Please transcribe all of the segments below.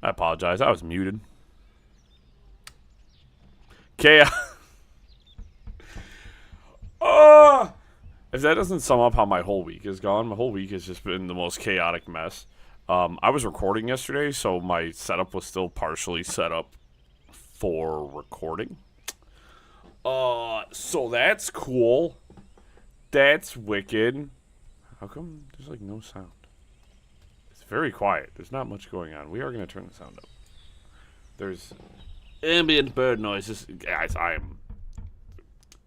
I apologize. I was muted. Chaos. Oh! If that doesn't sum up how my whole week has gone, my whole week has just been the most chaotic mess. I was recording yesterday, so my setup was still partially set up for recording. So that's cool. That's wicked. How come there's like no sound? It's very quiet. There's not much going on. We are going to turn the sound up. There's ambient bird noises. Guys, I am...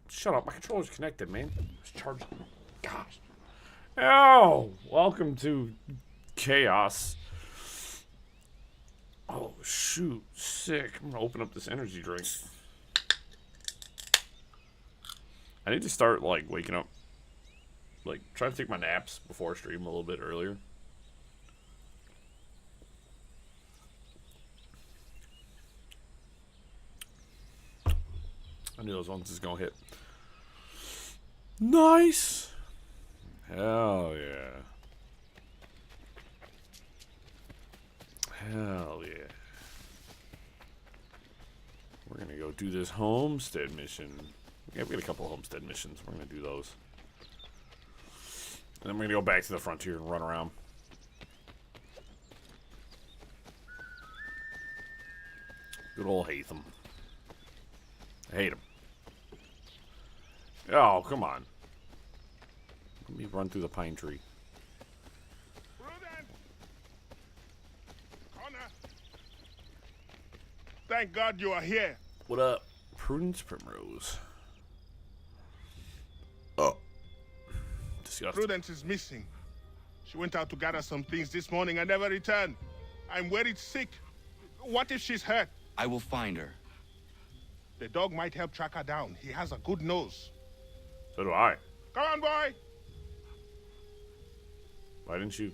Shut up. My controller's connected, man. It's charging. Gosh. Oh, welcome to chaos. Oh, shoot. Sick. I'm going to open up this energy drink. I need to start, like, waking up. Like, try to take my naps before I stream a little bit earlier. I knew those ones was going to hit. Nice. Hell yeah. Hell yeah. We're going to go do this homestead mission. Yeah, we got a couple of homestead missions. We're going to do those. And then we're going to go back to the frontier and run around. Good old Hatham. I hate him. Oh, come on. Let me run through the pine tree. Prudence! Connor! Thank God you are here. What up? Prudence Primrose. Oh. Disgusting. Prudence is missing. She went out to gather some things this morning and never returned. I'm worried sick. What if she's hurt? I will find her. The dog might help track her down. He has a good nose. So do I. Come on, boy! Why didn't you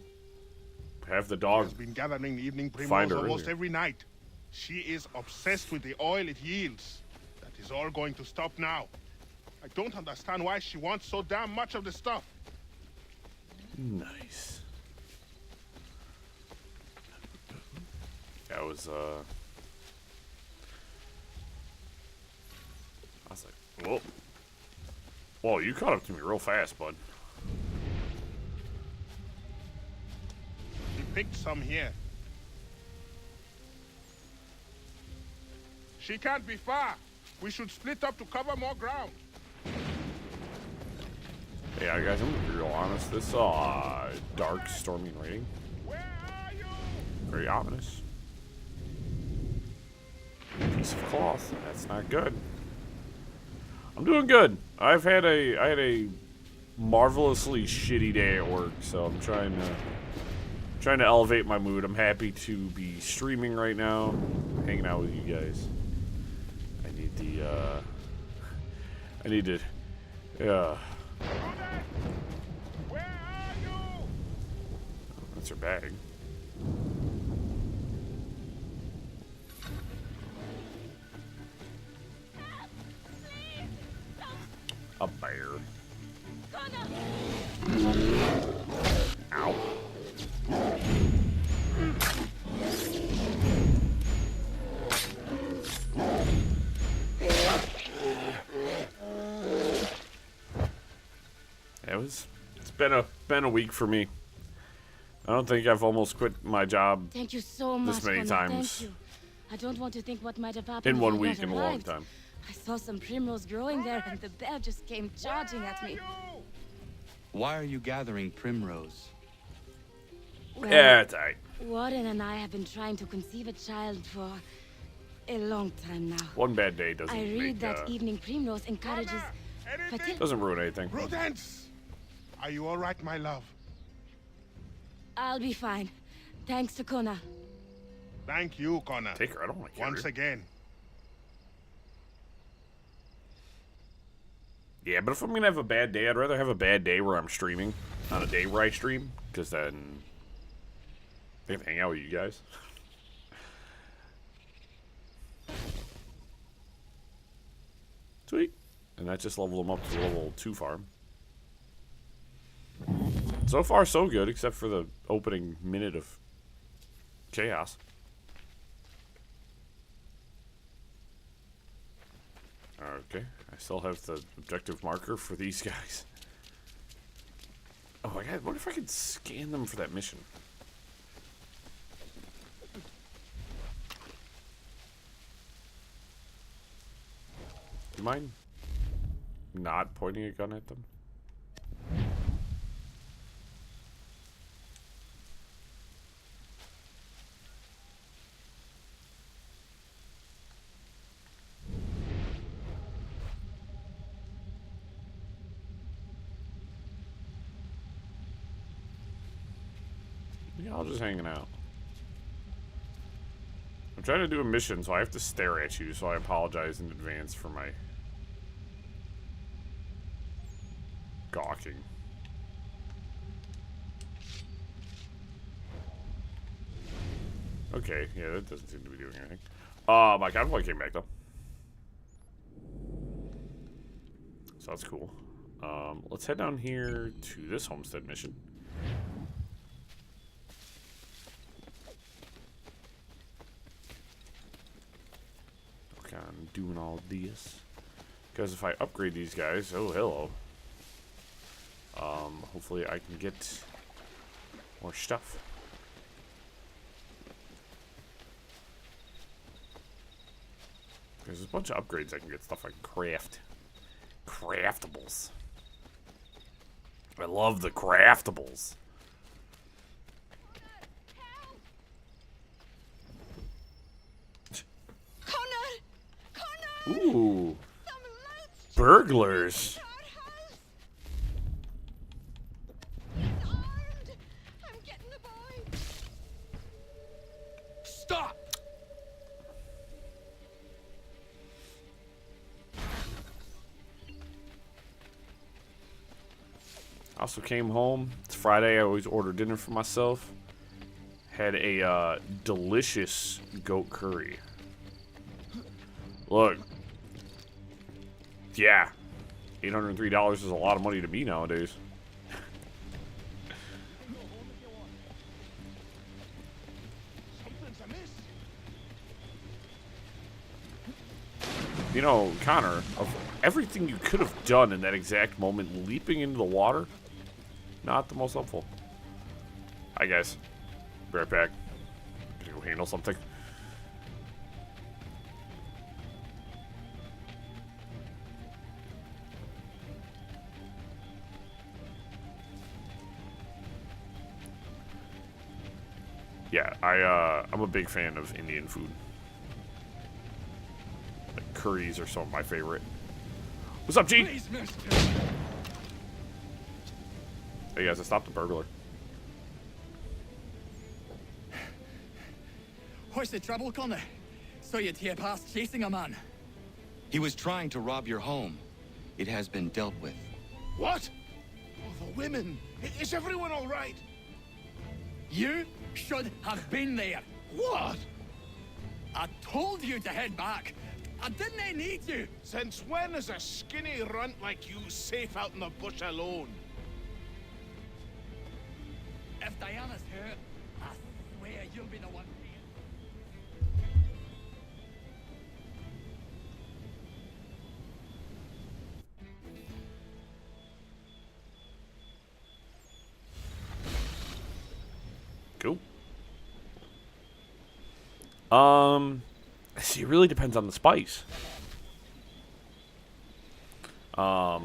have the She dog has been gathering evening find primrose her almost earlier? every night. She is obsessed with the oil it yields. That is all going to stop now. I don't understand why she wants so damn much of the stuff. Nice. That was, I was like, whoa. Whoa, you caught up to me real fast, bud. He picked some here. She can't be far. We should split up to cover more ground. Yeah, guys, I'm gonna be real honest. This, dark, stormy rating, Where are you? very ominous. Piece of cloth. That's not good. I'm doing good. I had a marvelously shitty day at work, so I'm trying to elevate my mood. I'm happy to be streaming right now, hanging out with you guys. I need to, yeah. Where are you? That's her bag. A bear. Ow. It's been a week for me. I don't think I've almost quit my job Thank you so much, this many Connor. times Thank you. I don't want to think what might have happened in one if I week had in a long arrived. time. I saw some primrose growing there, and the bear just came charging at me. Why are you gathering primrose? Well, Yeah, it's alright. Warren and I have been trying to conceive a child for a long time now. One bad day doesn't I read make, that evening primrose encourages fertility. doesn't ruin anything. Prudence! Are you all right, my love? I'll be fine. Thanks to Kona. Thank you, Connor. Take her. I don't want to Once again. Yeah, but if I'm gonna have a bad day, I'd rather have a bad day where I'm streaming on a day where I stream, because then I can hang out with you guys. Sweet. And that just leveled them up to level 2 farm. So far, so good, except for the opening minute of chaos. Okay, I still have the objective marker for these guys. Oh my god, what if I could scan them for that mission? Do you mind not pointing a gun at them? Y'all just hanging out. I'm trying to do a mission, so I have to stare at you, so I apologize in advance for my gawking. Okay, yeah, that doesn't seem to be doing anything. My convoy came back, though. So that's cool. Let's head down here to this homestead mission. On doing all this, because if I upgrade these guys, oh hello, hopefully I can get more stuff. There's a bunch of upgrades I can get, stuff I can craft. Craftables. I love the craftables. Ooh, burglars. Stop! I also came home. It's Friday. I always order dinner for myself. Had a delicious goat curry. Look. Yeah. $803 is a lot of money to me nowadays. Something's amiss. You know, Connor, of everything you could have done in that exact moment, leaping into the water, not the most helpful. Hi, guys. Be right back. Gonna go handle something. Yeah, I'm a big fan of Indian food. Like curries are some of my favorite. What's up, G? Please, mister. Hey guys, I stopped the burglar. What's the trouble, Connor? So you'd hear past chasing a man. He was trying to rob your home. It has been dealt with. What? Oh, the women. Is everyone all right? You should have been there. What? I told you to head back. I didn't need you. Since when is a skinny runt like you safe out in the bush alone? If Diana's hurt, I swear you'll be the one paying. Cool. See, it really depends on the spice. Oh,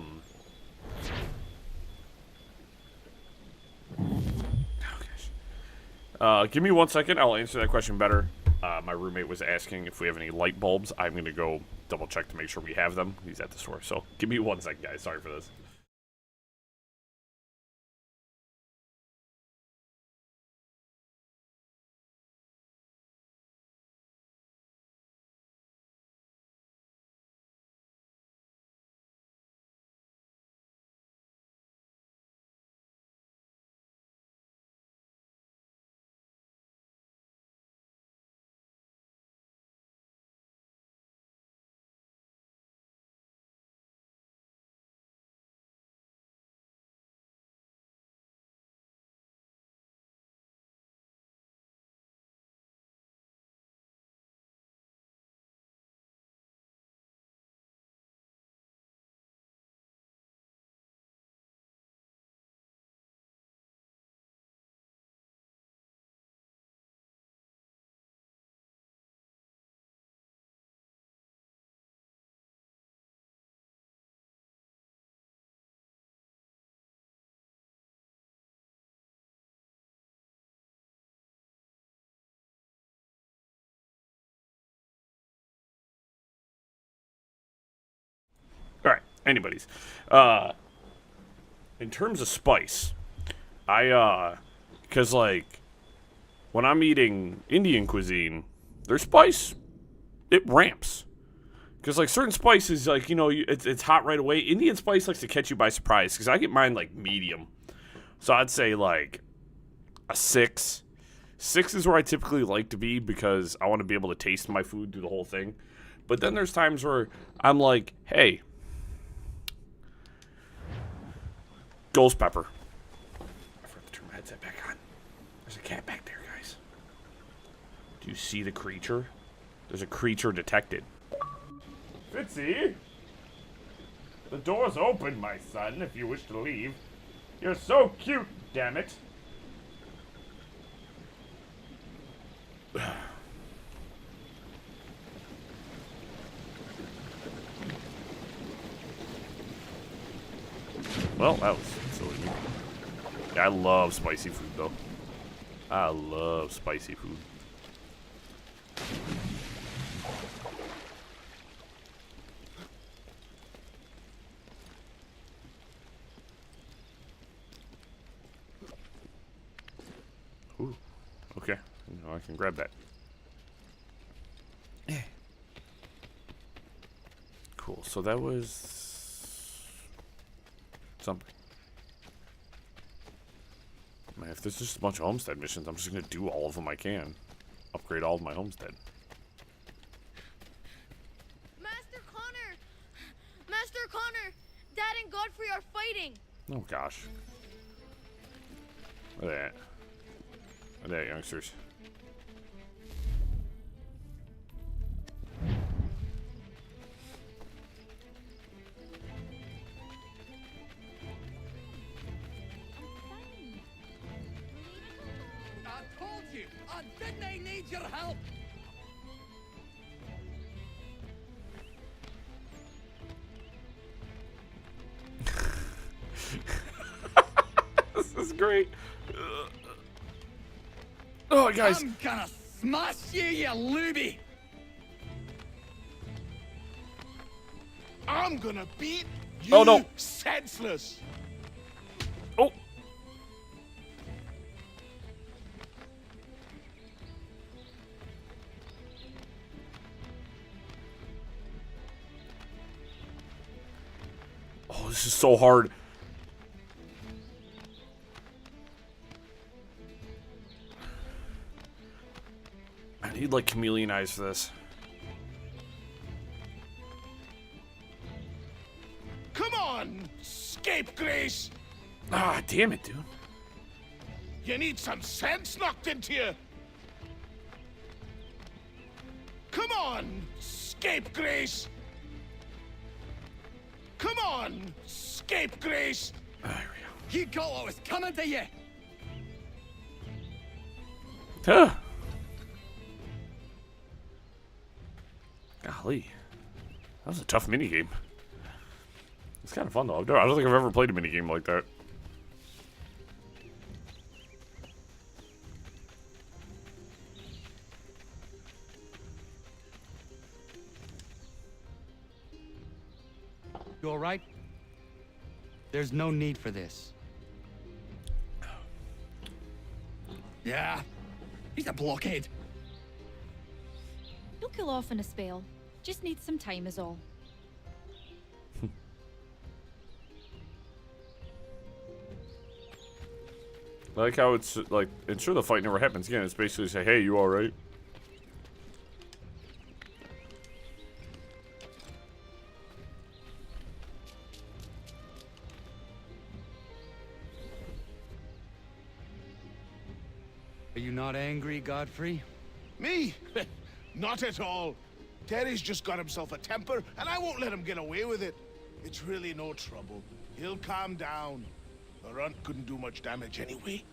gosh. Give me 1 second. I'll answer that question better. My roommate was asking if we have any light bulbs. I'm going to go double check to make sure we have them. He's at the store. So give me 1 second, guys. Sorry for this. Anybody's. In terms of spice, because, like, when I'm eating Indian cuisine, their spice, it ramps. Because, like, certain spices, like, you know, it's hot right away. Indian spice likes to catch you by surprise, because I get mine, like, medium. So I'd say, like, a 6. 6 is where I typically like to be, because I want to be able to taste my food through the whole thing. But then there's times where I'm like, hey, ghost pepper. I forgot to turn my headset back on. There's a cat back there, guys. Do you see the creature? There's a creature detected. Fitzy! The door's open, my son, if you wish to leave. You're so cute, damn it. Well, that was silly. Yeah, I love spicy food, though. I love spicy food. Ooh, okay. I can grab that. Cool, so that was something. Man, if there's just a bunch of homestead missions, I'm just gonna do all of them I can. Upgrade all of my homestead. Master Connor! Master Connor! Dad and Godfrey are fighting! Oh gosh. Look at that. Look at that, youngsters. I told you, I didn't need your help. This is great. Oh, guys. I'm gonna smash you, you looby. I'm gonna beat you Oh, no. senseless. Oh. Oh, this is so hard. I need, like, chameleon eyes for this. Come on, scapegrace. Ah, damn it, dude. You need some sense knocked into you. Come on, scapegrace. Come on, scapegrace. There we You got what was coming to you. go. Huh. Golly. That was a tough minigame. It's kind of fun, though. I don't think I've ever played a minigame like that. You all right? There's no need for this. Yeah, he's a blockhead. He'll cool off in a spell. Just needs some time is all. I like how it's like, ensure the fight never happens again. It's basically say, hey, you alright? Are you not angry, Godfrey? Me? Not at all. Terry's just got himself a temper, and I won't let him get away with it. It's really no trouble. He'll calm down. The runt couldn't do much damage anyway.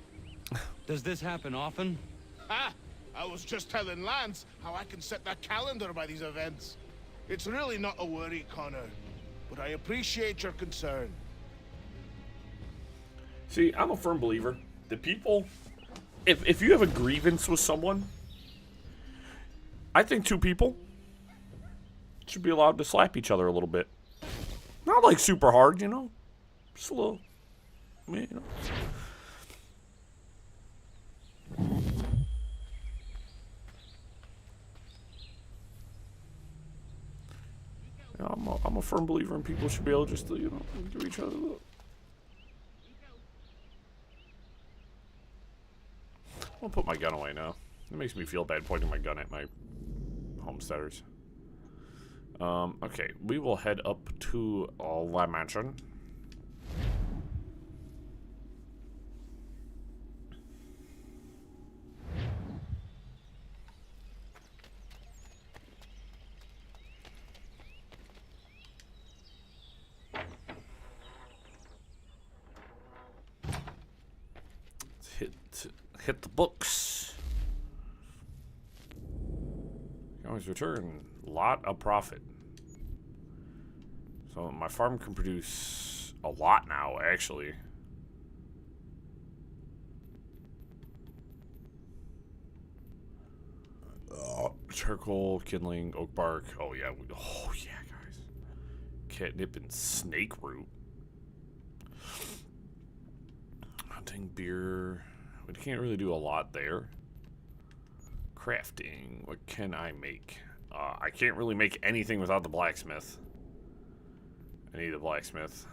Does this happen often? Ha! I was just telling Lance how I can set that calendar by these events. It's really not a worry, Connor. But I appreciate your concern. See, I'm a firm believer that people, if you have a grievance with someone, I think two people should be allowed to slap each other a little bit. Not not like super hard, you know. Just a little, you know. You know, I'm a firm believer in people should be able just to, you know, give each other a look. I'll put my gun away now. It makes me feel bad pointing my gun at my homesteaders. Okay, we will head up to La Mansion. Let's hit the books. You can always return a lot of profit. So my farm can produce a lot now, actually. Charcoal, kindling, oak bark. Oh yeah, guys. Catnip and snake root. Hunting, beer. We can't really do a lot there. Crafting. What can I make? I can't really make anything without the blacksmith. I need a blacksmith.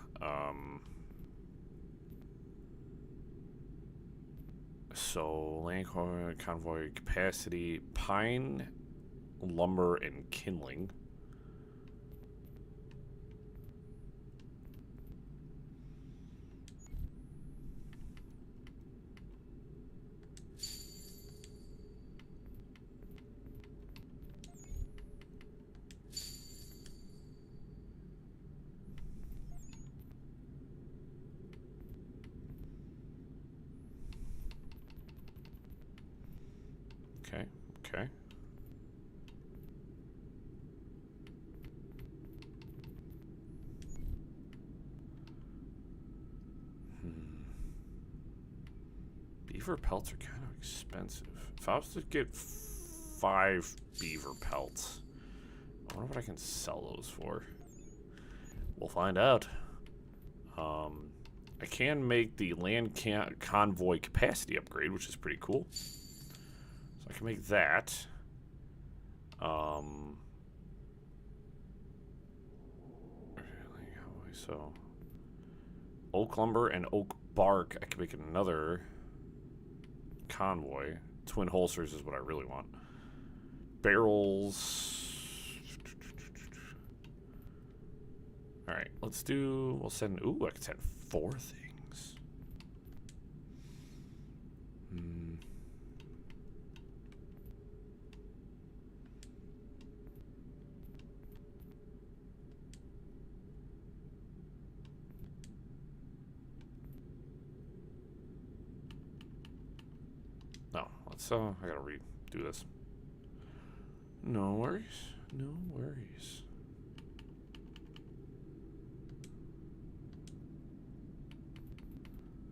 So, land convoy capacity, pine, lumber, and kindling. Okay. Beaver pelts are kind of expensive. If I was to get 5 beaver pelts, I wonder what I can sell those for. We'll find out. I can make the land convoy capacity upgrade, which is pretty cool. So I can make that. So oak lumber and oak bark. I can make another convoy. Twin holsters is what I really want. Barrels. All right, let's do. We'll send. Ooh, I can send 4 things. No, let's. I gotta redo this. No worries. No worries.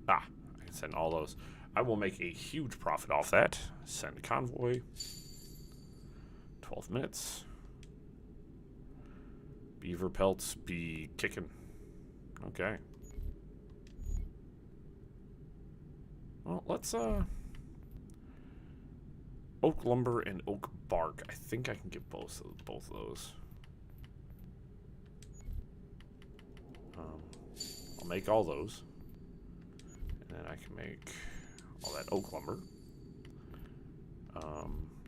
I can send all those. I will make a huge profit off that. Send convoy. 12 minutes. Beaver pelts be kicking. Okay. Well, let's oak lumber and oak bark. I think I can get both of those. I'll make all those. And then I can make all that oak lumber.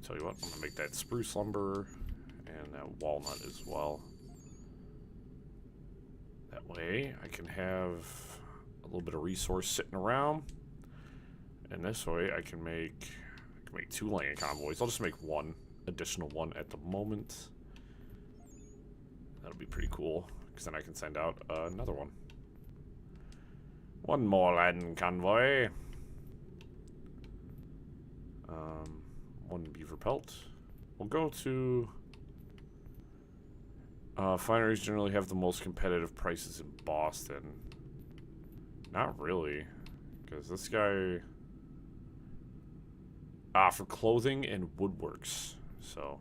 Tell you what, I'm gonna make that spruce lumber and that walnut as well. That way I can have a little bit of resource sitting around. And this way I can make 2 land convoys. I'll just make one additional one at the moment. That'll be pretty cool, because then I can send out another one. One more land convoy. 1 beaver pelt. We'll go to... fineries generally have the most competitive prices in Boston. Not really, because this guy... for clothing and woodworks. So,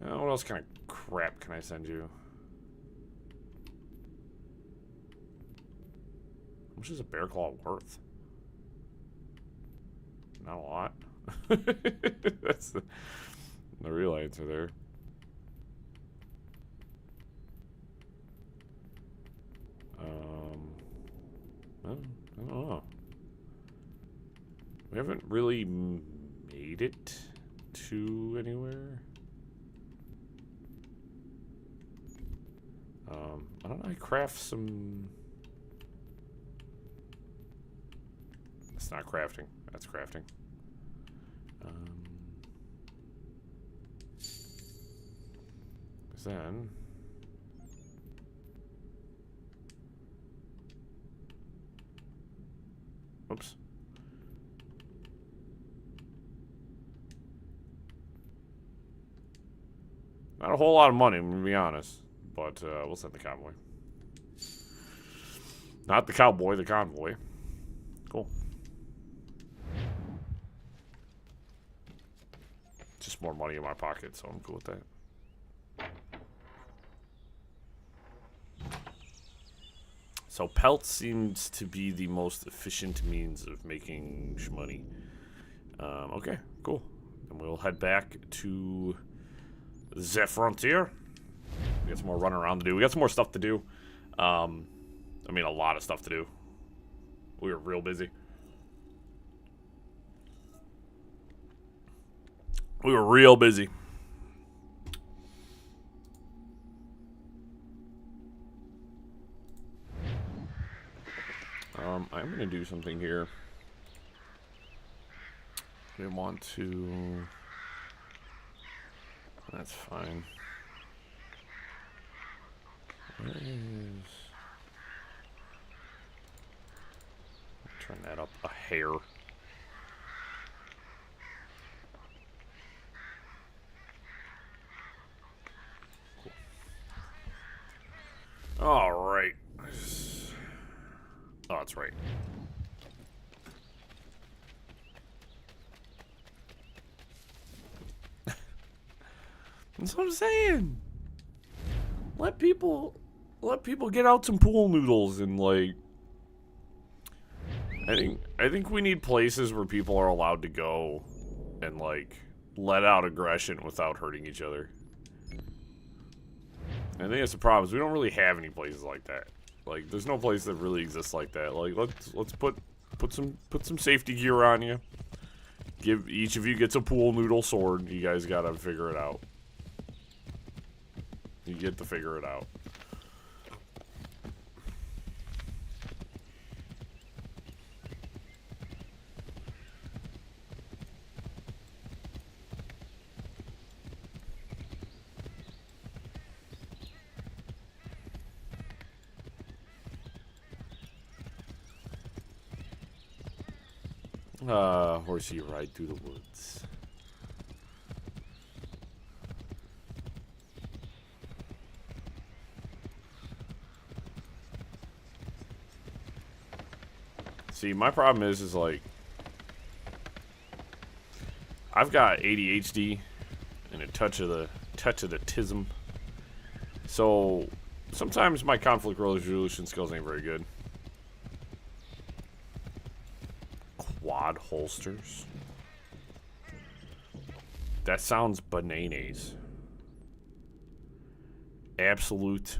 what else kind of crap can I send you? much is a bear claw worth? Not a lot. That's the real answer there. I don't know. We haven't really made it to anywhere. Why don't I craft some... That's not crafting. That's crafting. Then... Oops. Not a whole lot of money, to be honest. But we'll send the convoy. Not the cowboy, the convoy. Cool. Just more money in my pocket, so I'm cool with that. So pelt seems to be the most efficient means of making money. Okay, cool. And we'll head back to the frontier. We got some more running around to do. We got some more stuff to do. I mean, a lot of stuff to do. We were real busy. We were real busy. I'm going to do something here. We want to... That's fine. Where is... Turn that up a hair. Cool. All right. Oh, that's right. That's what I'm saying. Let people get out some pool noodles and like. I think we need places where people are allowed to go and like let out aggression without hurting each other. I think that's the problem. Is we don't really have any places like that. Like, there's no place that really exists like that. Like, let's put some safety gear on you. Give each of you gets a pool noodle sword. You guys gotta figure it out. You get to figure it out. Horsey ride through the woods. See, my problem is like I've got ADHD and a touch of the tism. So sometimes my conflict resolution skills ain't very good. Quad holsters. That sounds bananas. Absolute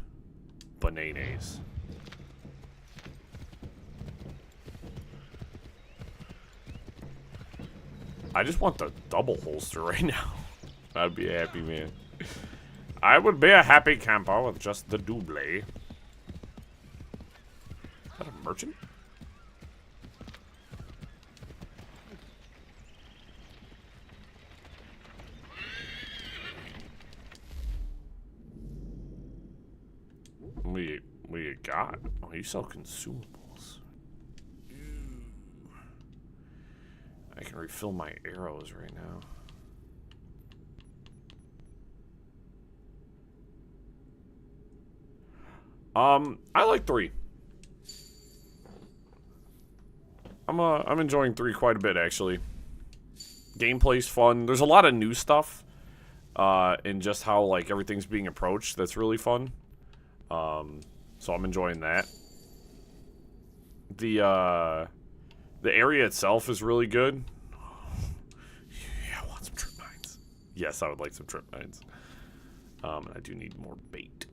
bananas. I just want the double holster right now. I'd be a happy man. I would be a happy camper with just the double. Is that a merchant? What you got? Oh, you sell consumables. Ooh. I can refill my arrows right now. I like 3. I'm enjoying 3 quite a bit actually. Gameplay's fun. There's a lot of new stuff, in just how like everything's being approached. That's really fun. So I'm enjoying that. The area itself is really good. Yeah, I want some trip mines. Yes, I would like some trip mines. And I do need more bait.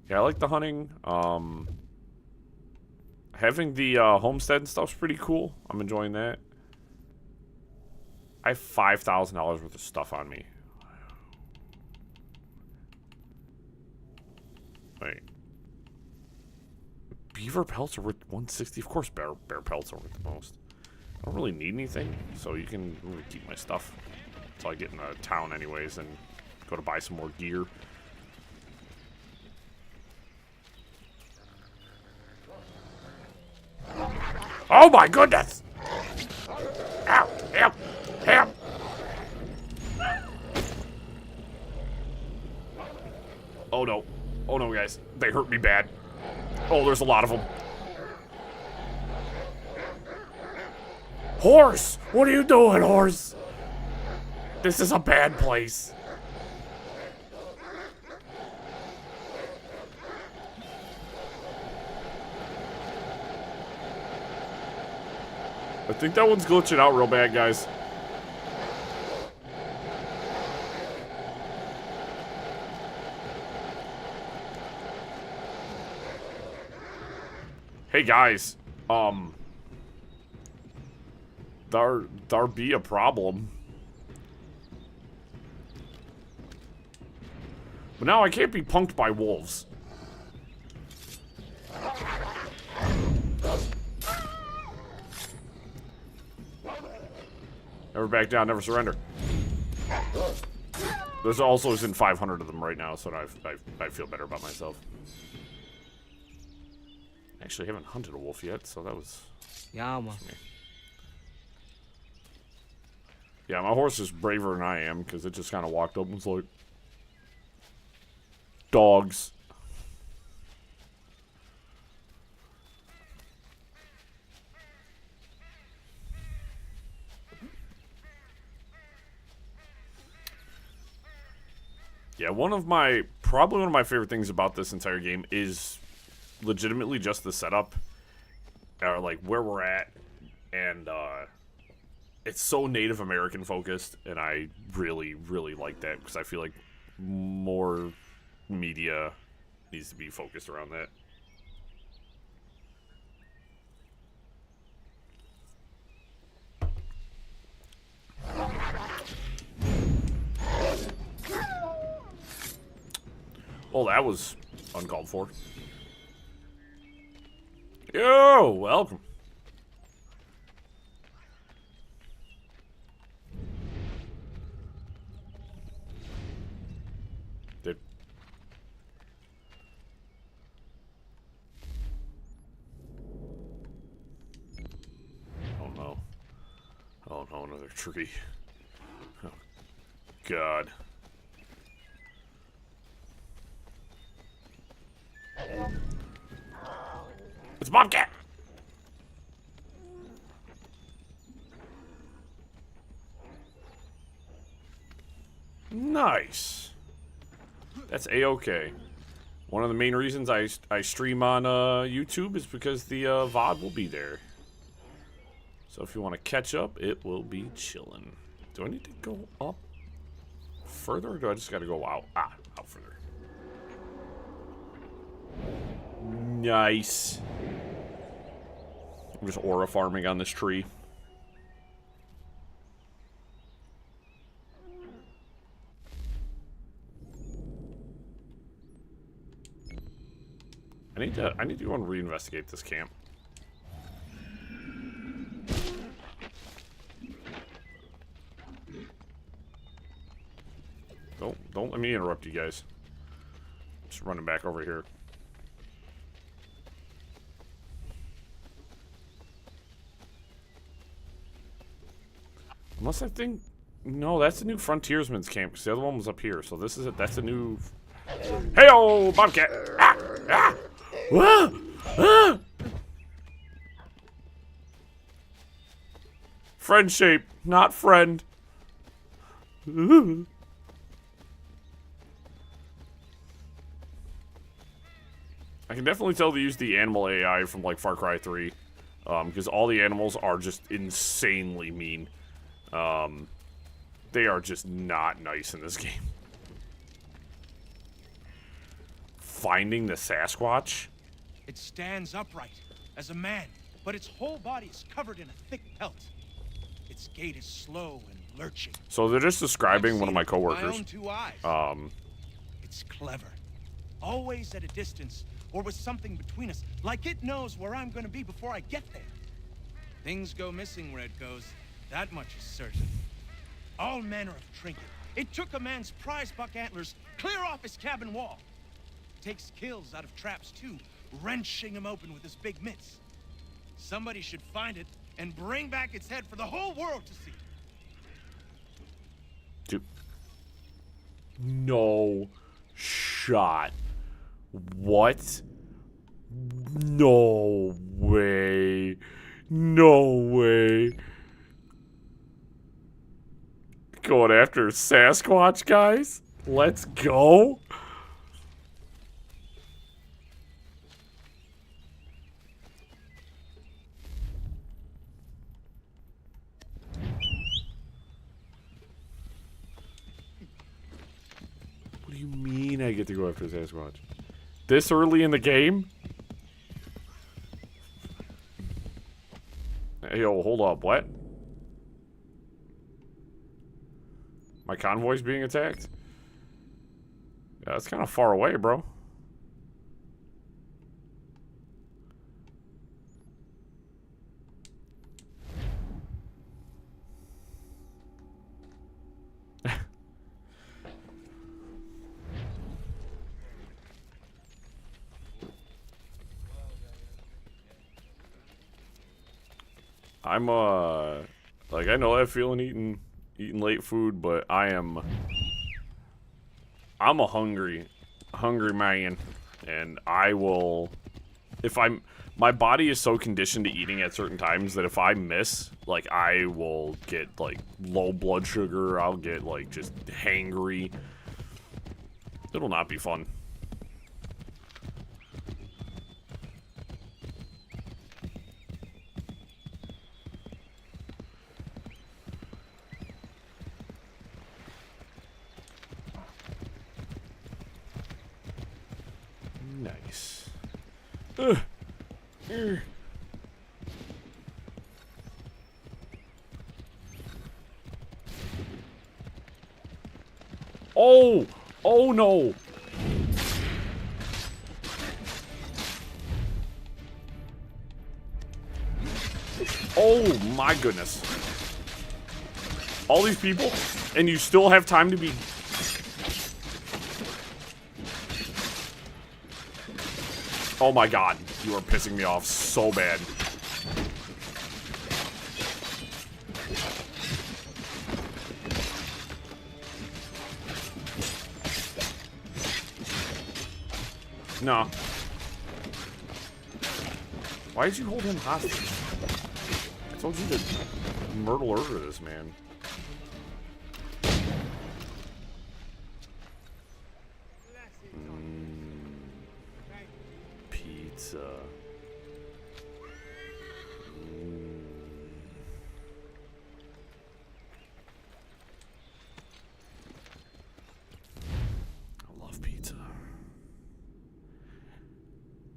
Yeah, I like the hunting. Having the homestead and stuff's pretty cool. I'm enjoying that. I have $5,000 worth of stuff on me. Wait. Beaver pelts are worth 160. Of course, bear pelts are worth the most. I don't really need anything, so you can really keep my stuff until I get in a town, anyways, and go to buy some more gear. Oh my goodness! Ow! Help! Help! Oh no. Oh no, guys. They hurt me bad. Oh, there's a lot of them. Horse! What are you doing, horse? This is a bad place. I think that one's glitching out real bad, guys. Hey guys, there be a problem. But now I can't be punked by wolves. Never back down, never surrender. There's also isn't 500 of them right now, so I feel better about myself. Actually, I haven't hunted a wolf yet, so that was... Yeah, man. Yeah, my horse is braver than I am, because it just kind of walked up and was like... Dogs. Yeah, probably one of my favorite things about this entire game is legitimately just the setup, or like where we're at, and it's so Native American focused, and I really, really like that because I feel like more media needs to be focused around that. Oh, that was uncalled for. Yo, welcome. Oh no. Oh no, another tree. Oh, God. It's a bobcat! Nice. That's A-okay. One of the main reasons I stream on YouTube is because the VOD will be there. So if you want to catch up, it will be chillin'. Do I need to go up further, or do I just gotta go out? Out further. Nice. I'm just aura farming on this tree. I need to go and reinvestigate this camp. Don't let me interrupt you guys. Just running back over here. Unless I think... No, that's the new Frontiersman's camp, because the other one was up here. So this is it. That's a new... Hey-oh, bobcat! Ah! Ah! Ah! Ah! Friend shape, not friend. can definitely tell they use the animal AI from, like, Far Cry 3. Because all the animals are just insanely mean. They are just not nice in this game. Finding the Sasquatch? It stands upright as a man, but its whole body is covered in a thick pelt. Its gait is slow and lurching. So they're just describing one of my coworkers. My own 2 eyes. It's clever. Always at a distance, or with something between us, like it knows where I'm gonna be before I get there. Things go missing where it goes, that much is certain. All manner of trinket. It took a man's prize buck antlers clear off his cabin wall. Takes kills out of traps too, wrenching him open with his big mitts. Somebody should find it and bring back its head for the whole world to see. Dude. No shot. What? No way. No way. Going after Sasquatch, guys? Let's go. What do you mean I get to go after Sasquatch? This early in the game? Hey, yo, hold up, what? My convoy's being attacked? Yeah, that's kind of far away, bro. I'm like, I know that feeling eating late food, but I'm a hungry man, and I will, my body is so conditioned to eating at certain times that if I miss, like, I will get, like, low blood sugar, I'll get, like, just hangry. It'll not be fun. Nice. Oh! Oh no! Oh my goodness. All these people, and you still have time to be... Oh my god, you are pissing me off so bad. No. Why did you hold him hostage? I told you to murder this man. Pizza. I love pizza.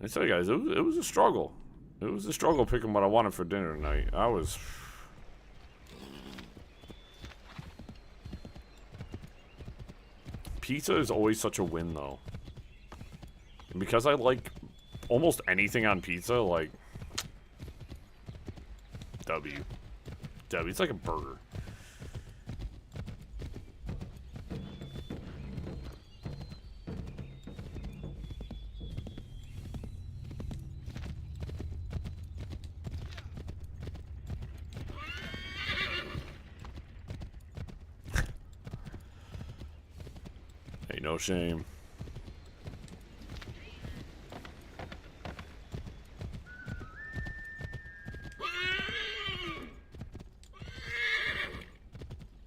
I tell you guys, it was a struggle. It was a struggle picking what I wanted for dinner tonight. Pizza is always such a win, though. And because I like almost anything on pizza, like... W. It's like a burger. Ain't no shame.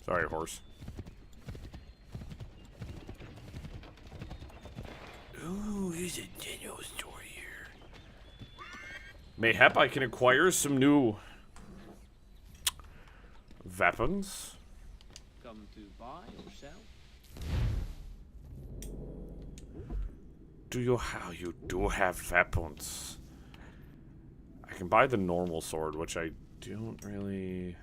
Sorry, horse. Ooh, there's a general store here. Mayhap I can acquire some new weapons. Come to buy or sell? You do have weapons. I can buy the normal sword, which I don't really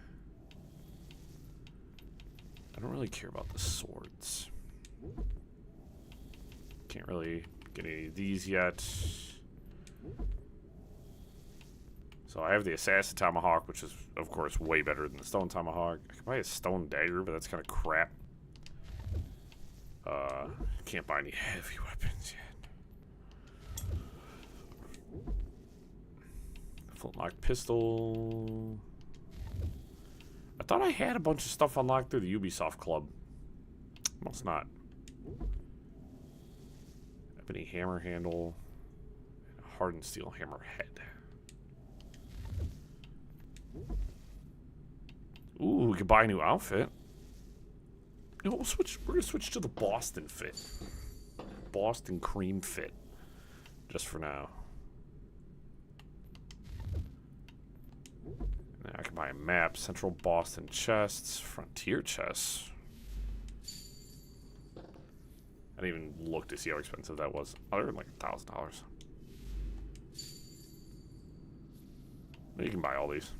care about the swords. Can't really get any of these yet. So I have the Assassin Tomahawk, which is, of course, way better than the Stone Tomahawk. I can buy a Stone Dagger, but that's kind of crap. Can't buy any heavy weapons yet. Flintlock pistol. I thought I had a bunch of stuff unlocked through the Ubisoft Club. Must not. Ebony hammer handle. Hardened steel hammer head. Ooh, we could buy a new outfit. No, we'll switch. We're gonna switch to the Boston fit. Boston cream fit. Just for now. Now I can buy a map. Central Boston chests. Frontier chests. I didn't even look to see how expensive that was. Oh, they were like $1,000. You can buy all these.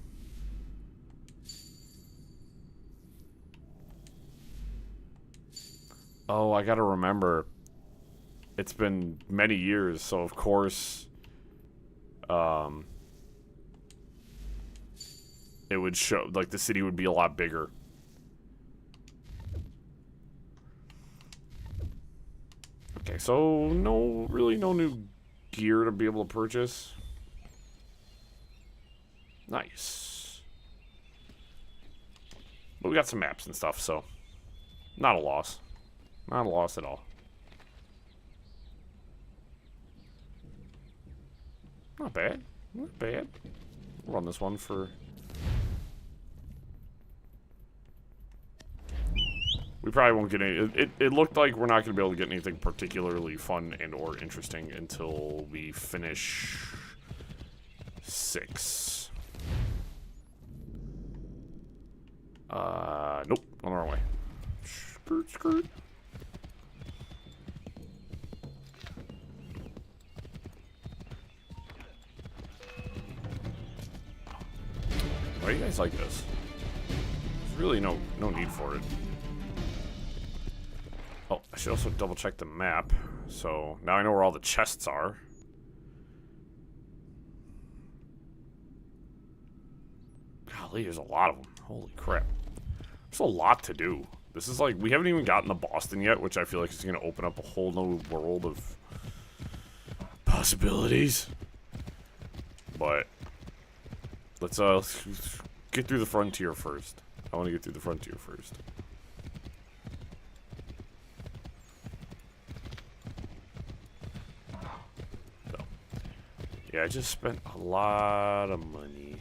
Oh, I gotta remember. It's been many years, so of course, it would show, like, the city would be a lot bigger. Okay, so really no new gear to be able to purchase. Nice. But we got some maps and stuff, so not a loss. Not a loss at all. Not bad. Not bad. We'll run this one for... We probably won't get any... It looked like we're not going to be able to get anything particularly fun and or interesting until we finish 6. Nope. On our way. Skirt, skirt. Why do you guys like this? There's really no need for it. Oh, I should also double check the map. So now I know where all the chests are. Golly, there's a lot of them. Holy crap. There's a lot to do. This is like, we haven't even gotten to Boston yet, which I feel like is going to open up a whole new world of possibilities. But let's get through the frontier first. I want to get through the frontier first. So, yeah, I just spent a lot of money.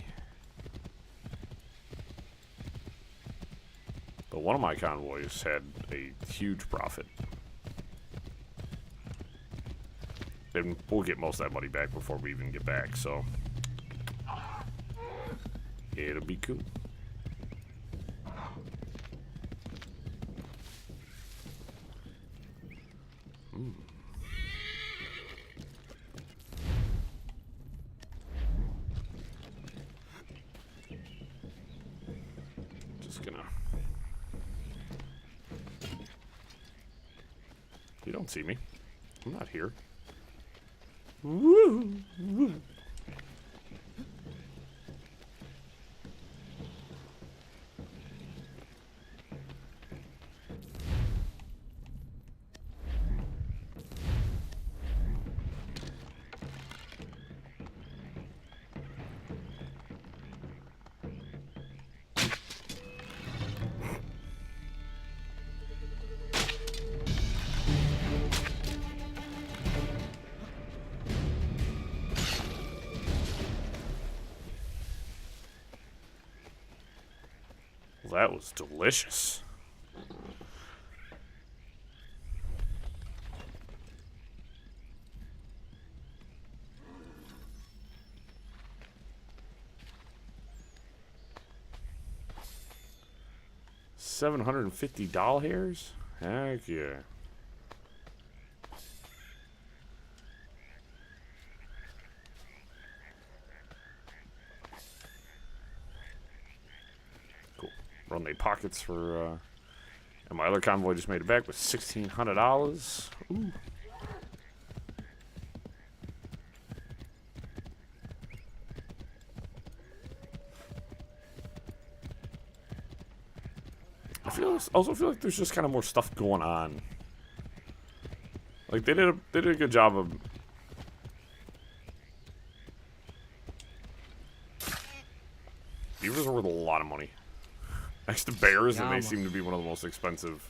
But one of my convoys had a huge profit. And we'll get most of that money back before we even get back, so it'll be cool. Just gonna... You don't see me. I'm not here. Woo! Woo! That was delicious. 750 doll hairs? Heck yeah. Cool. Run the pockets for, and my other convoy just made it back with $1,600. Ooh. Also feel like there's just kind of more stuff going on. Like they did a good job of. Beavers are worth a lot of money. Next to bears, and they seem to be one of the most expensive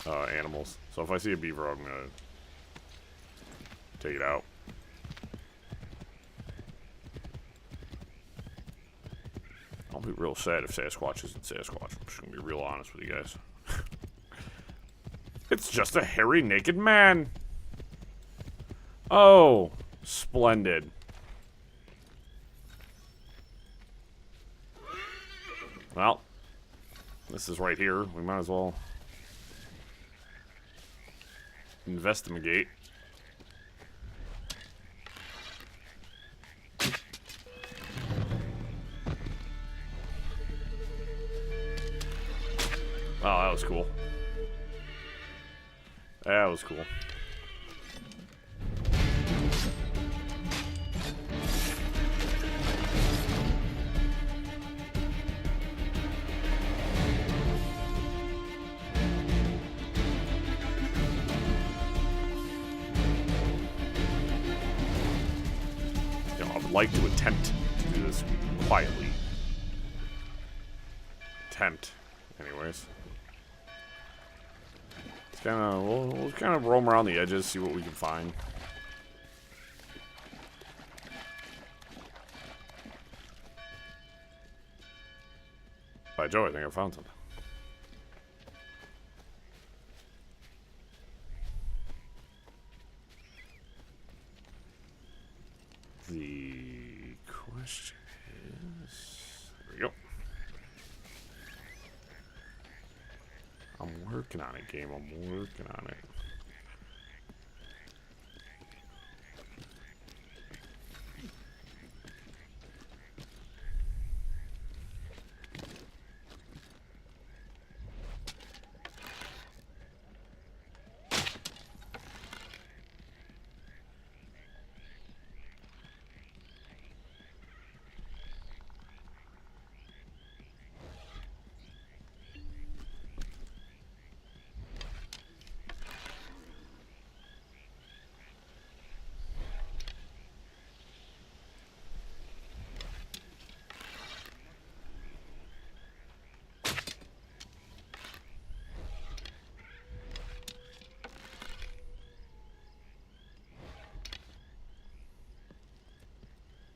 animals. So if I see a beaver, I'm gonna take it out. I'll be real sad if Sasquatch isn't Sasquatch. I'm just gonna be real honest with you guys. It's just a hairy, naked man. Oh, splendid. Well, this is right here. We might as well investigate. Oh, that was cool. That was cool. You know, I would like to attempt to do this quietly. Anyways. We'll kind of roam around the edges, see what we can find. By Joe, I think I found something. The question is... There we go. I'm working on it, game. I'm working on it.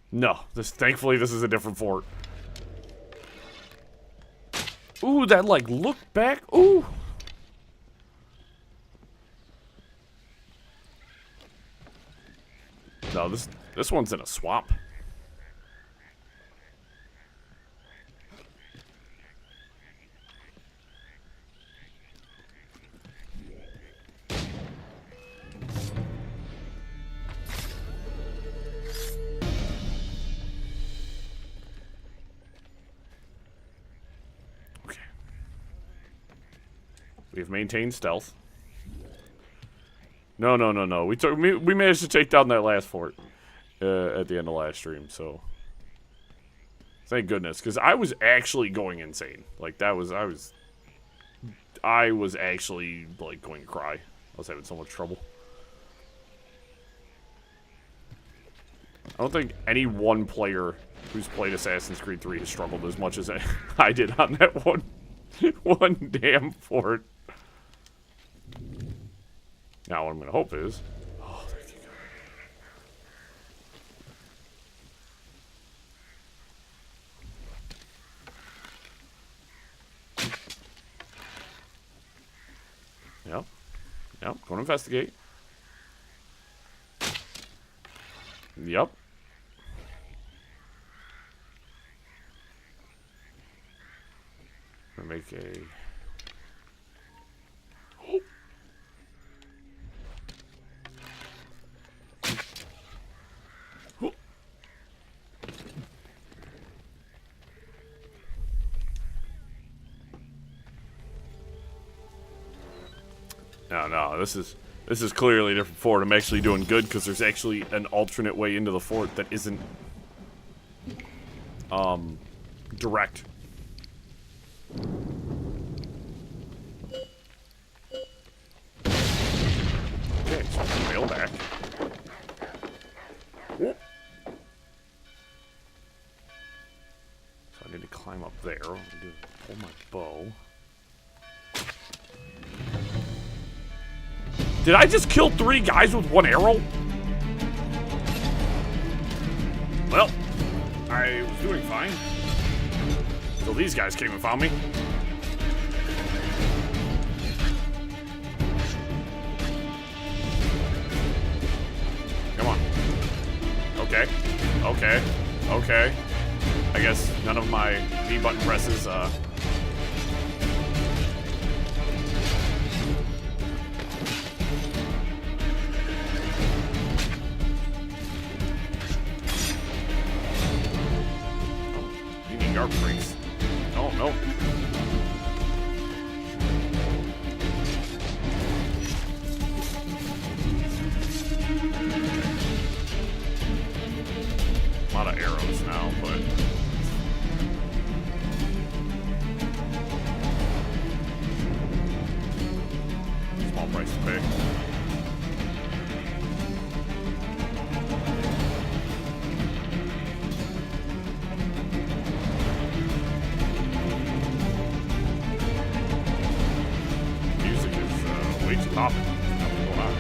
No, thankfully this is a different fort. Ooh, that like look back. Ooh. No, this one's in a swamp. We've maintained stealth. No. We managed to take down that last fort at the end of last stream, so thank goodness, because I was actually going insane. Like I was actually like going to cry. I was having so much trouble. I don't think any one player who's played Assassin's Creed 3 has struggled as much as I did on that one damn fort. Now what I'm going to hope is... Oh, thank you, God. Yep, go and investigate. Yep. Gonna make a... No, this is clearly a different fort. I'm actually doing good because there's actually an alternate way into the fort that isn't direct. Okay, so I can rail back. Whoop. So I need to climb up there. What I'm gonna do is pull my bow. Did I just kill 3 guys with 1 arrow? Well, I was doing fine. Until these guys came and found me. Come on. Okay. Okay. Okay. I guess none of my B button presses, Guard breaks. Oh, no. A lot of arrows now, but... small price to pay. Popping. What's going on?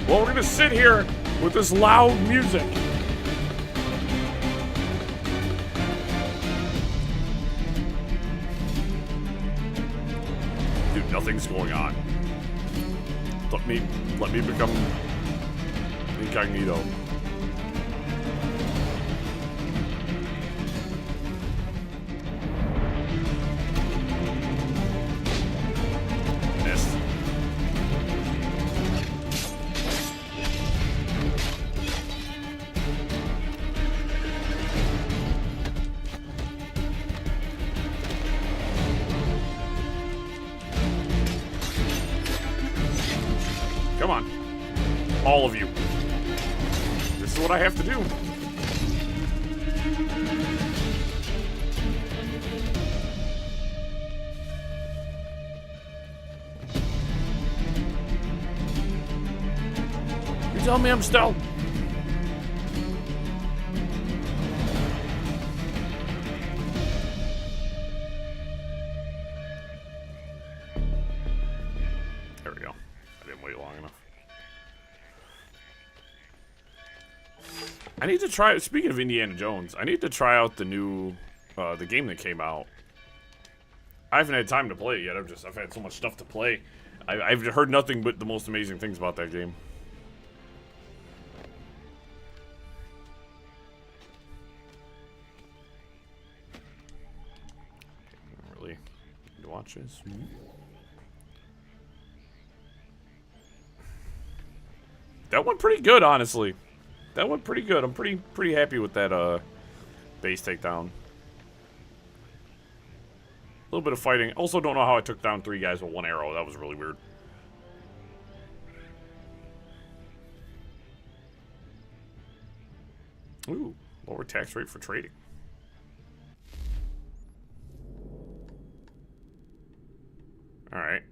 Well, we're gonna sit here with this loud music. Dude, nothing's going on. Let me become incognito. Come on. All of you. This is what I have to do. You tell me I'm still. There we go. I didn't wait long enough. I need to try, speaking of Indiana Jones, I need to try out the new, the game that came out. I haven't had time to play it yet. I've had so much stuff to play. I've heard nothing but the most amazing things about that game. Really need to watch this. That went pretty good, honestly. That went pretty good. I'm pretty happy with that base takedown. A little bit of fighting. Also don't know how I took down 3 guys with 1 arrow. That was really weird. Ooh, lower tax rate for trading. Alright.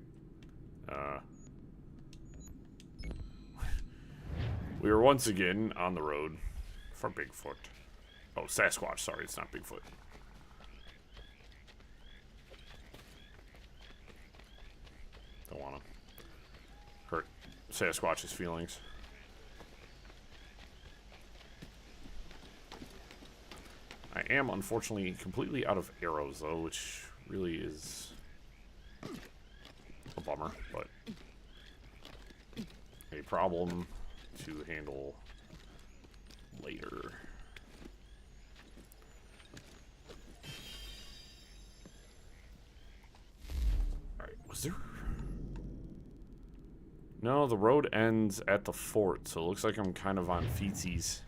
We are once again on the road for Bigfoot. Oh, Sasquatch. Sorry, it's not Bigfoot. Don't want to hurt Sasquatch's feelings. I am, unfortunately, completely out of arrows, though, which really is a bummer, but a problem to handle later. Alright, was there... No, the road ends at the fort, so it looks like I'm kind of on feetsies.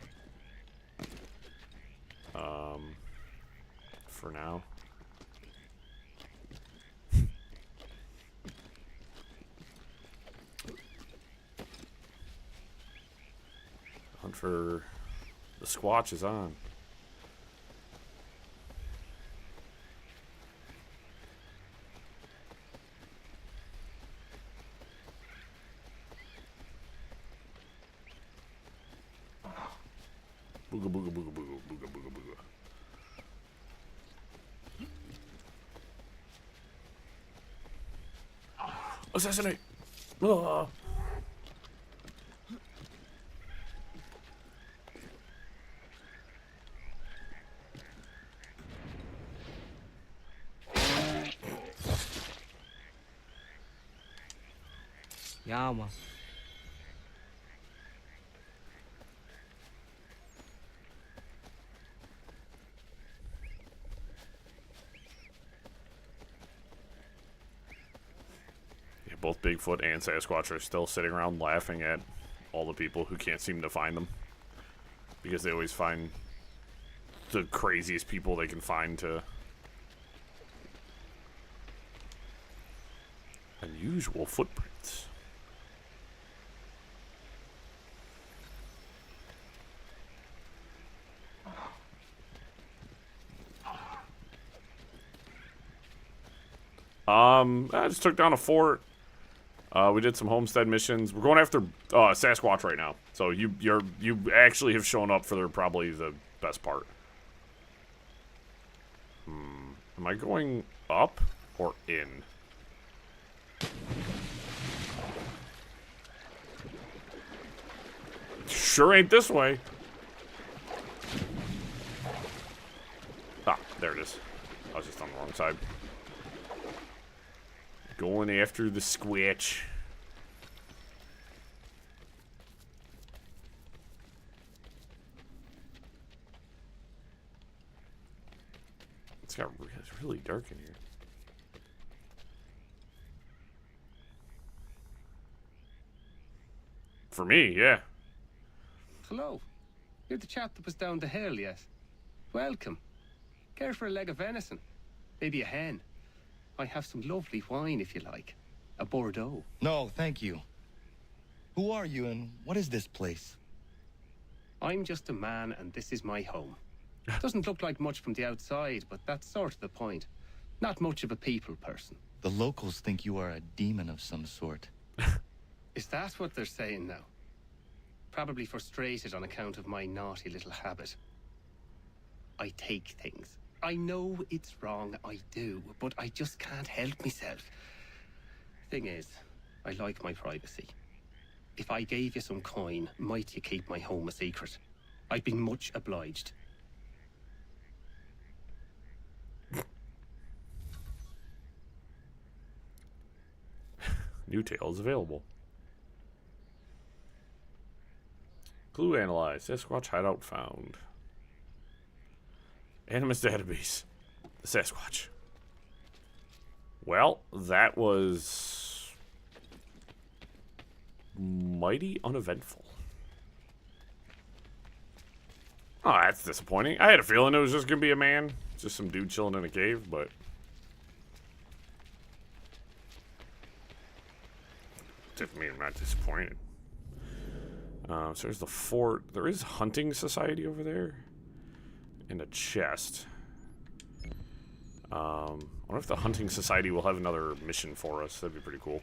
For now. Hunt for the Squatch is on. Booga booga booga booga booga booga booga. Assassinate! Ah. Yeah, man. Yeah, both Bigfoot and Sasquatch are still sitting around laughing at all the people who can't seem to find them. Because they always find the craziest people they can find to... Unusual footprints. I just took down a fort. We did some homestead missions. We're going after Sasquatch right now. So you actually have shown up for probably the best part. Am I going up or in? Sure ain't this way. Ah, there it is. I was just on the wrong side. Going after the Squatch. It's really dark in here. For me, yeah. Hello. You're the chap that was down the hill, yes? Welcome. Care for a leg of venison? Maybe a hen? I have some lovely wine if you like. A Bordeaux. No, thank you. Who are you and what is this place? I'm just a man and this is my home. Doesn't look like much from the outside, but that's sort of the point. Not much of a people person. The locals think you are a demon of some sort. Is that what they're saying now? Probably frustrated on account of my naughty little habit. I take things. I know it's wrong, I do, but I just can't help myself. Thing is, I like my privacy. If I gave you some coin, might you keep my home a secret? I'd be much obliged. New tales available. Clue analyzed. Sasquatch hideout found. Animus database. The Sasquatch. Well, that was mighty uneventful. Oh, that's disappointing. I had a feeling it was just gonna be a man. Just some dude chilling in a cave, but doesn't mean I'm not disappointed. So there's the fort. There is a hunting society over there. And a chest. I wonder if the hunting society will have another mission for us. That'd be pretty cool.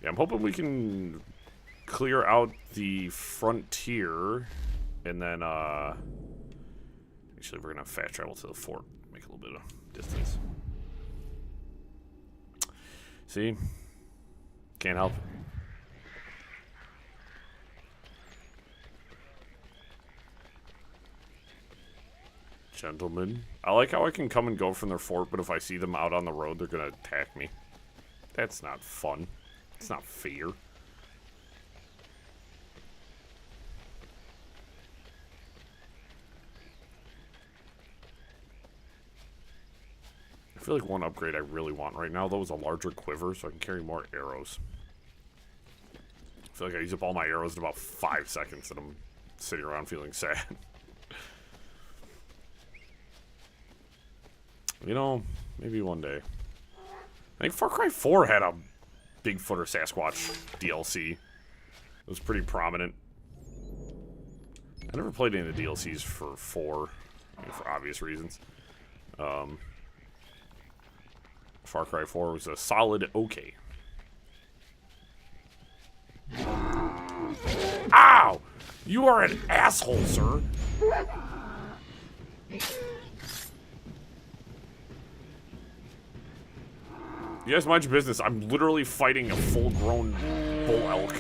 Yeah, I'm hoping we can clear out the frontier. And then, actually, we're going to fast travel to the fort. Make a little bit of distance. See? Can't help it. Gentlemen. I like how I can come and go from their fort, but if I see them out on the road, they're gonna attack me. That's not fun. It's not fair. I feel like one upgrade I really want right now, though, is a larger quiver so I can carry more arrows. I feel like I use up all my arrows in about 5 seconds and I'm sitting around feeling sad. You know, maybe one day. I think Far Cry 4 had a Bigfoot or Sasquatch DLC. It was pretty prominent. I never played any of the DLCs for 4, for obvious reasons. Far Cry 4 was a solid okay. Ow! You are an asshole, sir. You guys mind your business. I'm literally fighting a full-grown bull elk.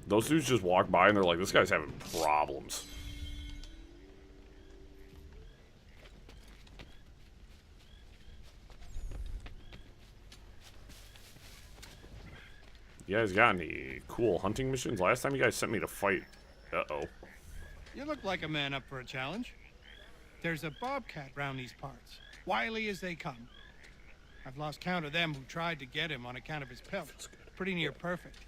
Those dudes just walk by and they're like, this guy's having problems. You guys got any cool hunting missions? Last time you guys sent me to fight... Uh-oh. You look like a man up for a challenge. There's a bobcat round these parts, wily as they come. I've lost count of them who tried to get him on account of his pelt. Pretty near perfect.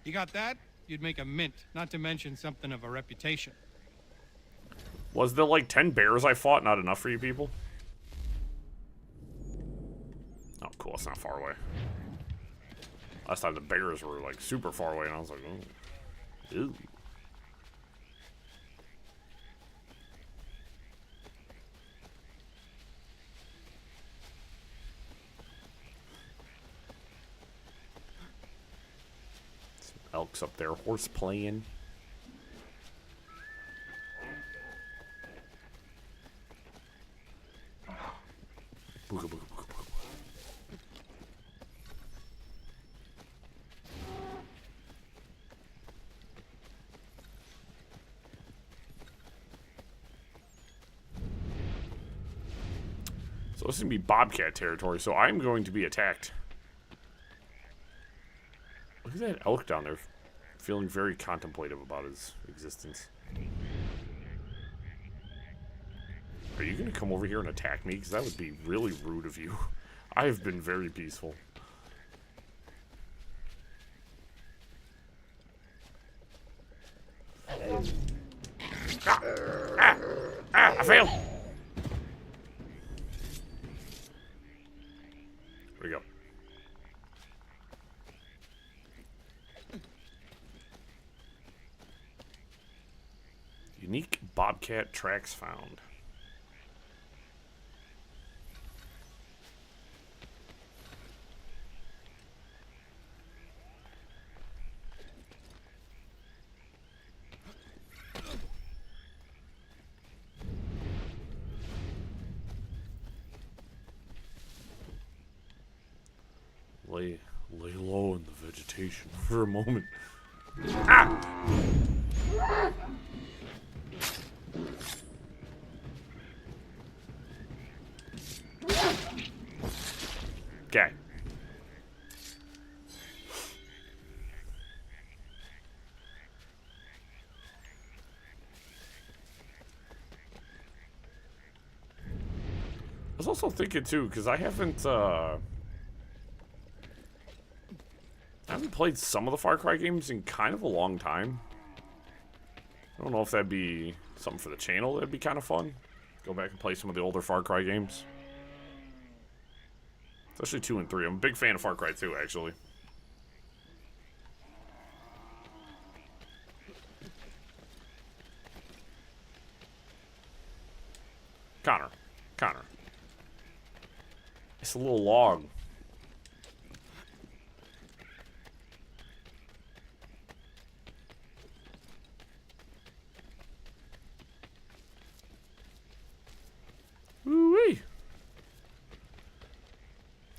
You got that? You'd make a mint, not to mention something of a reputation. Was the, like, 10 bears I fought not enough for you people? Oh, cool. It's not far away. Last time the bears were, like, super far away, and I was like, oh. Ew. Elks up there, horse playing. Booga, booga, booga, booga. So this is gonna be bobcat territory, so I'm going to be attacked. Look at that elk down there, feeling very contemplative about his existence. Are you going to come over here and attack me? Because that would be really rude of you. I have been very peaceful. I failed! Here we go. Unique bobcat tracks found. Lay low in the vegetation for a moment. Ah! Okay. I was also thinking too, because I haven't played some of the Far Cry games in kind of a long time. I don't know if that'd be something for the channel that'd be kind of fun. Go back and play some of the older Far Cry games. Especially 2 and 3. I'm a big fan of Far Cry 2, actually. Connor. It's a little log. Woo-wee.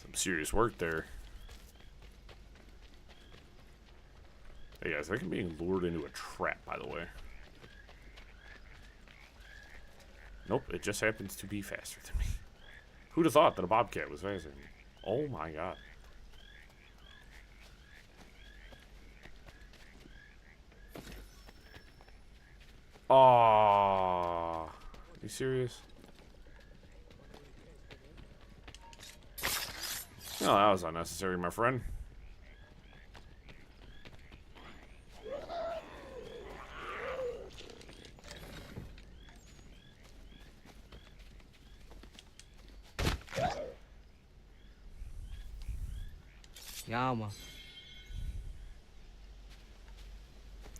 Some serious work there. Hey guys, I think I'm being lured into a trap, by the way. Nope, it just happens to be faster than me. Who'd have thought that a bobcat was faster than me? Oh my god. Aww. You serious? No, that was unnecessary, my friend. Yama.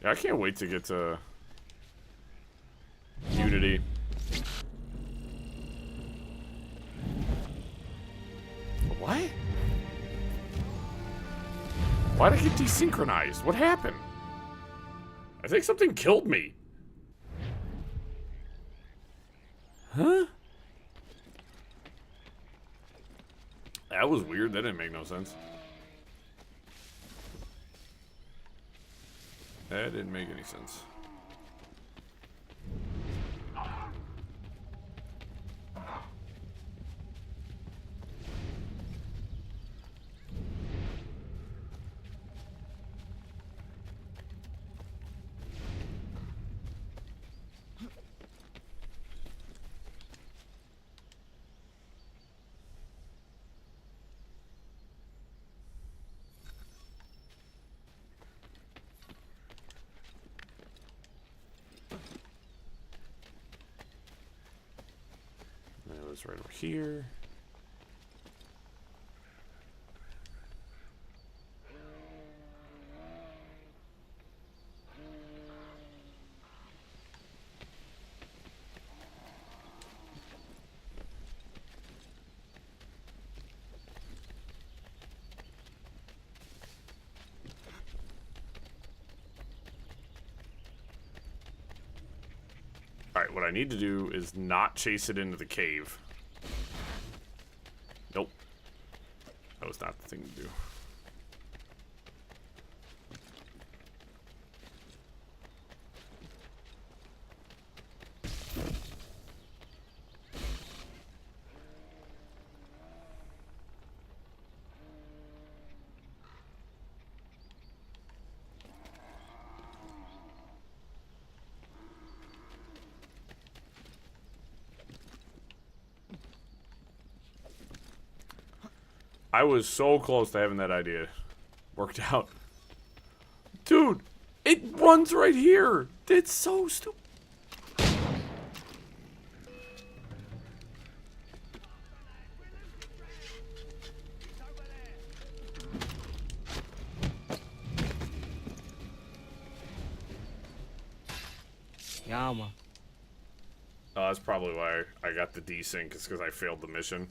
Yeah, I can't wait to get to Unity. What? Why'd I get desynchronized? What happened? I think something killed me. Huh? That was weird. That didn't make no sense. That didn't make any sense. That was right over here. Alright, what I need to do is not chase it into the cave. Nope. That was not the thing to do. I was so close to having that idea worked out. Dude, it runs right here. It's so stupid. Yama. Oh, that's probably why I got the desync, is because I failed the mission.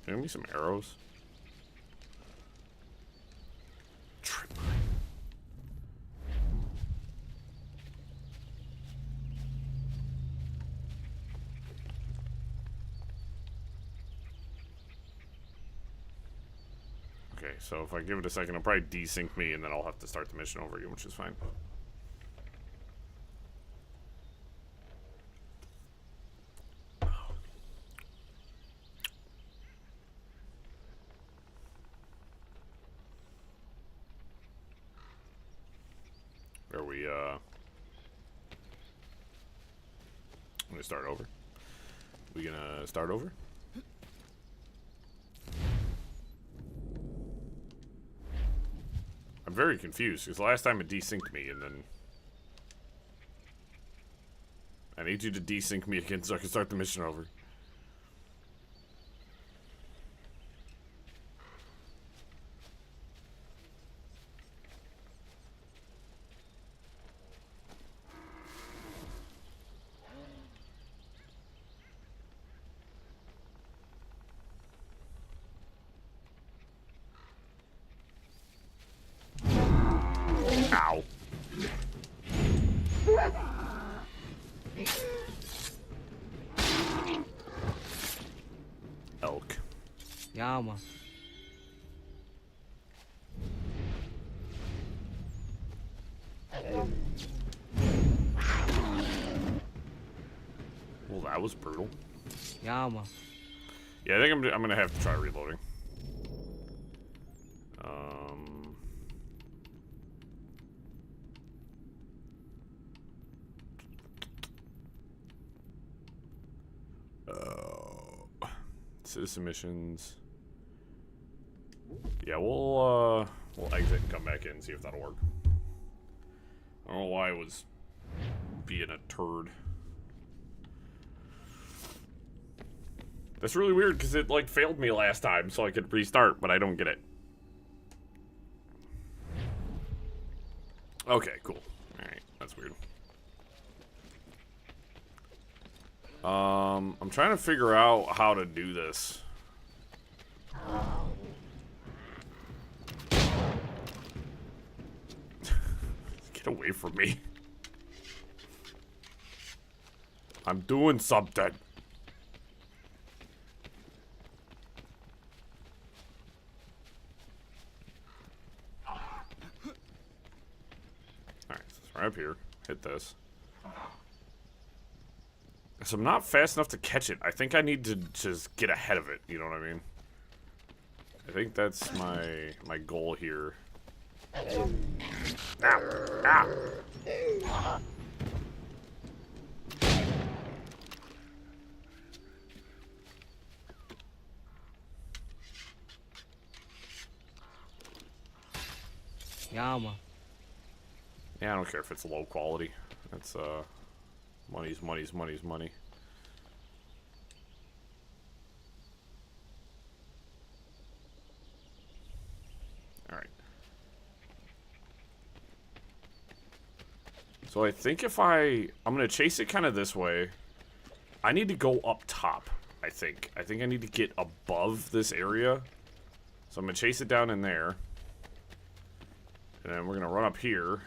Give me some arrows. Trip. Okay, so if I give it a second, it'll probably desync me, and then I'll have to start the mission over again, which is fine. Are we, I'm gonna start over. We gonna start over? I'm very confused, because last time it desynced me, and then... I need you to desync me again so I can start the mission over. Ow. Elk. Yama. That was brutal. Yama. Yeah, I think I'm gonna have to try reloading. Citizen missions. Yeah, we'll exit and come back in and see if that'll work. I don't know why I was being a turd. That's really weird because it like failed me last time, so I could restart, but I don't get it. Okay, cool. Alright, that's weird. I'm trying to figure out how to do this. Get away from me. I'm doing something. Alright, so it's right up here. Hit this. So I'm not fast enough to catch it. I think I need to just get ahead of it. You know what I mean? I think that's my goal here. Ow! Ow! Yama. Yeah, I don't care if it's low quality. It's money's money. Alright. So I think if I'm gonna chase it kind of this way. I need to go up top, I think. I think I need to get above this area. So I'm gonna chase it down in there. And then we're gonna run up here.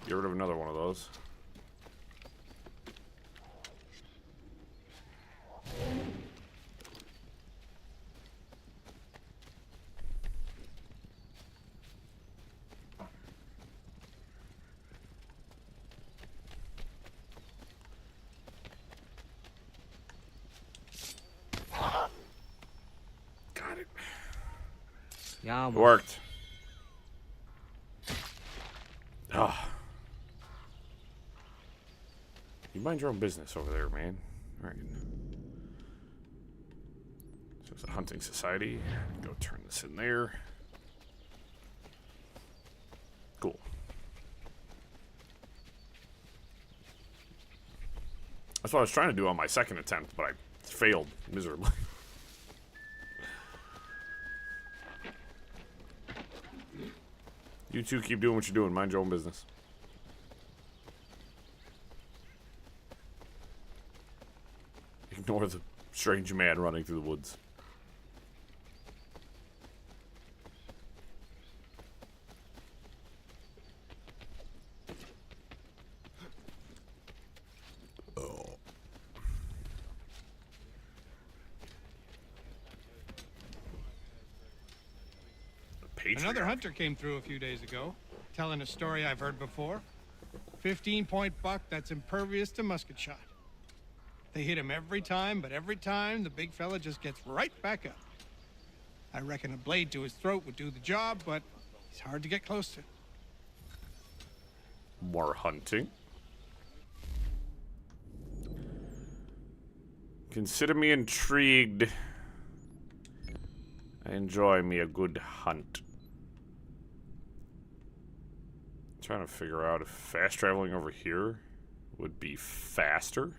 Get rid of another one of those. Got it. Yama. It worked. Ah. You mind your own business over there, man. Alright. So it's a hunting society. Go turn this in there. Cool. That's what I was trying to do on my second attempt, but I failed miserably. You two keep doing what you're doing. Mind your own business. Ignore the strange man running through the woods. Oh. Another hunter came through a few days ago, telling a story I've heard before. 15-point buck that's impervious to musket shot. They hit him every time, but every time the big fella just gets right back up. I reckon a blade to his throat would do the job, but he's hard to get close to. More hunting. Consider me intrigued. I enjoy me a good hunt. Trying to figure out if fast traveling over here would be faster.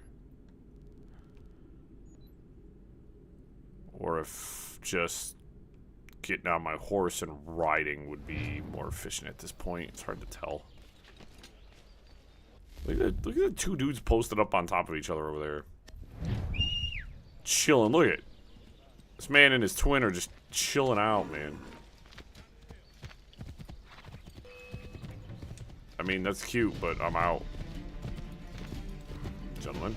Or if just getting on my horse and riding would be more efficient at this point. It's hard to tell. Look at the two dudes posted up on top of each other over there. Chilling. Look at it. This man and his twin are just chilling out, man. I mean, that's cute, but I'm out. Gentlemen.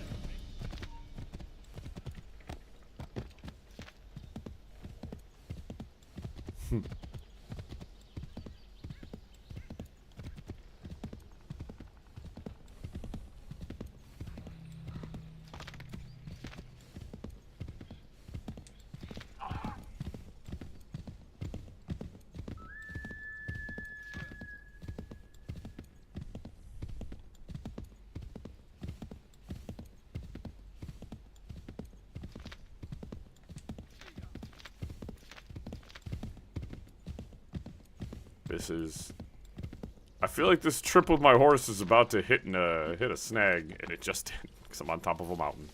This is... I feel like this trip with my horse is about to hit a snag, and it just did, because I'm on top of a mountain.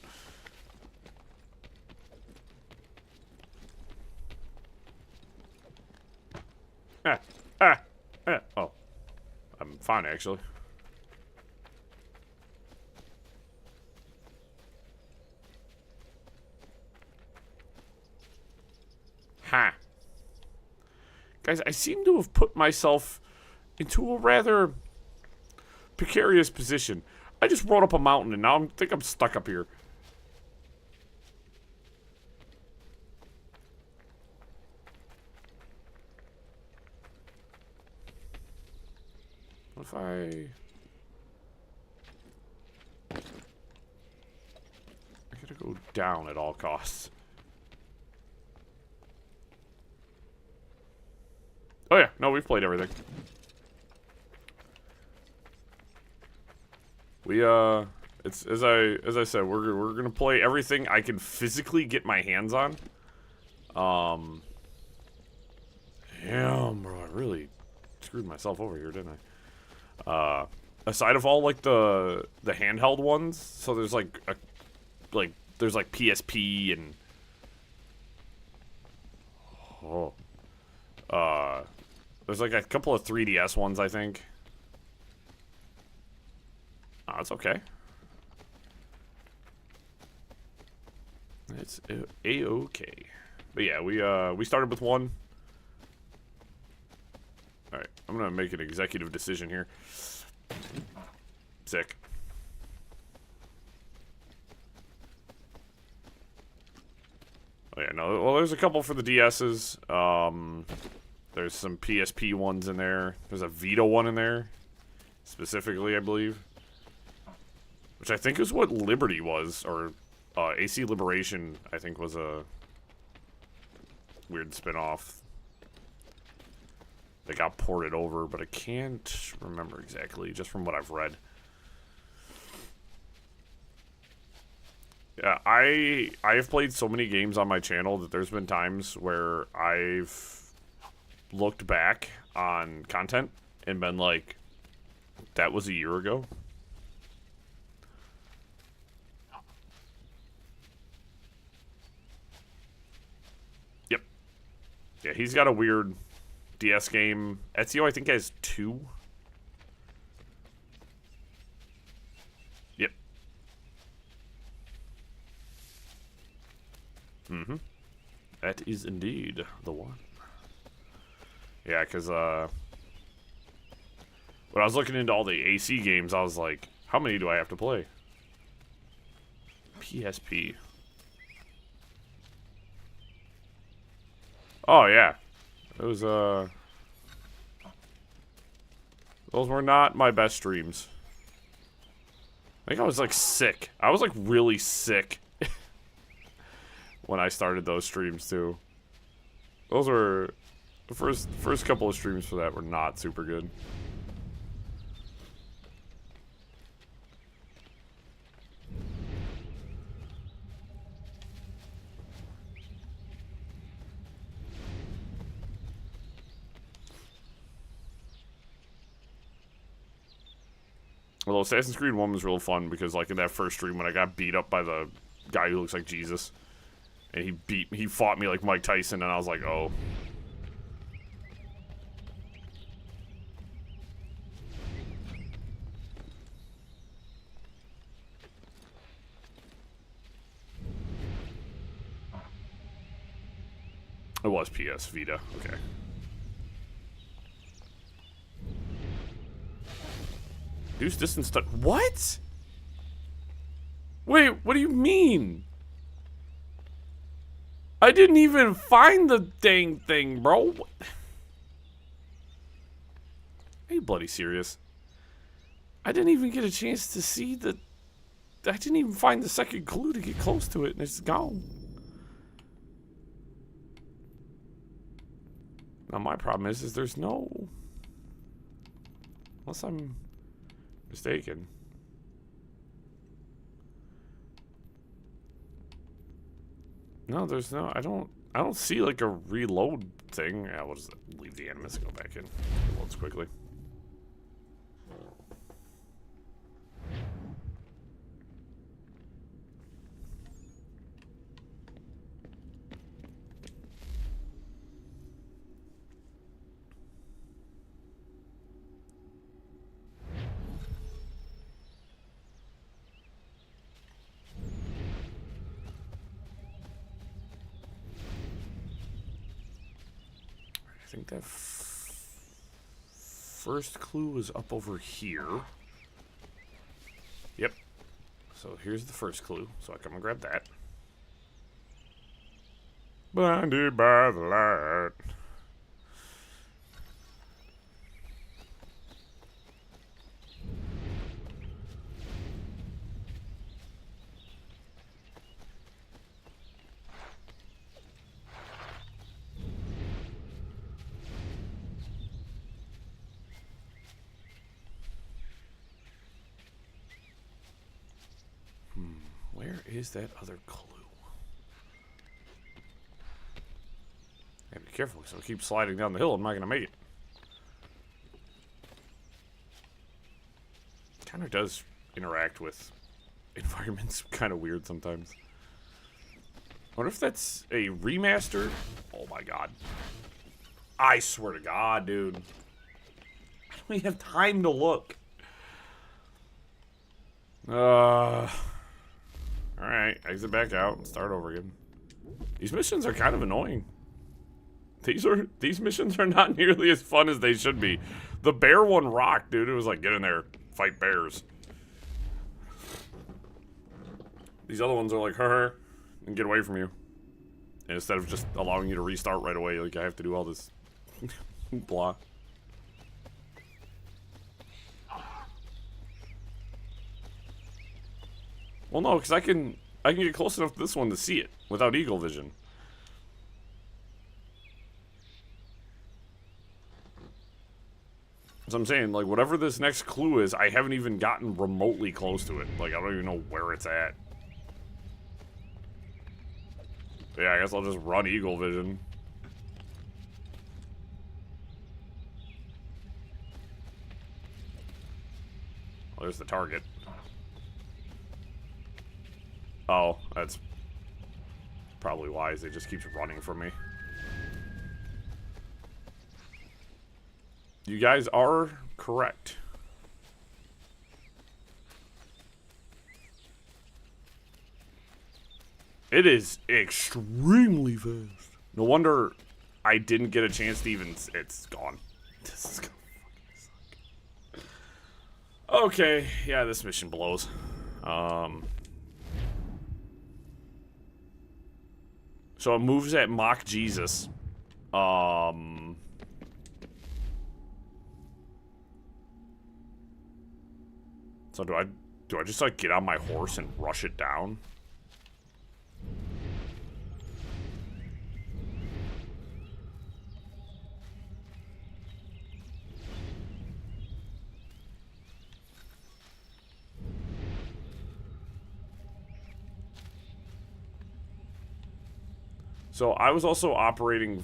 Oh. I'm fine, actually. Ha. Guys, I seem to have put myself into a rather precarious position. I just rode up a mountain, and now I think I'm stuck up here. What if I gotta go down at all costs. Oh yeah, no, we've played everything. We it's as I said, we're gonna play everything I can physically get my hands on. Damn, bro, I really screwed myself over here, didn't I? Aside of all like the handheld ones, so there's like there's like PSP and there's like a couple of 3DS ones, I think. Oh, it's okay. It's a-okay. But yeah, we started with one. Alright, I'm gonna make an executive decision here. Sick. Oh yeah, no, well there's a couple for the DS's. There's some PSP ones in there. There's a Vita one in there. Specifically, I believe. Which I think is what Liberty was, or AC Liberation, I think, was a weird spin-off. They got ported over, but I can't remember exactly, just from what I've read. Yeah, I have played so many games on my channel that there's been times where I've looked back on content and been like, that was a year ago. Yep. Yeah, he's got a weird DS game. Ezio, I think, has 2. Yep. Mm-hmm. That is indeed the one. Yeah, because, when I was looking into all the AC games, I was like, how many do I have to play? PSP. Oh, yeah. Those were not my best streams. I think I was, like, sick. I was, like, really sick when I started those streams, too. Those were... The first couple of streams for that were not super good. Although Assassin's Creed 1 was real fun because, like, in that first stream when I got beat up by the guy who looks like Jesus, and he fought me like Mike Tyson, and I was like, oh. It was PS Vita, okay. Reduce distance to... What? Wait, what do you mean? I didn't even find the dang thing, bro. Are you bloody serious? I didn't even get a chance to see the... I didn't even find the second clue to get close to it, and it's gone. Now, my problem is there's no... Unless I'm mistaken. No, there's no... I don't I don't see like a reload thing. Yeah, we'll just leave the animus and go back in. It loads quickly. I think that first clue was up over here. Yep. So here's the first clue. So I come and grab that. Blinded by the light. Where is that other clue? I gotta be careful, so I keep sliding down the hill. I'm not gonna make it. Kind of does interact with environments kind of weird sometimes. I wonder if that's a remaster. Oh my god. I swear to god, dude. I don't even have time to look. Alright, exit back out and start over again. These missions are kind of annoying. These missions are not nearly as fun as they should be. The bear one rocked, dude. It was like, get in there, fight bears. These other ones are like, and get away from you. And instead of just allowing you to restart right away, like I have to do all this blah. Well, no, because I can get close enough to this one to see it without eagle vision. So I'm saying, like, whatever this next clue is, I haven't even gotten remotely close to it. Like, I don't even know where it's at. But yeah, I guess I'll just run eagle vision. Well, there's the target. Oh, that's probably wise. It just keeps running from me. You guys are correct. It is extremely fast. No wonder I didn't get a chance to even... It's gone. This is gonna fucking suck. Okay, yeah, this mission blows. So it moves at Mock Jesus. So do I just like get on my horse and rush it down? So I was also operating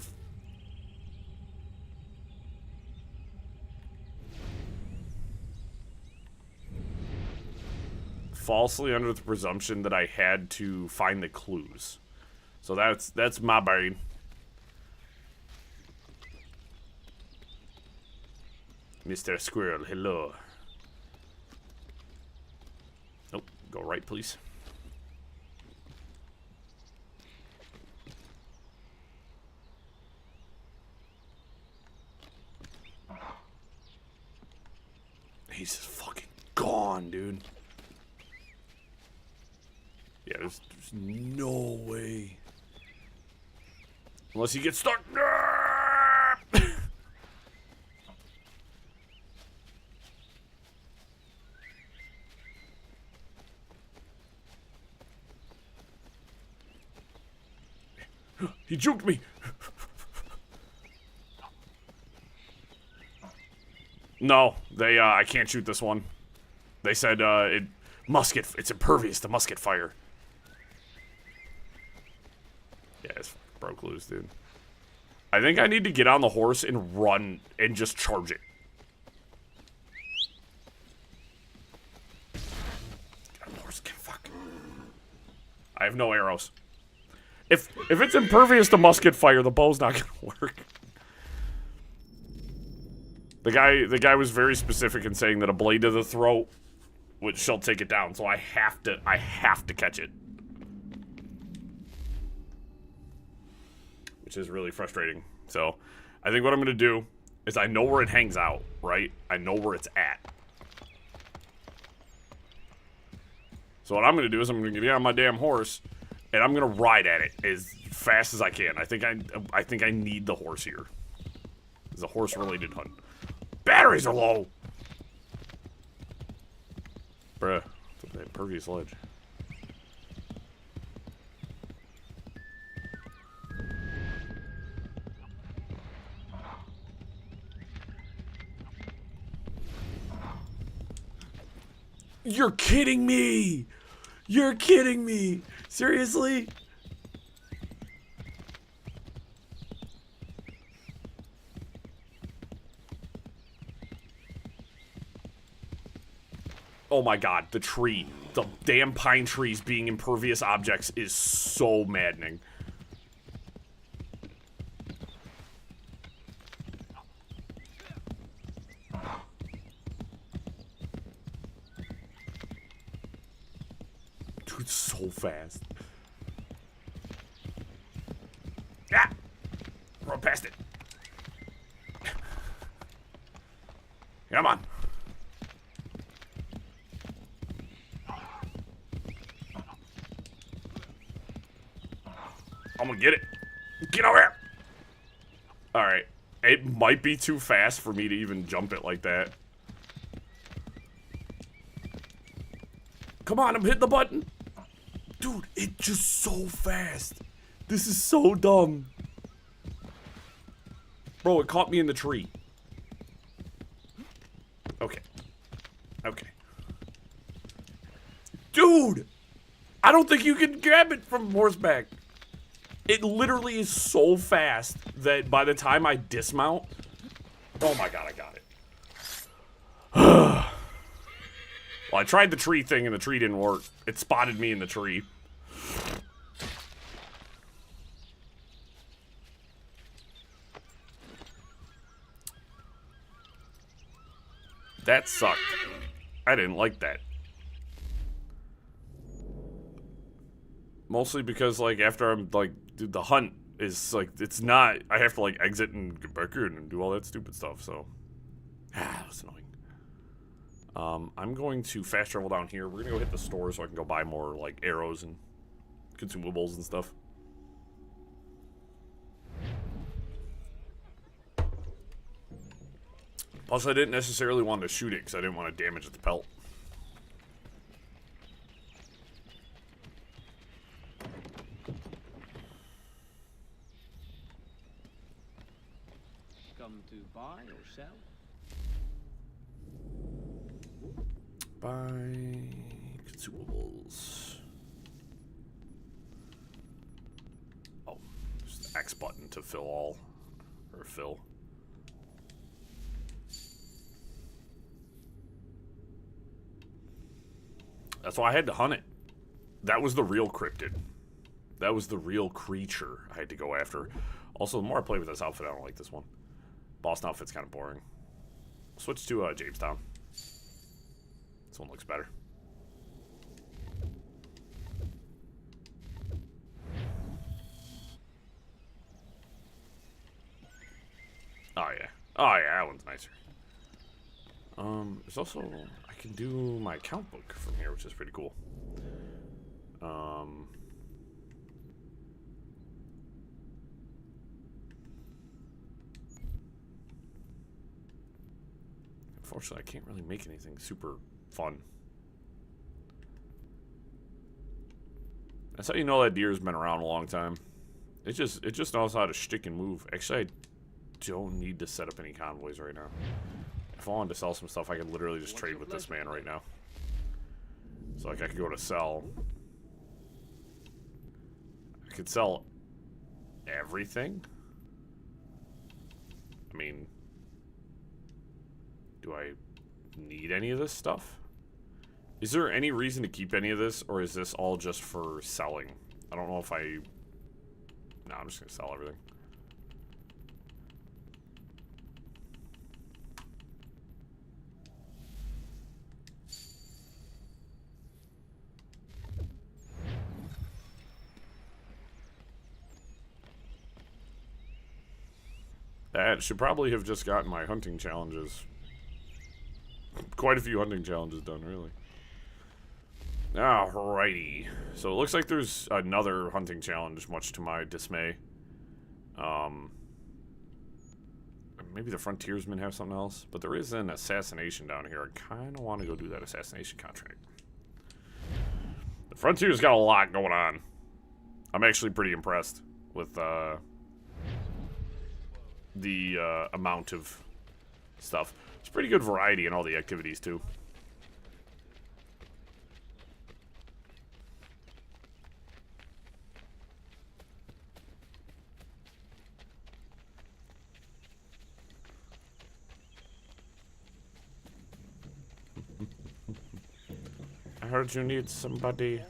falsely under the presumption that I had to find the clues. So that's my brain. Mr. Squirrel, hello. Nope, go right, please. He's just fucking gone, dude. Yeah, there's no way. Unless he gets stuck. He juked me. No, they, I can't shoot this one. They said, it's impervious to musket fire. Yeah, it's broke loose, dude. I think I need to get on the horse and run and just charge it. Get on the horse, get fuck. I have no arrows. If it's impervious to musket fire, the bow's not gonna work. The guy was very specific in saying that a blade to the throat shall take it down, so I have to catch it. Which is really frustrating. So, I think what I'm gonna do is I know where it hangs out, right? I know where it's at. So what I'm gonna do is I'm gonna get on my damn horse and I'm gonna ride at it as fast as I can. I think I need the horse here. It's a horse-related hunt. Batteries are low. Bruh, it's up that impervious ledge. You're kidding me! You're kidding me! Seriously? Oh my god, the tree. The damn pine trees being impervious objects is so maddening. Dude, so fast. Ah! Run past it. Come on. I'm gonna get it. Get over here. Alright. It might be too fast for me to even jump it like that. Come on, I'm hitting the button. Dude, it's just so fast. This is so dumb. Bro, it caught me in the tree. Okay. Okay. Dude! I don't think you can grab it from horseback. It literally is so fast that by the time I dismount... Oh my god, I got it. Well, I tried the tree thing and the tree didn't work. It spotted me in the tree. That sucked. I didn't like that. Mostly because, like, after I'm, like, dude, the hunt is, like, it's not, I have to, like, exit and get back in and do all that stupid stuff, so. That's annoying. I'm going to fast travel down here. We're gonna go hit the store so I can go buy more, like, arrows and consumables and stuff. Plus, I didn't necessarily want to shoot it because I didn't want to damage the pelt. Come to buy or sell? Buy consumables. Oh, just the X button to fill all, or fill. That's why I had to hunt it. That was the real cryptid. That was the real creature I had to go after. Also, the more I play with this outfit, I don't like this one. Boston outfit's kind of boring. Switch to Jamestown. This one looks better. Oh yeah. Oh yeah, that one's nicer. There's also, I can do my account book from here, which is pretty cool. Unfortunately, I can't really make anything super fun. That's how you know that deer's been around a long time. It just knows how to shtick and move. Actually, I don't need to set up any convoys right now. If I wanted to sell some stuff, I could literally just trade with this man right now. So, like, I could go to sell. I could sell everything? I mean, do I need any of this stuff? Is there any reason to keep any of this, or is this all just for selling? I don't know if I... No, I'm just gonna sell everything. That should probably have just gotten my hunting challenges. Quite a few hunting challenges done, really. Alrighty. So it looks like there's another hunting challenge, much to my dismay. Maybe the frontiersmen have something else, but there is an assassination down here. I kind of want to go do that assassination contract. The frontier's got a lot going on. I'm actually pretty impressed with the amount of stuff. It's pretty good variety in all the activities, too. I heard you need somebody.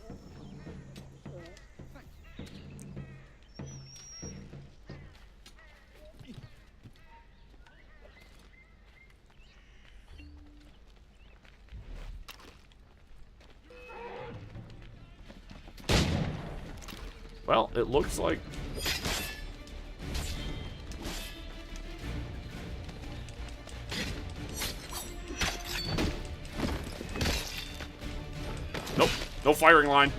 Well, it looks like... Nope, no firing line.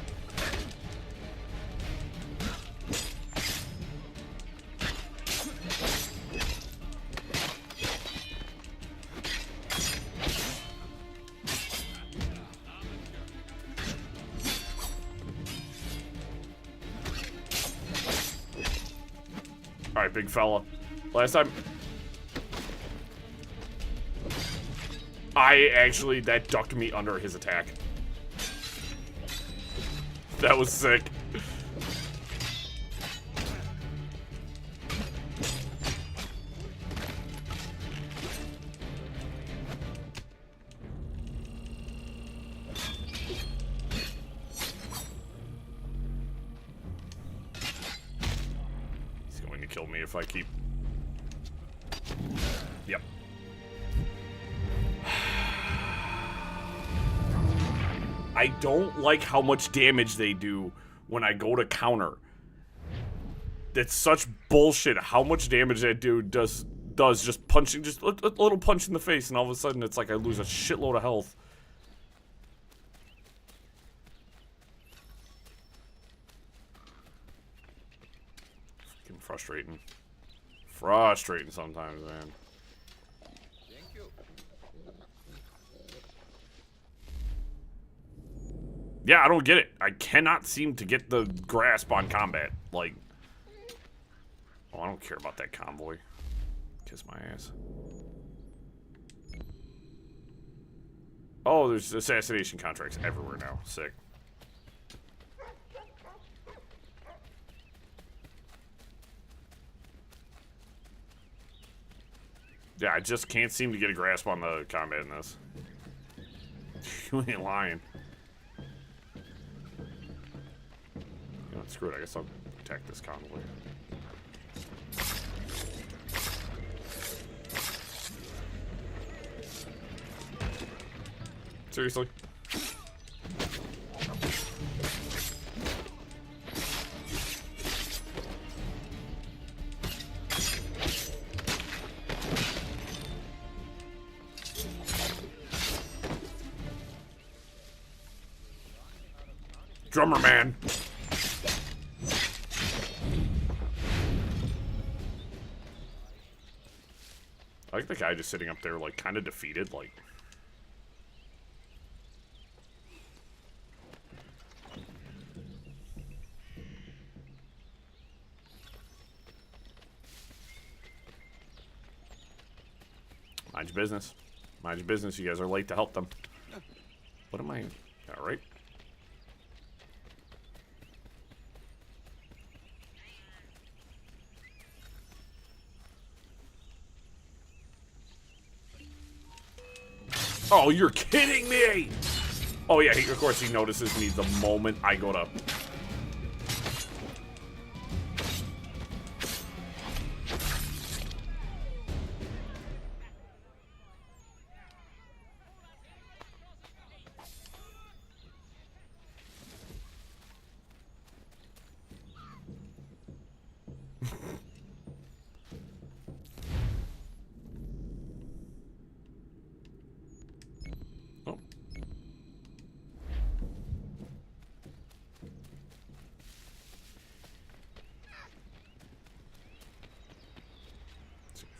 Alright, big fella. Last time... that ducked me under his attack. That was sick. He's going to kill me if I keep... Yep. I don't like how much damage they do when I go to counter. That's such bullshit. How much damage that dude does just punching, just a little punch in the face, and all of a sudden it's like I lose a shitload of health. Fucking frustrating. Frustrating sometimes, man. Yeah, I don't get it. I cannot seem to get the grasp on combat. Like, oh, I don't care about that convoy. Kiss my ass. Oh, there's assassination contracts everywhere now. Sick. Yeah, I just can't seem to get a grasp on the combat in this. You ain't lying. Screw it, I guess I'll attack this convoy. Seriously? Drummer man! I like the guy just sitting up there, like, kind of defeated, like... Mind your business. Mind your business, you guys are late to help them. What am I... Alright. Oh, you're kidding me! Oh yeah, of course he notices me the moment I go to...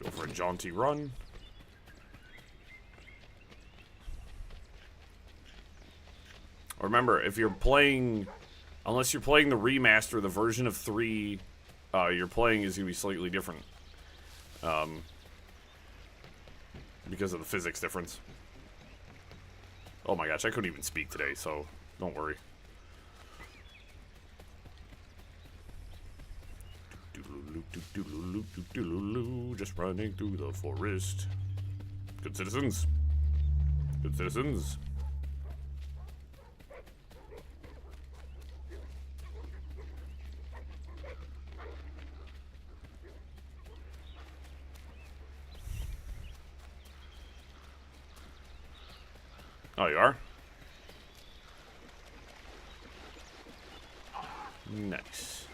Go for a jaunty run. Remember, if you're playing, unless you're playing the remaster, the version of 3 you're playing is going to be slightly different. Because of the physics difference. Oh my gosh, I couldn't even speak today, so don't worry. Just running through the forest. Good citizens. Good citizens. Oh, you are? Nice.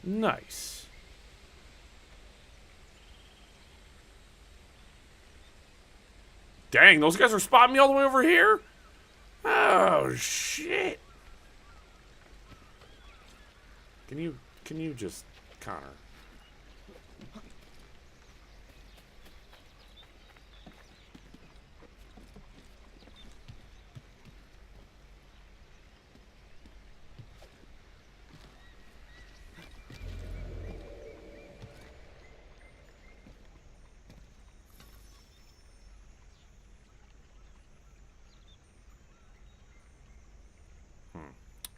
Nice. Dang, those guys are spotting me all the way over here? Oh, shit. Can you just, Connor?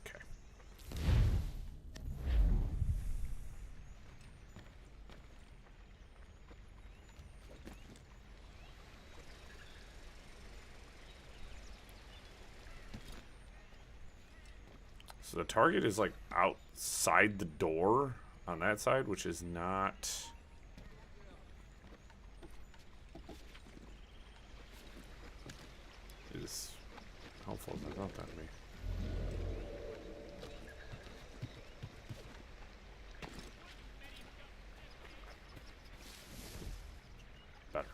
Okay. So the target is like outside the door on that side, which is not... is helpful as I thought that to be. Better.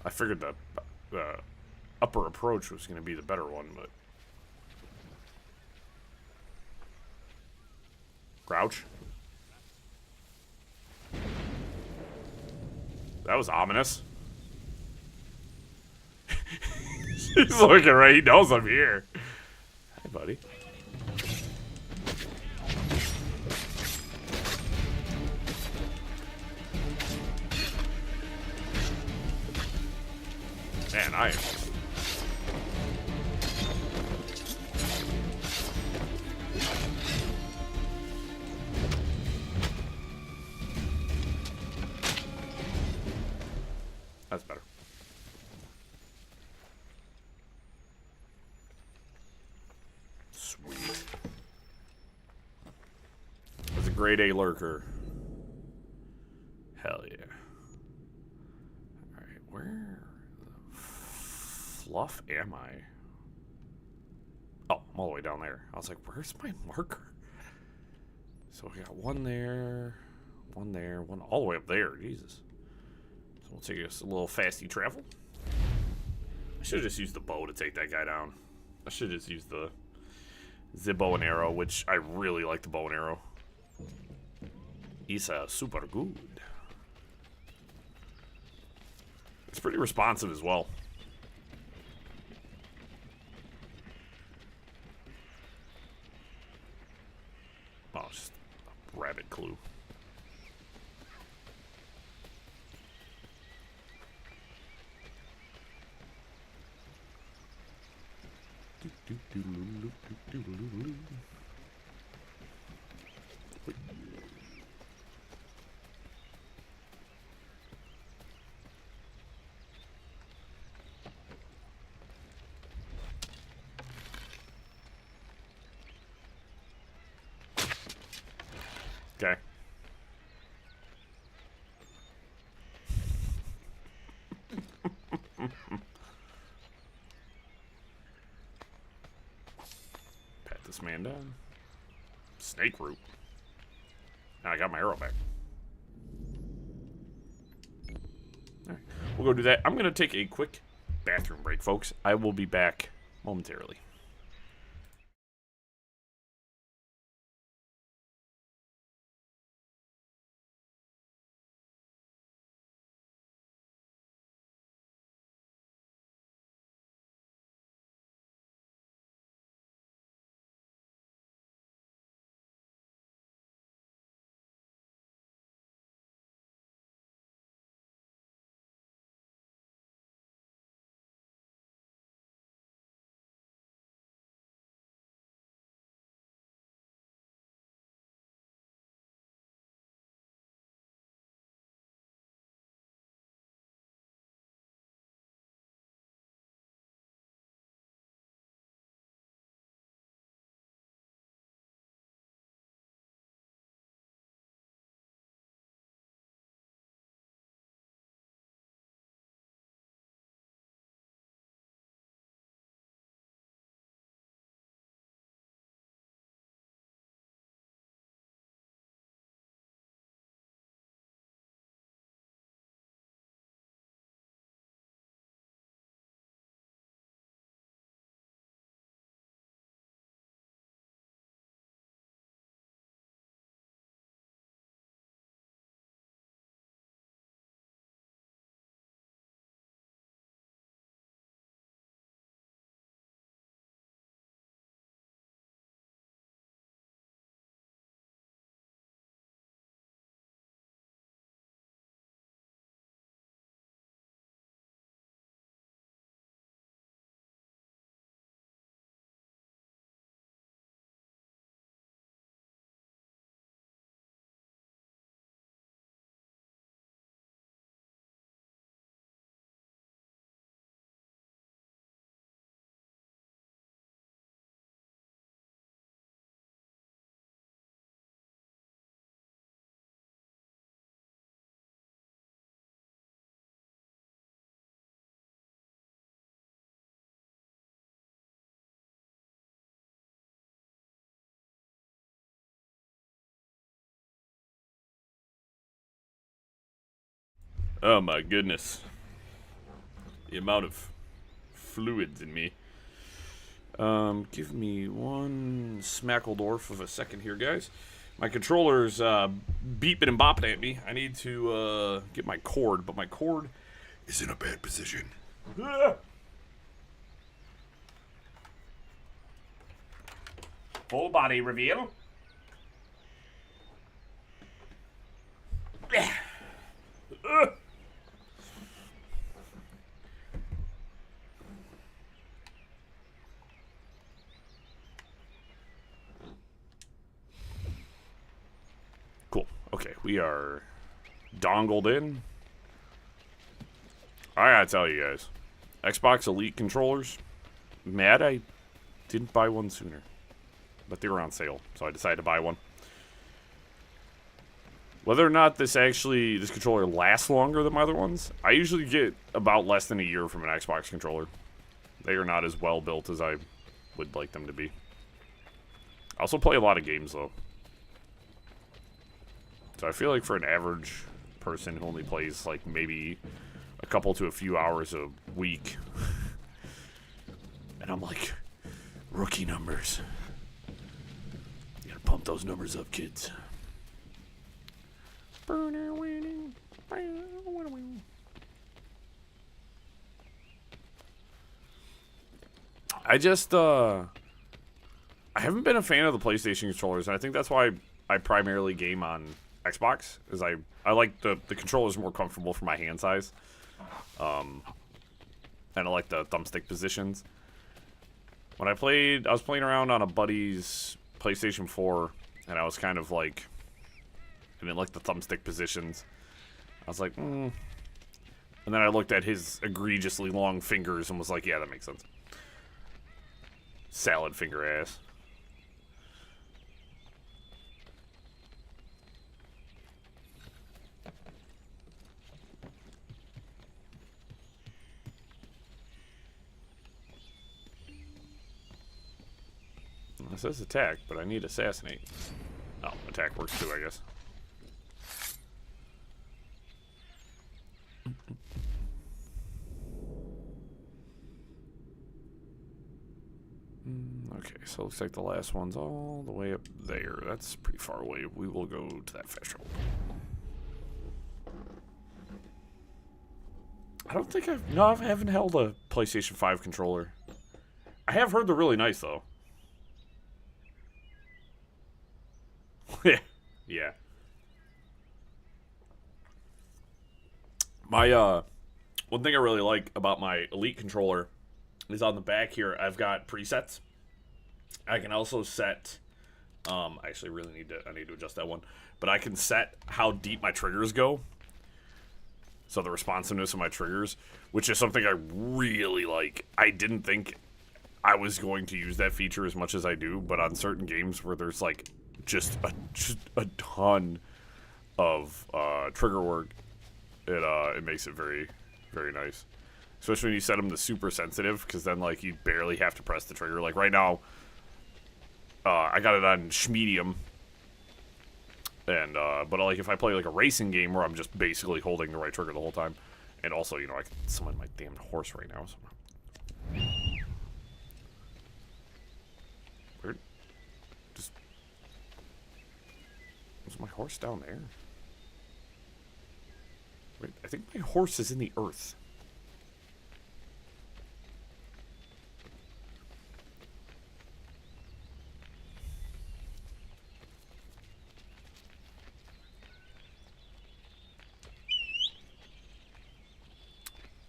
I figured the upper approach was going to be the better one, but... Crouch. That was ominous. He's looking right. He knows I'm here. Hey, buddy. Man, I am. That's better. Sweet. That's a grade A lurker. Hell yeah. Alright, where the fluff am I? Oh, I'm all the way down there. I was like, where's my marker? So we got one there, one all the way up there. Jesus. We'll take us a little fasty travel. I should have just used the bow to take that guy down. I should have just used the bow and arrow, which I really like the bow and arrow. It's super good. It's pretty responsive as well. Oh, it's just a rabbit clue. Okay. Pat this man down. Snake root. Now I got my arrow back. All right. We'll go do that. I'm going to take a quick bathroom break, folks. I will be back momentarily. Oh my goodness. The amount of fluids in me. Give me one smackledorf of a second here, guys. My controller's beeping and bopping at me. I need to get my cord, but my cord is in a bad position. Full body reveal. Cool. Okay, we are dongled in. I gotta tell you guys, Xbox Elite controllers, mad I didn't buy one sooner. But they were on sale, so I decided to buy one. Whether or not this controller lasts longer than my other ones, I usually get about less than a year from an Xbox controller. They are not as well built as I would like them to be. I also play a lot of games, though. So I feel like for an average person who only plays, like, maybe a couple to a few hours a week. And I'm like, rookie numbers. You gotta pump those numbers up, kids. I just, I haven't been a fan of the PlayStation controllers, and I think that's why I primarily game on Xbox, is I like the controllers more comfortable for my hand size. And I like the thumbstick positions. When I was playing around on a buddy's PlayStation 4, and I was kind of like, I didn't like the thumbstick positions. I was like, And then I looked at his egregiously long fingers and was like, yeah, that makes sense. Salad finger ass. It says attack, but I need assassinate. Oh, attack works too, I guess. Okay, so it looks like the last one's all the way up there. That's pretty far away. We will go to that fast travel. I don't think I haven't held a PlayStation 5 controller. I have heard they're really nice, though. Yeah. My, one thing I really like about my Elite controller is on the back here, I've got presets. I can also set, I actually really need to adjust that one, but I can set how deep my triggers go. So the responsiveness of my triggers, which is something I really like. I didn't think I was going to use that feature as much as I do, but on certain games where there's like just a ton of trigger work, it makes it very, very nice. Especially when you set them to super sensitive, because then like you barely have to press the trigger. Like right now, I got it on medium, and but like if I play like a racing game where I'm just basically holding the right trigger the whole time, and also I can summon my damn horse right now. So. Where? Just is my horse down there? Wait, I think my horse is in the earth.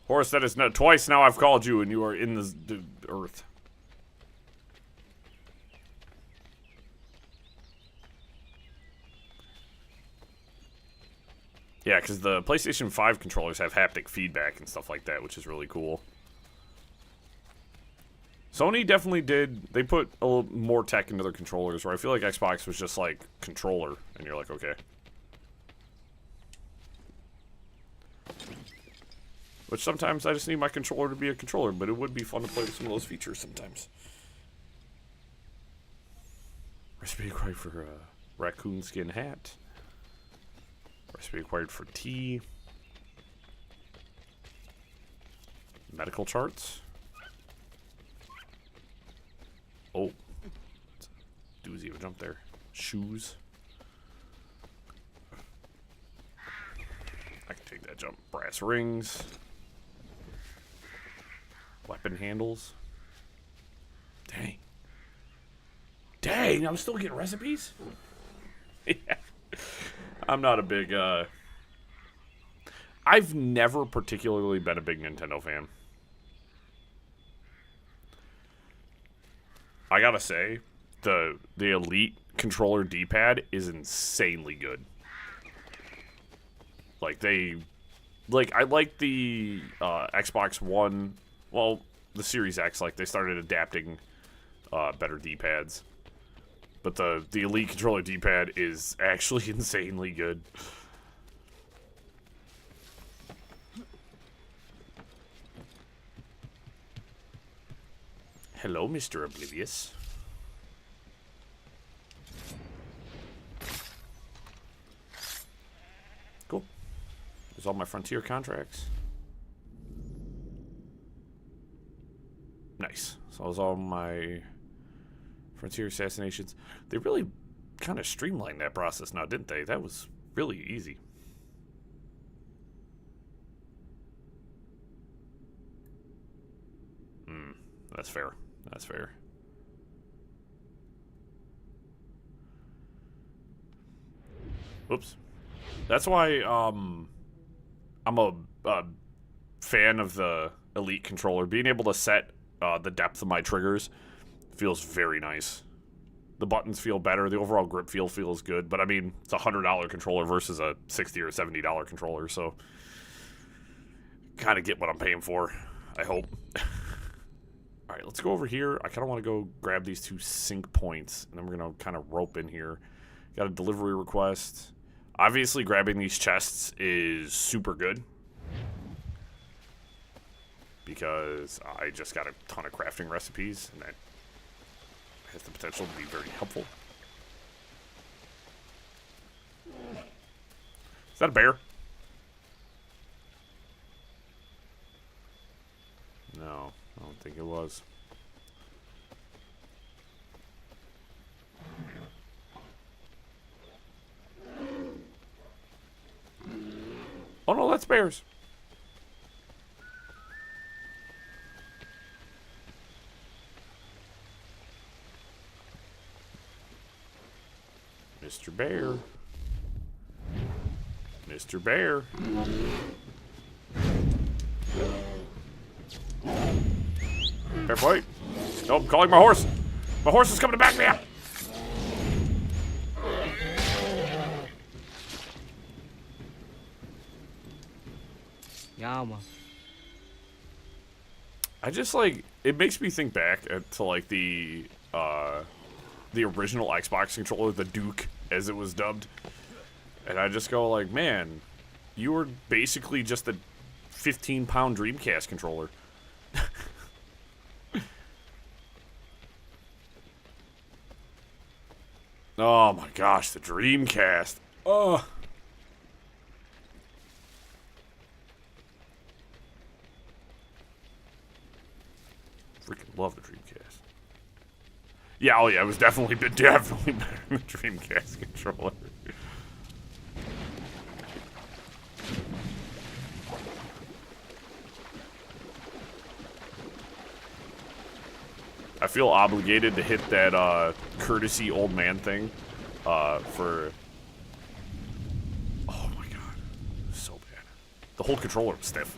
Horse, that is not twice now I've called you and you are in the earth. Yeah, because the PlayStation 5 controllers have haptic feedback and stuff like that, which is really cool. Sony definitely did. They put a little more tech into their controllers, where I feel like Xbox was just like controller, and you're like, okay. Which sometimes I just need my controller to be a controller, but it would be fun to play with some of those features sometimes. Recipe acquired for a raccoon skin hat. Recipe acquired for tea. Medical charts. Oh. Doozy of a jump there. Shoes. I can take that jump. Brass rings. Weapon handles. Dang. Dang, I'm still getting recipes? Yeah. I'm not a big, I've never particularly been a big Nintendo fan. I gotta say, the Elite controller D-pad is insanely good. Like, I like the, Xbox One, well, the Series X, like, they started adapting, better D-pads. But the Elite controller D-pad is actually insanely good. Hello, Mr. Oblivious. Cool. There's all my Frontier contracts. Nice. So there's all my Frontier assassinations. They really kind of streamlined that process now, didn't they? That was really easy. That's fair. That's fair. Whoops. That's why I'm a fan of the Elite controller. Being able to set the depth of my triggers Feels very nice. The buttons feel better. The overall grip feel feels good. But, I mean, it's a $100 controller versus a $60 or $70 controller. So, kind of get what I'm paying for, I hope. All right, let's go over here. I kind of want to go grab these 2 sync points. And then we're going to kind of rope in here. Got a delivery request. Obviously, grabbing these chests is super good. Because I just got a ton of crafting recipes. And that has the potential to be very helpful. Is that a bear? No, I don't think it was. Oh no, that's bears. Mr. Bear. Mr. Bear. Fair fight. Nope, calling my horse. My horse is coming to back me up. Yama. I just like, it makes me think back to like the original Xbox controller, the Duke, as it was dubbed. And I just go like, man, you were basically just a 15-pound Dreamcast controller. Oh my gosh, the Dreamcast. Oh. Freaking love the Dreamcast. Yeah, oh yeah, it was definitely better than the Dreamcast controller. I feel obligated to hit that courtesy old man thing for... Oh my god, so bad. The whole controller was stiff.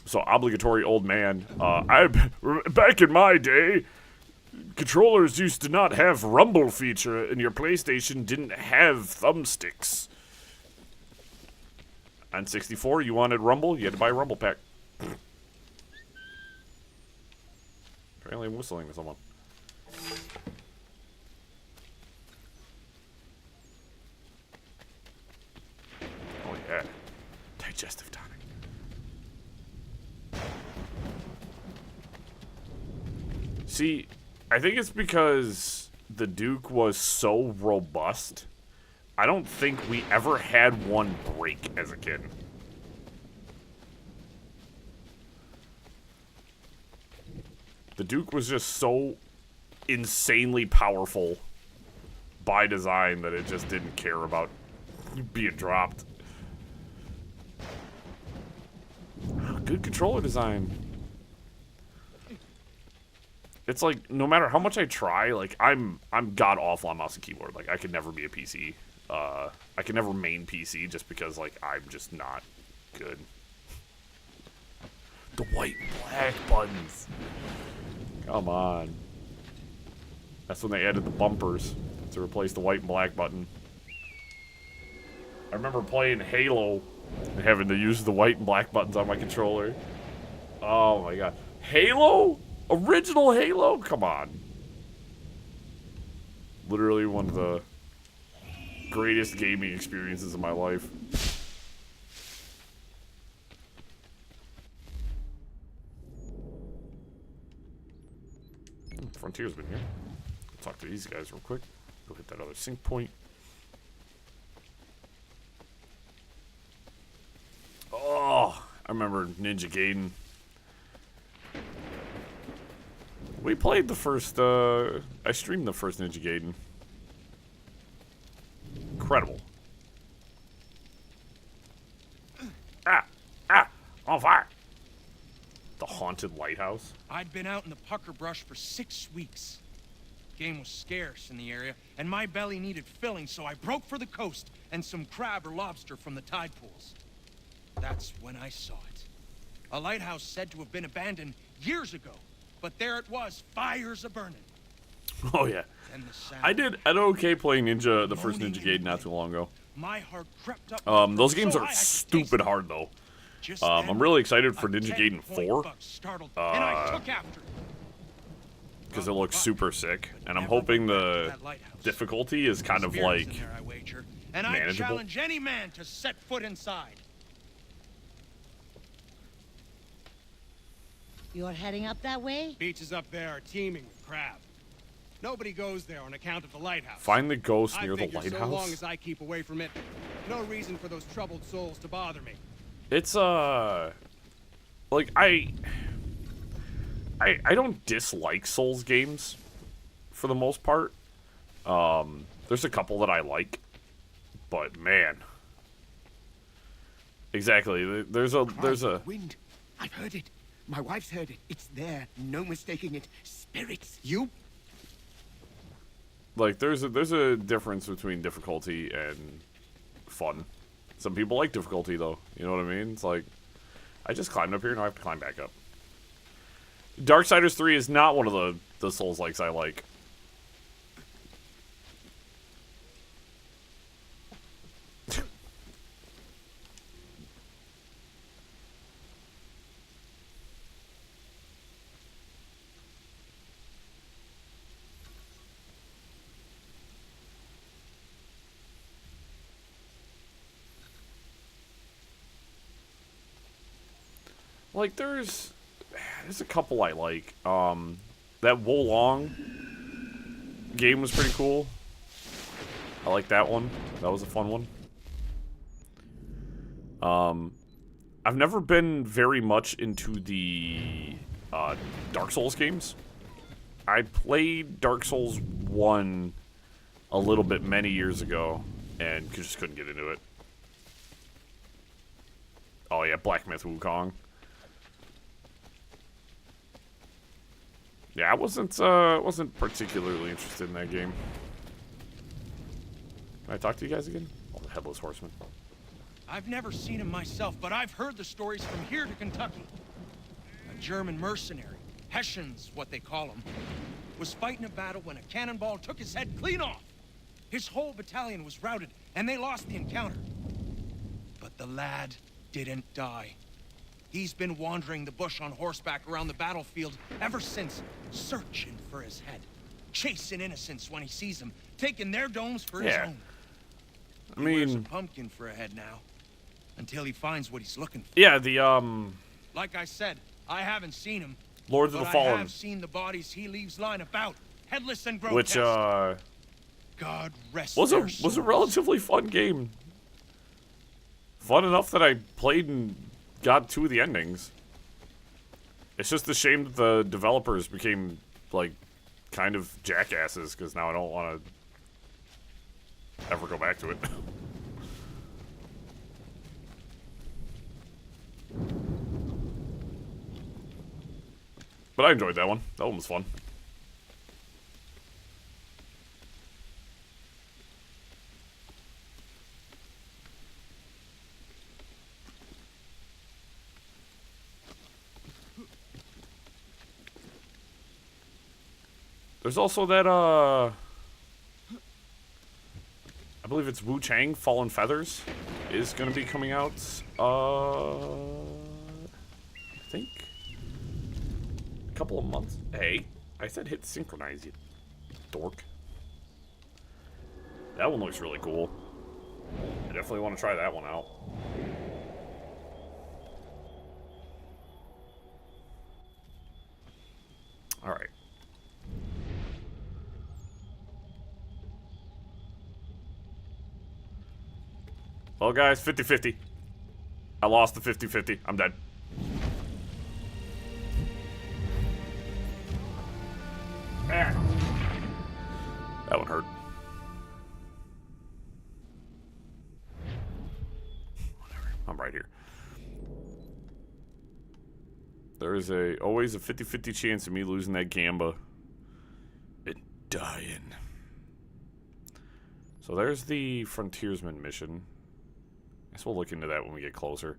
So, obligatory old man. Back in my day, controllers used to not have rumble feature, and your PlayStation didn't have thumbsticks. On 64, you wanted rumble, you had to buy a rumble pack. Apparently I'm whistling to someone. Oh yeah. Digestive tonic. See, I think it's because the Duke was so robust. I don't think we ever had one break as a kid. The Duke was just so insanely powerful by design that it just didn't care about being dropped. Good controller design. It's like, no matter how much I try, like, I'm god-awful on mouse and keyboard. Like, I could never be a PC. I can never main PC just because, like, I'm just not good. The white and black buttons. Come on. That's when they added the bumpers to replace the white and black button. I remember playing Halo and having to use the white and black buttons on my controller. Oh my god. Halo? Original Halo? Come on. Literally one of the greatest gaming experiences of my life. Frontier's been here. I'll talk to these guys real quick. Go hit that other sync point. Oh, I remember Ninja Gaiden. We played the first, I streamed the first Ninja Gaiden. Incredible. On fire. The haunted lighthouse. I'd been out in the pucker brush for 6 weeks. Game was scarce in the area, and my belly needed filling, so I broke for the coast and some crab or lobster from the tide pools. That's when I saw it. A lighthouse said to have been abandoned years ago. But there it was, fires a-burning. Oh, yeah. And the sound. I did okay playing the first Ninja Gaiden not too long ago. My heart crept up Those games so are high I could stupid taste hard, though. Just I'm then, really excited for a Ninja Gaiden 10-point 4. buck startled, and I took after it. Because it looks super sick. And I'm hoping the difficulty is kind of Spirits like in there, I wager. And I manageable. challenge any man to set foot inside. You're heading up that way? Beaches up there are teeming with crab. Nobody goes there on account of the lighthouse. Find the ghost near the I figure lighthouse. so long as I keep away from it, no reason for those troubled souls to bother me. It's like I don't dislike Souls games for the most part. There's a couple that I like, but man, exactly. There's a wind. I've heard it. My wife's heard it. It's there. No mistaking it. Spirits. You? Like there's a difference between difficulty and fun. Some people like difficulty though. You know what I mean? It's like I just climbed up here, now I have to climb back up. Darksiders 3 is not one of the Souls likes I like. Like there's a couple I like. That Wolong game was pretty cool. I like that one. That was a fun one. I've never been very much into the Dark Souls games. I played Dark Souls 1 a little bit many years ago and just couldn't get into it. Oh yeah, Black Myth Wukong. Yeah, I wasn't particularly interested in that game. Can I talk to you guys again? Oh, the Headless Horseman. I've never seen him myself, but I've heard the stories from here to Kentucky. A German mercenary, Hessians, what they call them, was fighting a battle when a cannonball took his head clean off. His whole battalion was routed, and they lost the encounter. But the lad didn't die. He's been wandering the bush on horseback around the battlefield ever since, searching for his head, chasing innocents when he sees them, taking their domes for his own. I mean, he wears a pumpkin for a head now, until he finds what he's looking for. Yeah, the Like I said, I haven't seen him. Lords of the Fallen. I have seen the bodies he leaves lying about, headless and grotesque. Which God rest was their was a souls. relatively fun game. Fun enough that I played and got 2 of the endings. It's just a shame that the developers became like kind of jackasses because now I don't want to ever go back to it. But I enjoyed that one. That one was fun. There's also that, I believe it's Wu Chang, Fallen Feathers, is going to be coming out, I think, a couple of months. Hey, I said hit synchronize, you dork. That one looks really cool. I definitely want to try that one out. Alright. Well, guys, 50-50. I lost the 50-50. I'm dead. Ah. That one hurt. Whatever. I'm right here. There is always a 50-50 chance of me losing that Gamba and dying. So there's the Frontiersman mission. I guess we'll look into that when we get closer.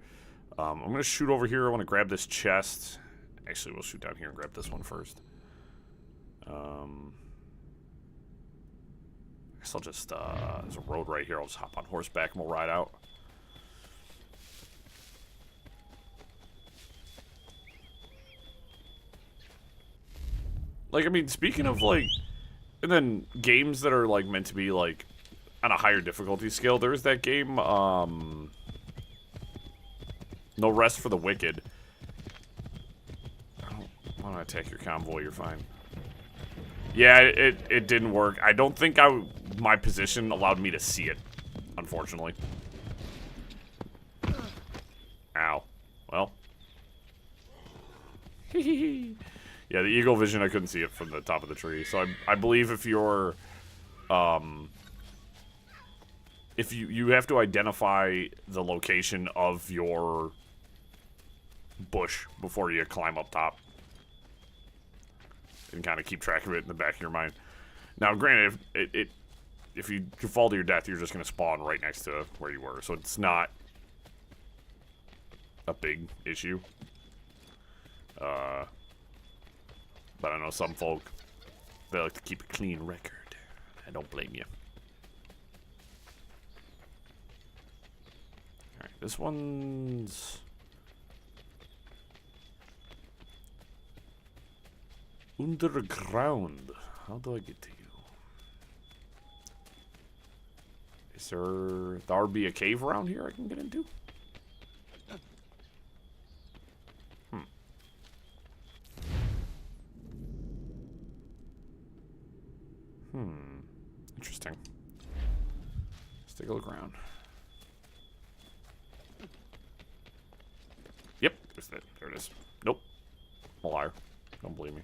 I'm going to shoot over here. I want to grab this chest. Actually, we'll shoot down here and grab this one first. I guess I'll just, there's a road right here. I'll just hop on horseback and we'll ride out. Like, I mean, speaking of, like, and then games that are, like, meant to be, like, on a higher difficulty scale, there's that game, No Rest for the Wicked. I don't want to attack your convoy, you're fine. Yeah, it didn't work. I don't think my position allowed me to see it, unfortunately. Ow. Well. Yeah, the eagle vision, I couldn't see it from the top of the tree. So I believe if you're, if you have to identify the location of your bush before you climb up top. And kind of keep track of it in the back of your mind. Now, granted, if you fall to your death, you're just going to spawn right next to where you were. So it's not a big issue. But I know some folk, they like to keep a clean record. I don't blame you. Alright, this one's... underground. How do I get to you? Is there be a cave around here I can get into? Interesting. Let's take a look around. Yep, there it is. Nope. I'm a liar. Don't believe me.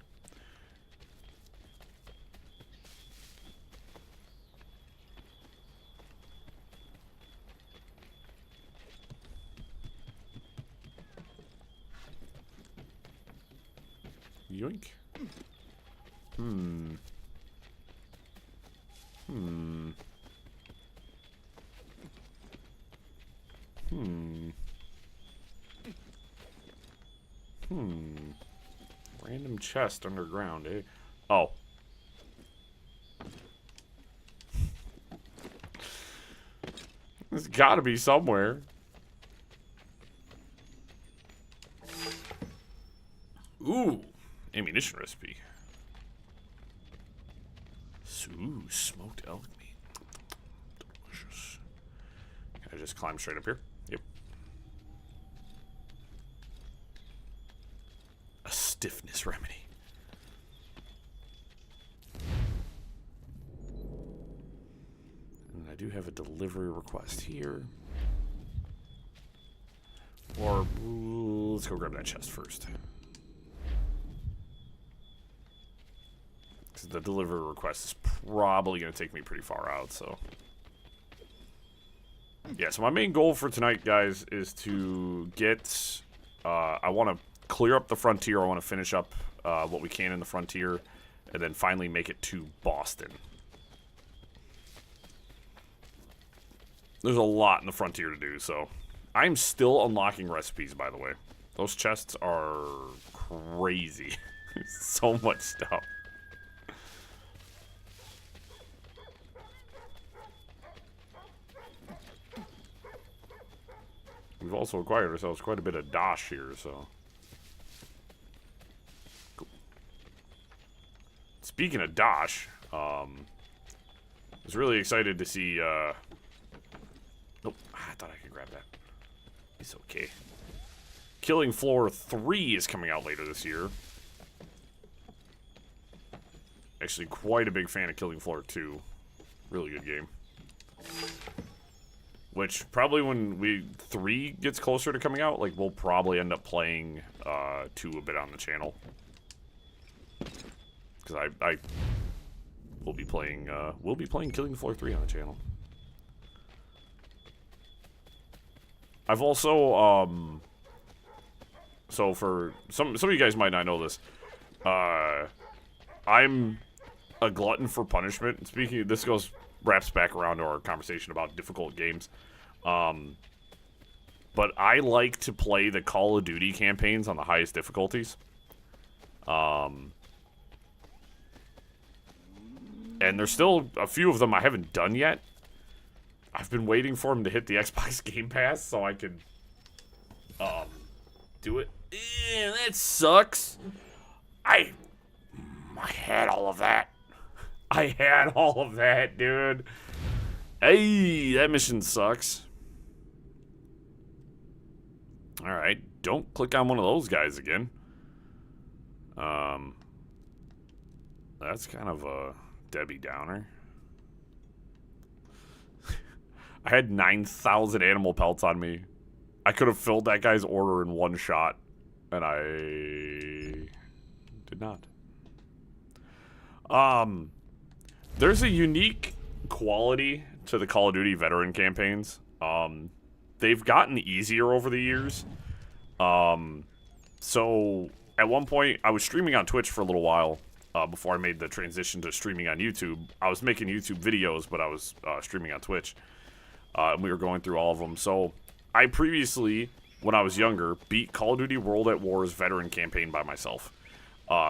Yoink. Random chest underground, eh? Oh. There's gotta be somewhere. Ooh. Ammunition recipe. Ooh, smoked elk meat. Delicious. Can I just climb straight up here? Yep. A stiffness remedy. And I do have a delivery request here. Or, let's go grab that chest first. The delivery request is probably going to take me pretty far out, so. Yeah, so my main goal for tonight, guys, is to get, I want to clear up the frontier. I want to finish up what we can in the frontier, and then finally make it to Boston. There's a lot in the frontier to do, so. I'm still unlocking recipes, by the way. Those chests are crazy. So much stuff. We've also acquired ourselves quite a bit of dosh here, so. Cool. Speaking of dosh, I was really excited to see, nope, I thought I could grab that. It's okay. Killing Floor 3 is coming out later this year. Actually, quite a big fan of Killing Floor 2. Really good game. Which, probably when 3 gets closer to coming out, like, we'll probably end up playing 2 a bit on the channel. Because we'll be playing Killing Floor 3 on the channel. I've also, so for some of you guys might not know this, I'm a glutton for punishment. Speaking of, this wraps back around to our conversation about difficult games. but I like to play the Call of Duty campaigns on the highest difficulties. And there's still a few of them I haven't done yet. I've been waiting for them to hit the Xbox Game Pass so I could do it. That sucks. I had all of that. I had all of that, dude. Hey, that mission sucks. Alright, don't click on one of those guys again. That's kind of a Debbie Downer. I had 9,000 animal pelts on me. I could have filled that guy's order in one shot, and I did not. There's a unique quality to the Call of Duty veteran campaigns. They've gotten easier over the years. So at one point, I was streaming on Twitch for a little while before I made the transition to streaming on YouTube. I was making YouTube videos, but I was streaming on Twitch. And we were going through all of them. So I previously, when I was younger, beat Call of Duty World at War's veteran campaign by myself.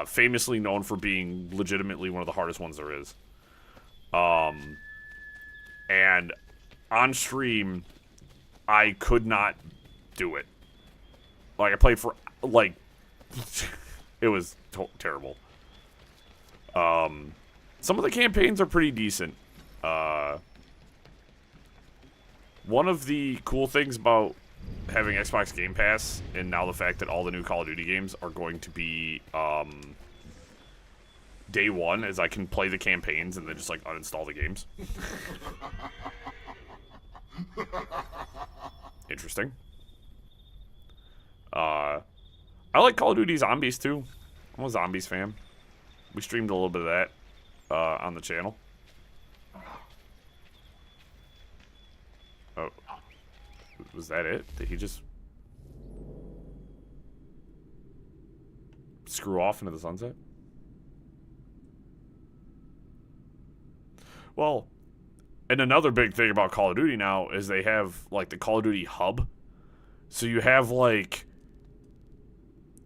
Famously known for being legitimately one of the hardest ones there is. And on stream, I could not do it. Like, I played for, like, it was terrible. Some of the campaigns are pretty decent. One of the cool things about having Xbox Game Pass, and now the fact that all the new Call of Duty games are going to be day one, is I can play the campaigns and then just like uninstall the games. Interesting. I like Call of Duty Zombies too. I'm a Zombies fan. We streamed a little bit of that on the channel. Oh. Was that it? Did he just screw off into the sunset? Well, and another big thing about Call of Duty now is they have, like, the Call of Duty hub. So you have, like,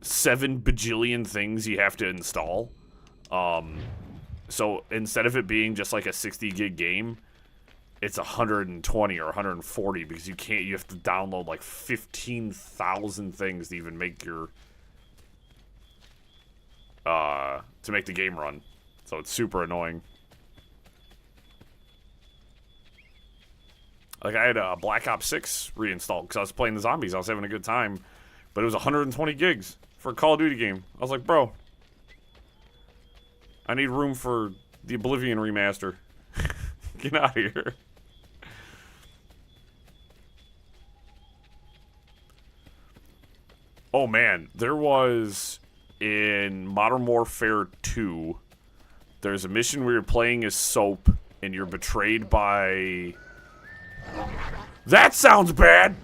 7 bajillion things you have to install. So instead of it being just, like, a 60 gig game, it's 120 or 140 because you have to download, like, 15,000 things to even make your, to make the game run. So it's super annoying. Like, I had a Black Ops 6 reinstalled because I was playing the zombies. I was having a good time. But it was 120 gigs for a Call of Duty game. I was like, bro, I need room for the Oblivion remaster. Get out of here. Oh, man. There was, in Modern Warfare 2, there's a mission where you're playing as Soap, and you're betrayed by... That sounds bad!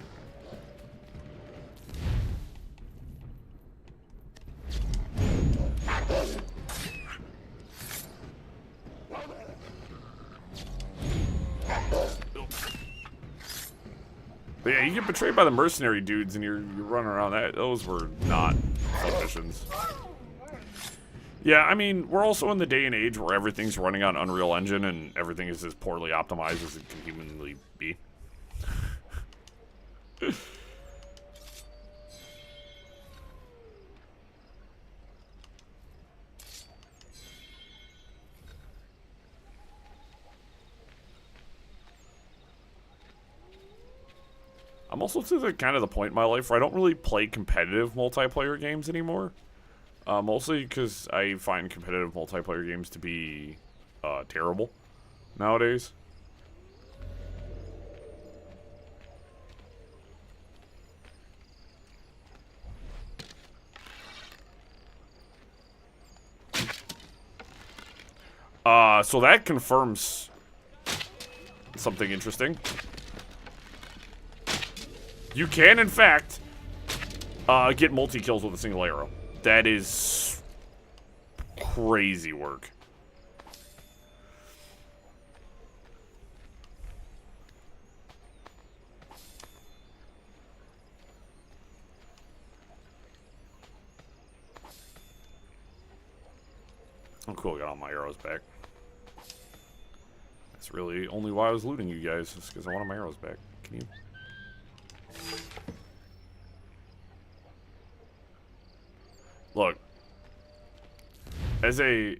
But yeah, you get betrayed by the mercenary dudes and you're running around that. Those were not fun missions. Yeah, I mean, we're also in the day and age where everything's running on Unreal Engine and everything is as poorly optimized as it can humanly be. I'm also to the kind of the point in my life where I don't really play competitive multiplayer games anymore. Mostly because I find competitive multiplayer games to be terrible nowadays. So that confirms something interesting. You can, in fact, get multi-kills with a single arrow. That is crazy work. Oh, cool. Got all my arrows back. That's really only why I was looting you guys. Is because I wanted my arrows back. Can you... Look. As a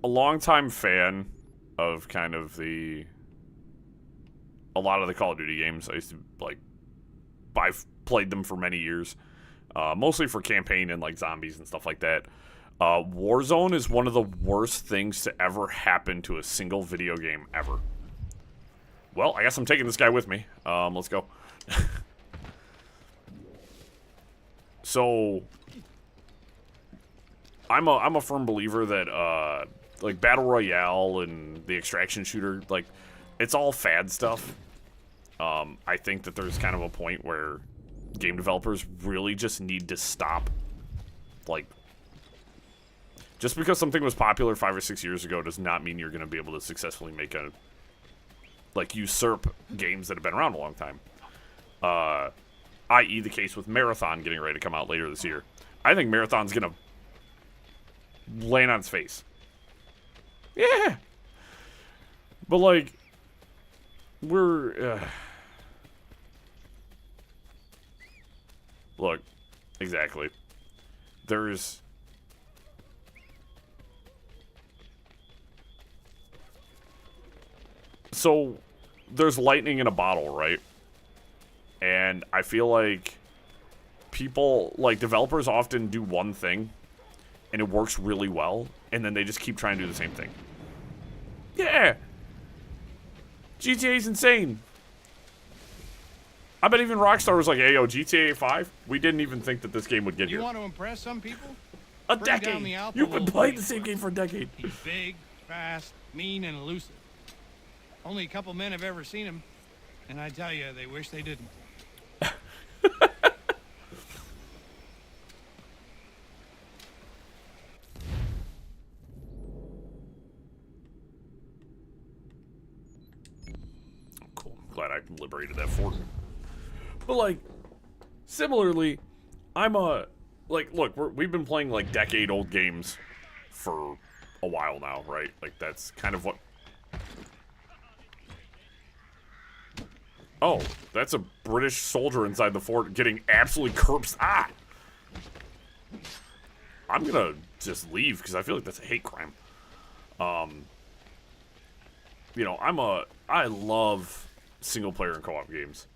longtime fan of kind of a lot of the Call of Duty games, I used to, like, played them for many years. Mostly for campaign and, like, zombies and stuff like that. Warzone is one of the worst things to ever happen to a single video game ever. Well, I guess I'm taking this guy with me. Let's go. So, I'm a firm believer that, like, Battle Royale and the extraction shooter, like, it's all fad stuff. I think that there's kind of a point where game developers really just need to stop, like, just because something was popular 5 or 6 years ago does not mean you're going to be able to successfully make usurp games that have been around a long time. I.e. the case with Marathon getting ready to come out later this year. I think Marathon's going to land on its face. Yeah! But, like, look, exactly. There's... So, there's lightning in a bottle, right? And I feel like people, like, developers often do one thing, and it works really well, and then they just keep trying to do the same thing. Yeah! GTA's insane. I bet even Rockstar was like, hey, yo, GTA 5? We didn't even think that this game would get here. You want to impress some people? A decade! You've been playing the same game for a decade. He's big, fast, mean, and elusive. Only a couple men have ever seen him, and I tell you, they wish they didn't. Cool. I'm glad I liberated that fort. But, like, similarly, like, look, we've been playing, like, decade-old games for a while now, right? Like, that's kind of what... Oh, that's a British soldier inside the fort getting absolutely curbsed. Ah! I'm gonna just leave, because I feel like that's a hate crime. You know, I love single-player and co-op games.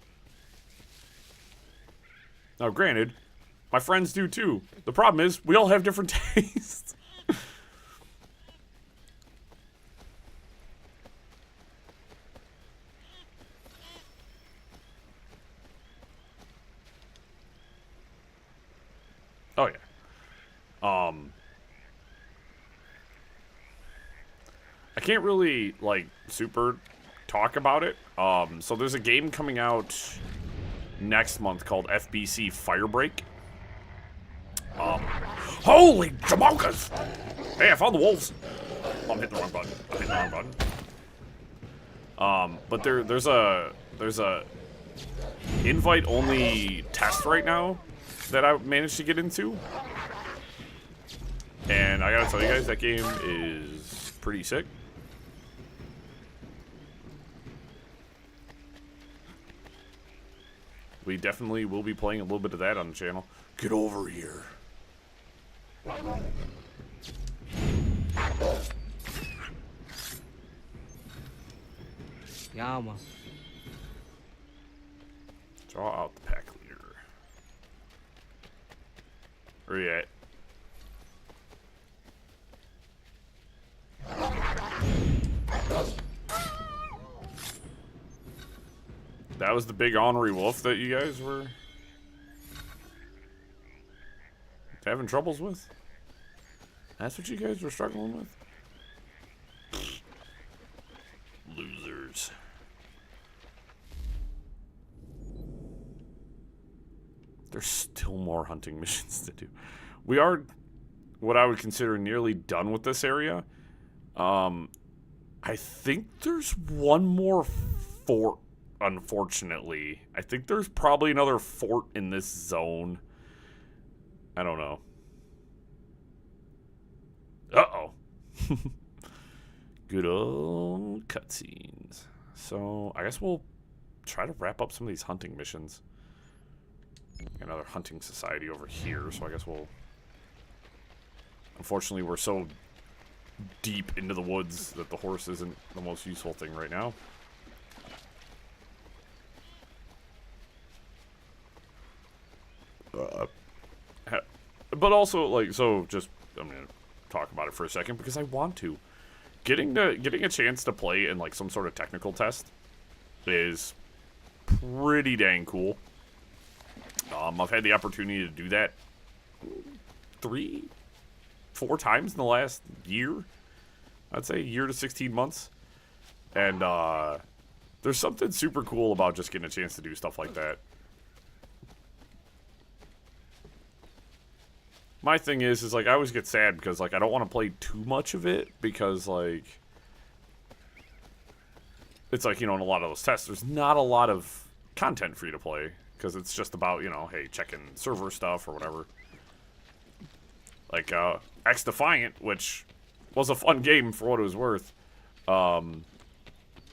Now, granted, my friends do too. The problem is, we all have different tastes. Oh, yeah. I can't really, like, super talk about it. So there's a game coming out next month called FBC Firebreak. Holy jamokas! Hey, I found the wolves. Oh, I'm hitting the wrong button. I'm hitting the wrong button. But there's a invite-only test right now that I managed to get into. And I gotta tell you guys, that game is pretty sick. We definitely will be playing a little bit of that on the channel. Get over here. Yama. Draw out the pack leader. Where you at? That was the big ornery wolf that you guys were having troubles with? That's what you guys were struggling with? Losers. There's still more hunting missions to do. We are what I would consider nearly done with this area. I think there's one more fort, unfortunately. I think there's probably another fort in this zone. I don't know. Uh-oh. Good old cutscenes. So, I guess we'll try to wrap up some of these hunting missions. Another hunting society over here, so I guess we'll... Unfortunately, we're so deep into the woods that the horse isn't the most useful thing right now. But also, like, so just... I'm gonna talk about it for a second because I want to. Getting a chance to play in, like, some sort of technical test is pretty dang cool. I've had the opportunity to do that 3-4 times in the last year. I'd say year to 16 months. And there's something super cool about just getting a chance to do stuff like that. My thing is like, I always get sad because, like, I don't want to play too much of it because, like, it's like, you know, in a lot of those tests, there's not a lot of content for you to play because it's just about, you know, hey, checking server stuff or whatever. Like, X Defiant, which was a fun game for what it was worth. Now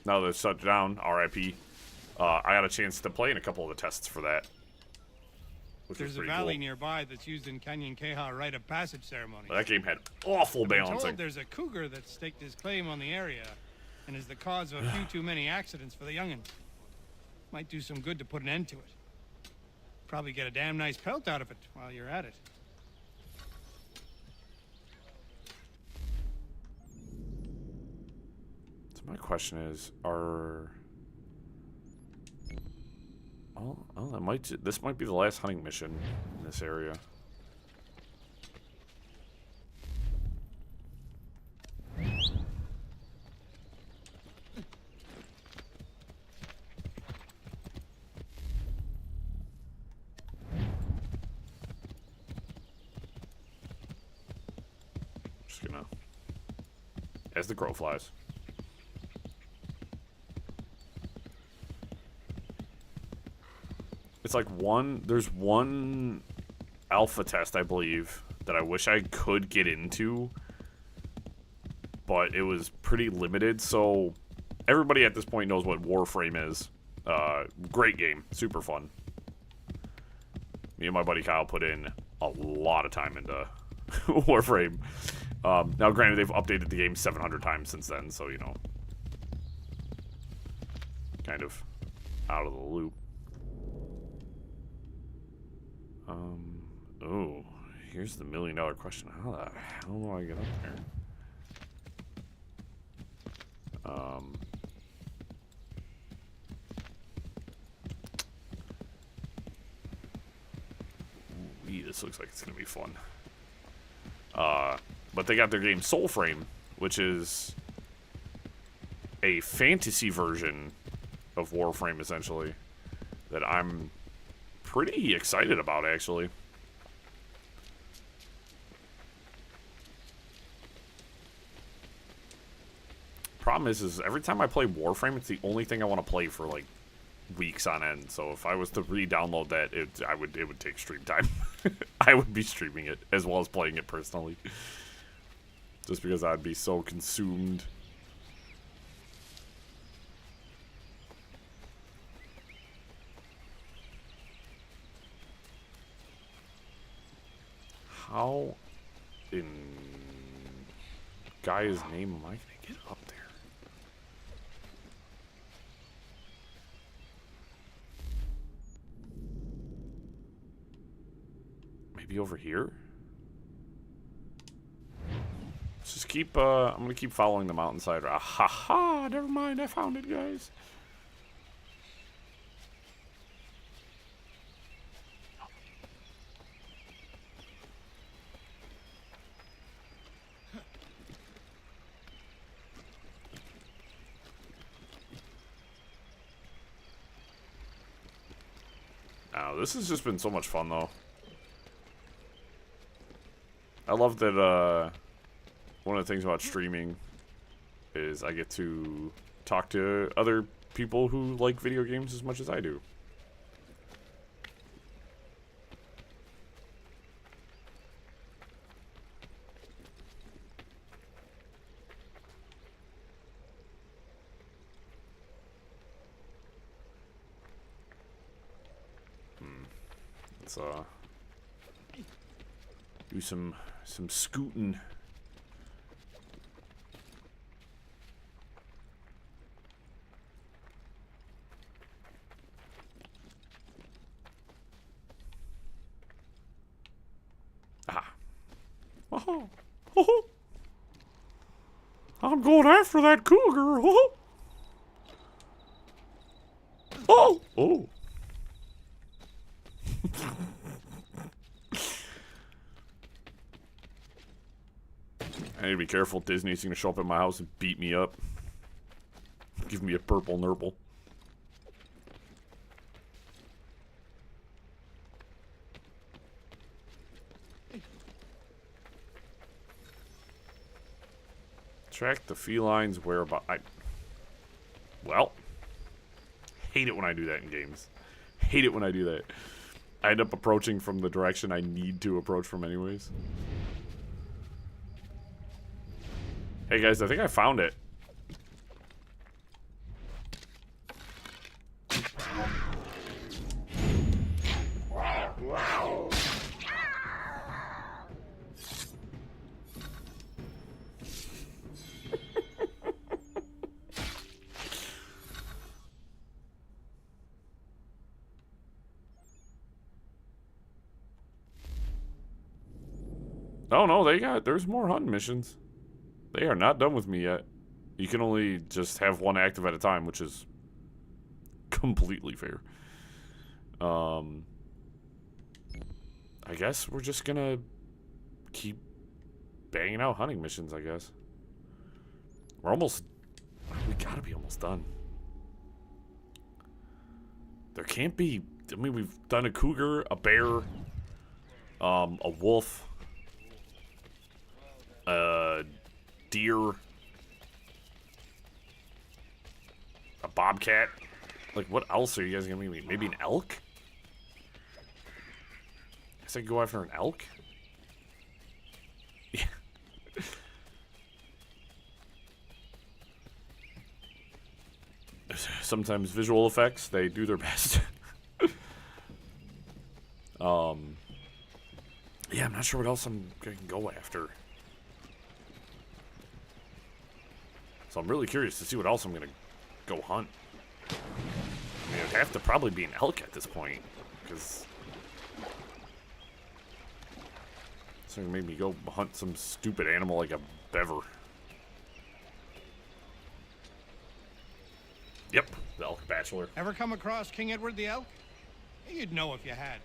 that it's shut down, RIP, I got a chance to play in a couple of the tests for that. There's a valley nearby that's used in Canyon Keha rite of passage ceremonies. That game had awful balancing. I'm told there's a cougar that staked his claim on the area and is the cause of a few too many accidents for the young'uns. Might do some good to put an end to it. Probably get a damn nice pelt out of it while you're at it. So my question is, Oh, this might be the last hunting mission in this area. Just gonna, as the crow flies. It's like there's one alpha test, I believe, that I wish I could get into, but it was pretty limited, so everybody at this point knows what Warframe is. Great game, super fun. Me and my buddy Kyle put in a lot of time into Warframe. Now, granted, they've updated the game 700 times since then, so, you know, kind of out of the loop. Oh, here's the million-dollar question. How the hell do I get up there? Ooh, this looks like it's gonna be fun. But they got their game Soulframe, which is a fantasy version of Warframe, essentially, that I'm pretty excited about, actually. Problem is every time I play Warframe, it's the only thing I want to play for, like, weeks on end. So if I was to re-download that, it would take stream time. I would be streaming it as well as playing it personally, just because I'd be so consumed. How in Gaia's name am I gonna get up there? Maybe over here? Let's just keep, I'm gonna keep following the mountainside. Ah, ha ha! Never mind, I found it, guys. This has just been so much fun, though. I love that, one of the things about streaming is I get to talk to other people who like video games as much as I do. Let's do some scooting. Ah. Oh. Oh. I'm going after that cougar. Oh. Oh. Oh. I need to be careful. Disney's gonna show up at my house and beat me up. Give me a purple nurple. Track the feline's whereabouts. Well, hate it when I do that in games. Hate it when I do that. I end up approaching from the direction I need to approach from anyways. Hey guys, I think I found it. Oh no, there's more hunting missions. They are not done with me yet. You can only just have one active at a time, which is completely fair. I guess we're just gonna keep banging out hunting missions, I guess. We gotta be almost done. There can't be, I mean, we've done a cougar, a bear, a wolf, deer, a bobcat. Like, what else are you guys gonna be? Maybe an elk? Guess I could go after an elk? Yeah. Sometimes visual effects, they do their best. Yeah, I'm not sure what else I'm gonna go after. So I'm really curious to see what else I'm gonna go hunt. I mean, it'd have to probably be an elk at this point, because it's gonna make me go hunt some stupid animal like a beaver. Yep, the elk bachelor. Ever come across King Edward the elk? You'd know if you had.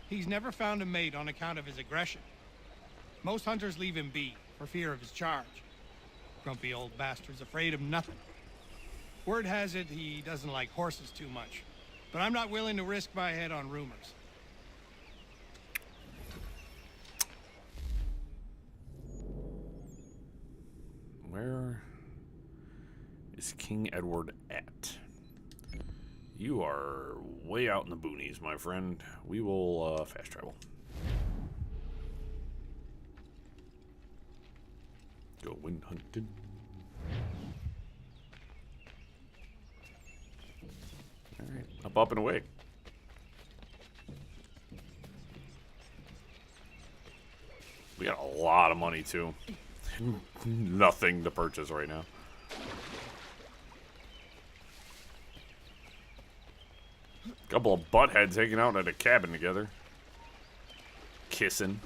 He's never found a mate on account of his aggression. Most hunters leave him be for fear of his charge. Grumpy old bastard's afraid of nothing. Word has it he doesn't like horses too much, but I'm not willing to risk my head on rumors. Where is King Edward at? You are way out in the boonies, my friend. We will fast travel. Going hunting. Alright, up and away. We got a lot of money too. Nothing to purchase right now. Couple of buttheads hanging out at a cabin together. Kissing.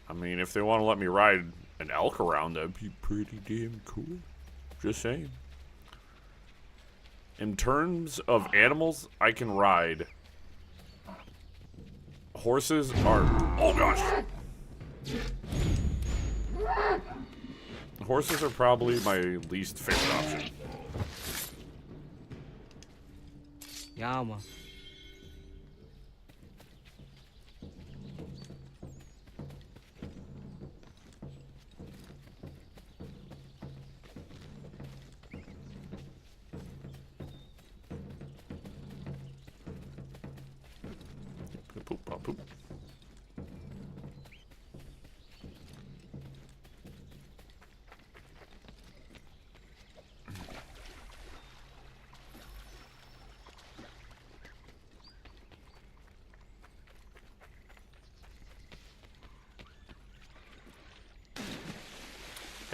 I mean, if they want to let me ride an elk around, that'd be pretty damn cool. Just saying. In terms of animals I can ride, horses are... Oh, gosh! Horses are probably my least favorite option. Yama. Poop, poop.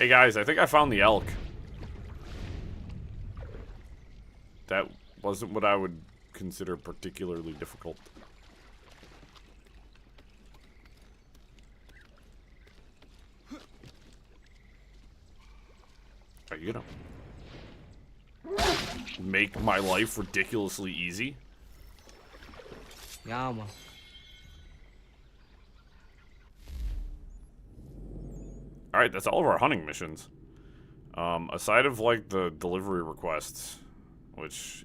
Hey guys, I think I found the elk. That wasn't what I would consider particularly difficult. Are you gonna make my life ridiculously easy? Yeah, man. Alright, that's all of our hunting missions. Aside of, like, the delivery requests, which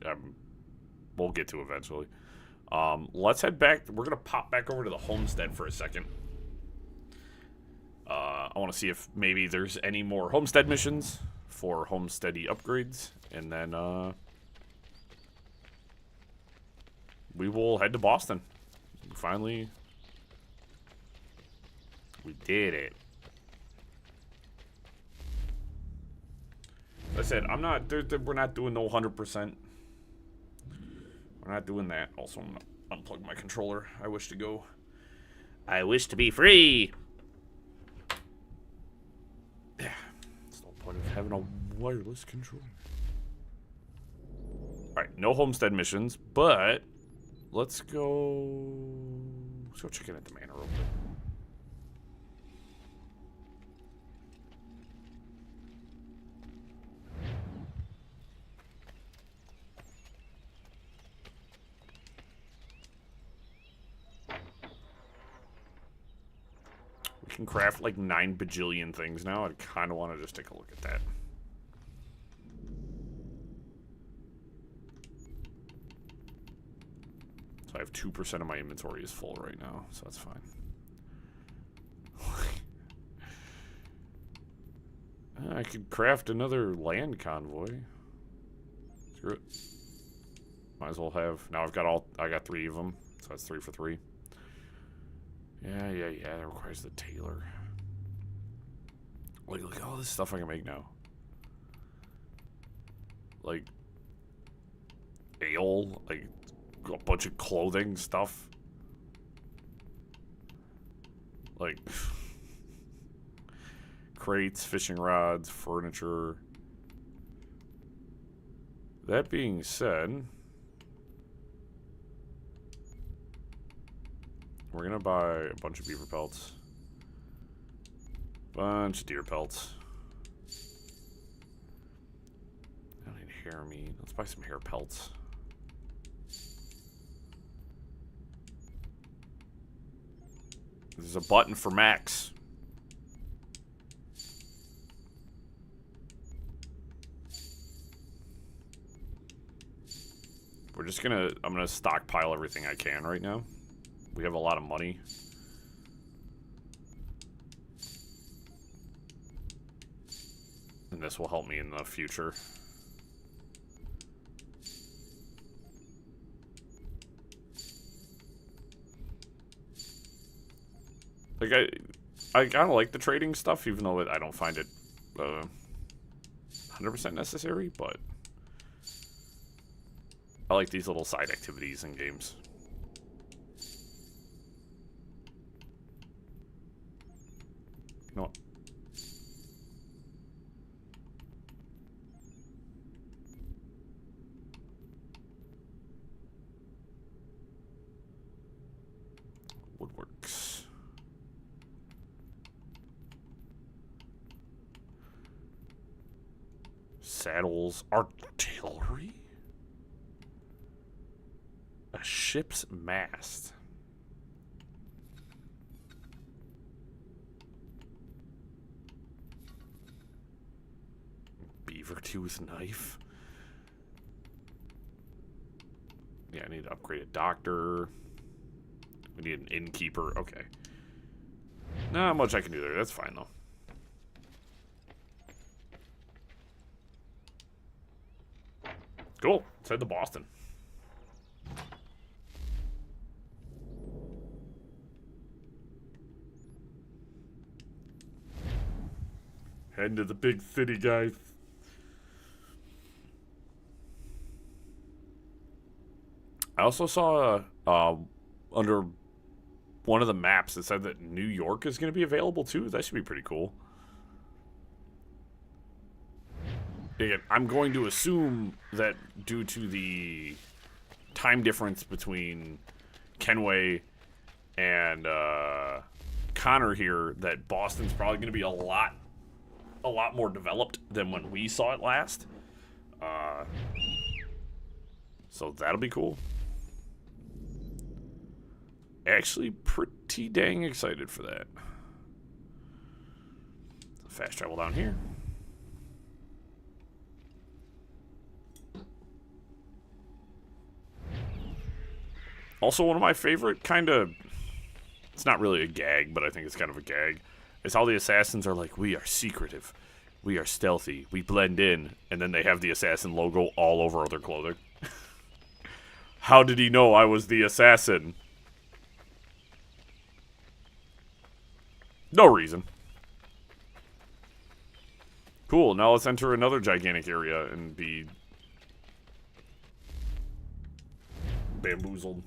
we'll get to eventually. Let's head back. We're gonna pop back over to the homestead for a second. I want to see if maybe there's any more homestead missions for homesteady upgrades, and then we will head to Boston. Finally, we did it. Like I said, I'm not. We're not doing no 100%. We're not doing that. Also, I'm gonna unplug my controller. I wish to go. I wish to be free. Yeah. There's no point of having a wireless controller. Alright, no homestead missions, but let's go check in at the manor real quick. We can craft like 9 bajillion things now. I kind of want to just take a look at that. So I have 2% of my inventory is full right now, so that's fine. I could craft another land convoy. Screw it. Might as well have. Now I got 3 of them, so that's 3 for 3. Yeah, that requires the tailor. Look at all this stuff I can make now. Like, ale, like, a bunch of clothing stuff. Like, crates, fishing rods, furniture. That being said, we're gonna buy a bunch of beaver pelts. Bunch of deer pelts. I don't need hair meat. Let's buy some hair pelts. There's a button for Max. I'm gonna stockpile everything I can right now. We have a lot of money. And this will help me in the future. Like, I kind of like the trading stuff, even though I don't find it 100% necessary, but I like these little side activities in games. You know what? Woodworks. Saddles. Artillery? A ship's mast. Beaver tooth knife. Yeah, I need to upgrade a doctor. We need an innkeeper. Okay. Not much I can do there. That's fine, though. Cool. Let's head to Boston. Heading to the big city, guys. I also saw under one of the maps it said that New York is going to be available too. That should be pretty cool. again, I'm going to assume that due to the time difference between Kenway and Connor here, that Boston's probably going to be a lot more developed than when we saw it last. So that'll be cool. Actually, pretty dang excited for that. Fast travel down here. Also, one of my favorite kind of, it's not really a gag, but I think it's kind of a gag, is how the assassins are like, we are secretive, we are stealthy, we blend in, and then they have the assassin logo all over their clothing. How did he know I was the assassin? No reason. Cool, now let's enter another gigantic area and be bamboozled.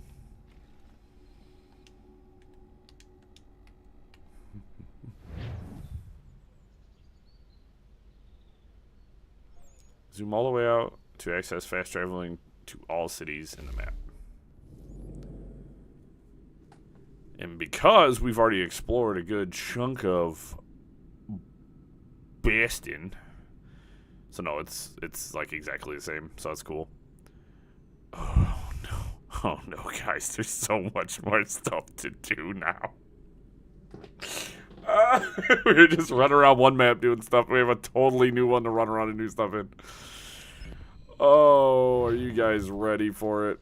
Zoom all the way out to access fast traveling to all cities in the map. And because we've already explored a good chunk of Bastion, so no, it's like exactly the same, so that's cool. Oh no, guys, there's so much more stuff to do now. We're just running around one map doing stuff. We have a totally new one to run around and do stuff in. Oh, are you guys ready for it?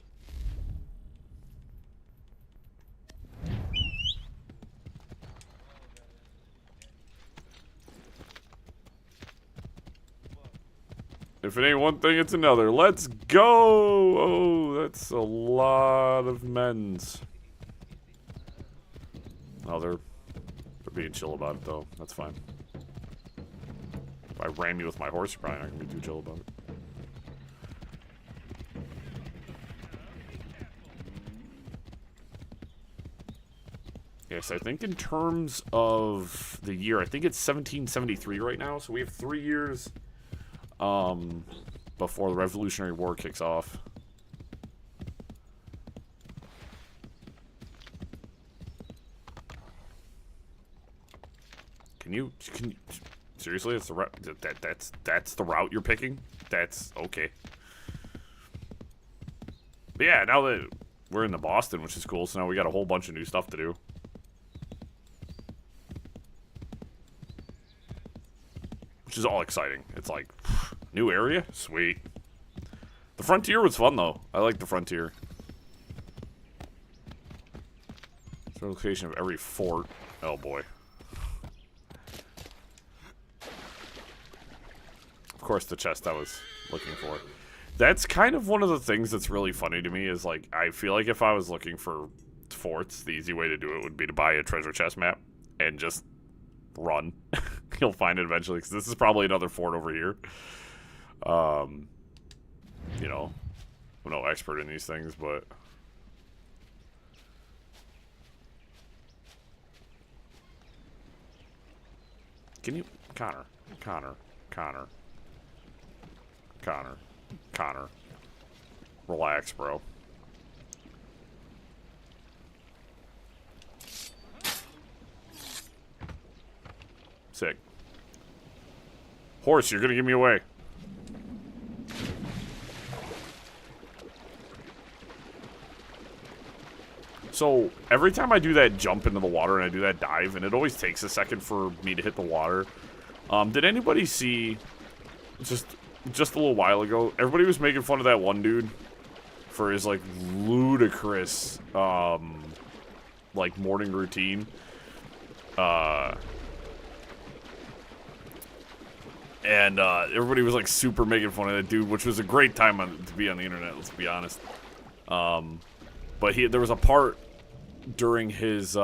If it ain't one thing, it's another. Let's go! Oh, that's a lot of men's. Oh, they're being chill about it, though. That's fine. If I ram you with my horse, you're probably not going to be too chill about it. Yes, I think in terms of the year, I think it's 1773 right now, so we have 3 years before the Revolutionary War kicks off. Can you seriously? That's the route. That's the route you're picking. That's okay. But yeah, now that we're in the Boston, which is cool, so now we got a whole bunch of new stuff to do. Which is all exciting. It's like, new area? Sweet. The Frontier was fun, though. I like the Frontier. It's the location of every fort. Oh, boy. Of course, the chest I was looking for. That's kind of one of the things that's really funny to me is, like, I feel like if I was looking for forts, the easy way to do it would be to buy a treasure chest map and just run. You'll find it eventually, because this is probably another fort over here. You know, I'm no expert in these things, but can you, Connor, relax, bro. Sick. Horse, you're gonna give me away. So, every time I do that jump into the water and I do that dive, and it always takes a second for me to hit the water, did anybody see, just a little while ago, everybody was making fun of that one dude for his, like, ludicrous, like, morning routine. And everybody was like super making fun of that dude, which was a great time to be on the internet, let's be honest. But there was a part during his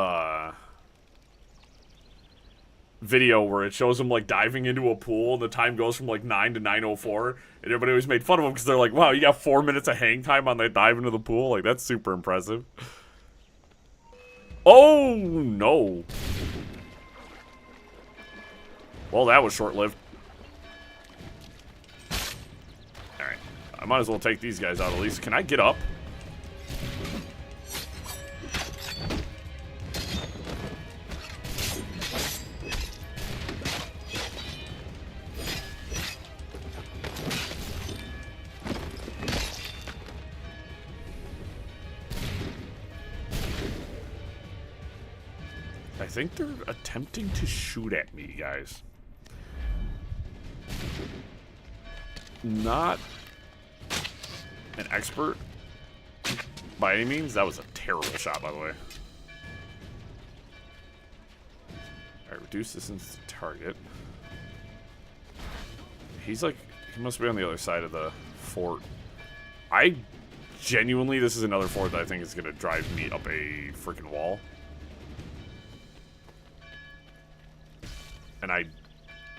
video where it shows him like diving into a pool, and the time goes from like 9 to 9:04, and everybody always made fun of him because they're like, wow, you got 4 minutes of hang time on that dive into the pool? Like, that's super impressive. Oh, no. Well, that was short-lived. I might as well take these guys out at least. Can I get up? I think they're attempting to shoot at me, guys. Not an expert by any means. That was a terrible shot, by the way. Alright, reduce distance to target. He's like, he must be on the other side of the fort. I genuinely, this is another fort that I think is going to drive me up a freaking wall. And I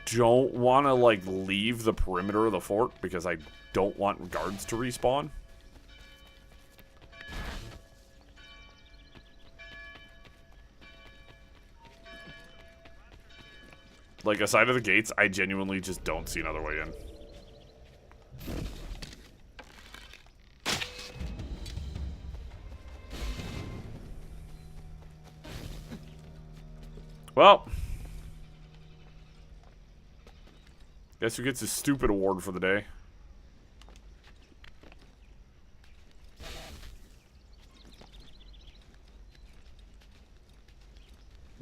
don't want to, like, leave the perimeter of the fort because I don't want guards to respawn. Like, aside of the gates, I genuinely just don't see another way in. Well, guess who gets his stupid award for the day?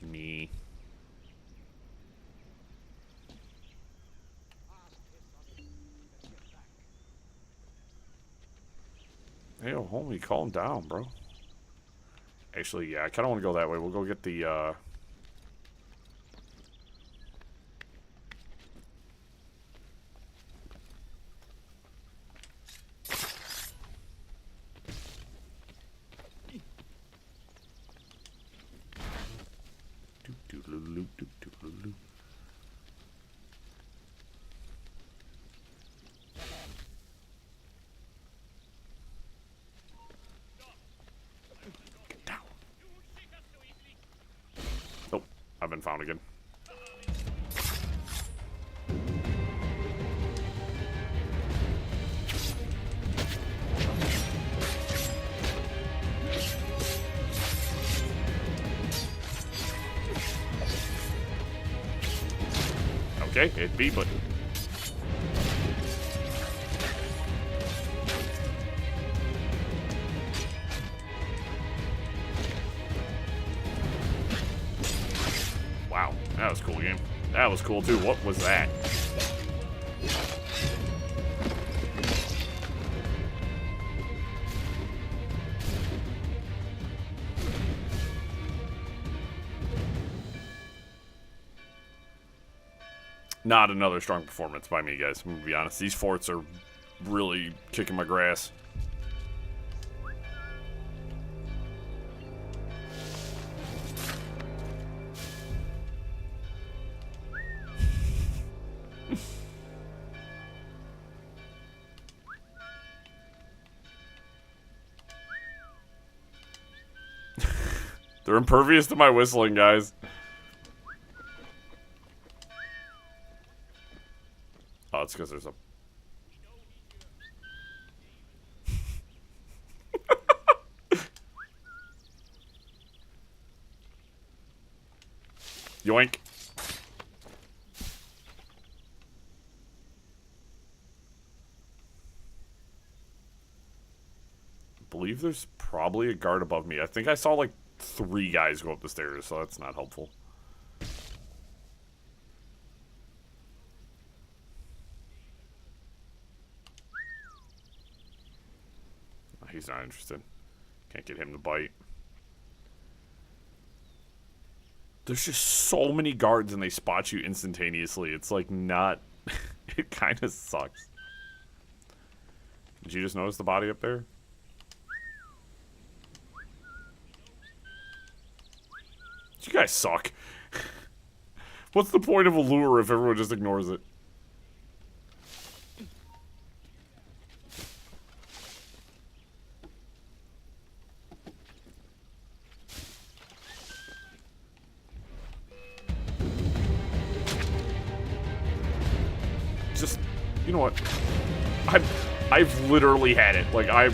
Me. Hey, oh, homie, calm down, bro. Actually, yeah, I kind of want to go that way. We'll go get the, oh, I've been found again. Okay, hit B button. Wow, that was a cool game. That was cool too. What was that? Not another strong performance by me, guys. I'm gonna be honest. These forts are really kicking my grass. They're impervious to my whistling, guys. Oh, it's because there's a... Yoink. I believe there's probably a guard above me. I think I saw like 3 guys go up the stairs, so that's not helpful. He's not interested. Can't get him to bite. There's just so many guards and they spot you instantaneously. It's like not... It kind of sucks. Did you just notice the body up there? You guys suck. What's the point of a lure if everyone just ignores it? Just, you know what? I've literally had it. Like, I'm...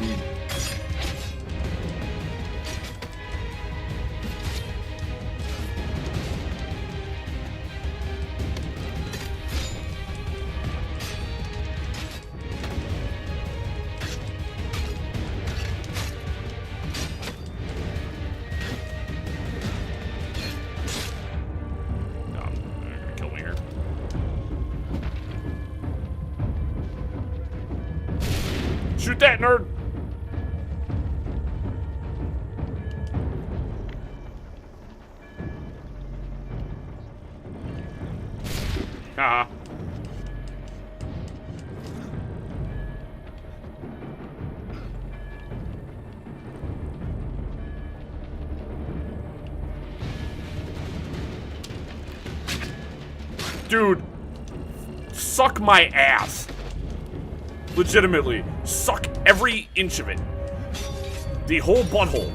Shoot that, nerd! Haha. Dude, suck my ass. Legitimately, suck every inch of it. The whole butthole.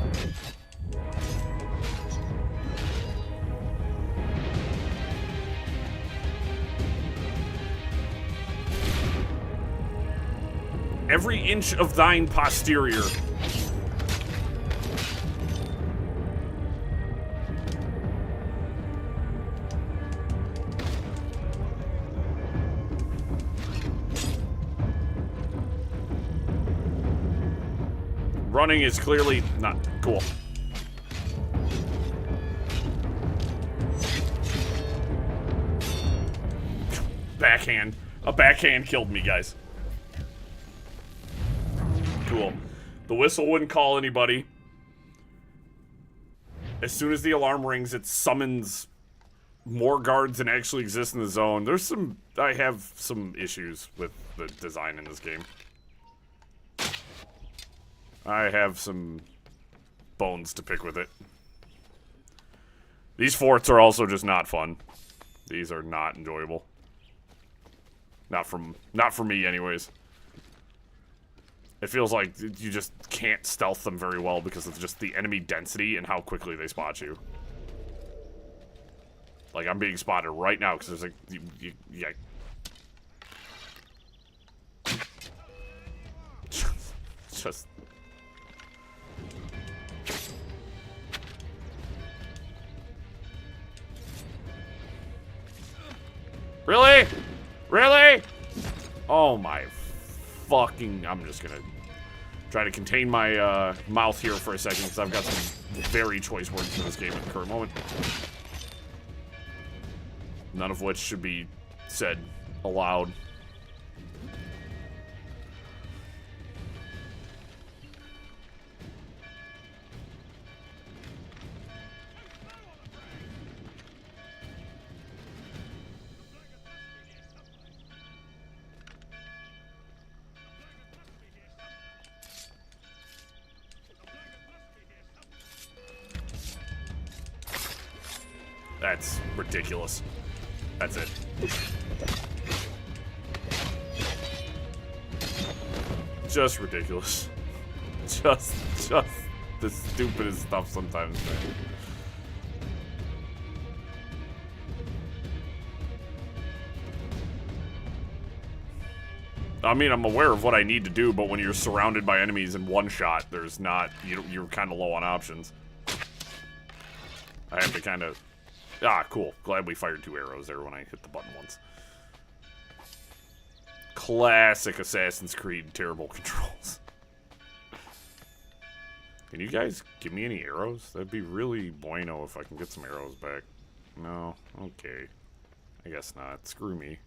Every inch of thine posterior. Running is clearly not cool. Backhand. A backhand killed me, guys. Cool. The whistle wouldn't call anybody. As soon as the alarm rings, it summons more guards than actually exist in the zone. I have some issues with the design in this game. I have some bones to pick with it. These forts are also just not fun. These are not enjoyable. Not for me, anyways. It feels like you just can't stealth them very well because of just the enemy density and how quickly they spot you. Like, I'm being spotted right now because there's like, yeah. Just. Really? Really? Oh my fucking... I'm just gonna try to contain my mouth here for a second because I've got some very choice words in this game at the current moment. None of which should be said aloud. That's ridiculous. That's it. Just ridiculous. Just the stupidest stuff sometimes, man. I mean, I'm aware of what I need to do, but when you're surrounded by enemies in one shot, there's not... You're kind of low on options. I have to kind of... Ah, cool. Glad we fired 2 arrows there when I hit the button once. Classic Assassin's Creed terrible controls. Can you guys give me any arrows? That'd be really bueno if I can get some arrows back. No? Okay. I guess not. Screw me.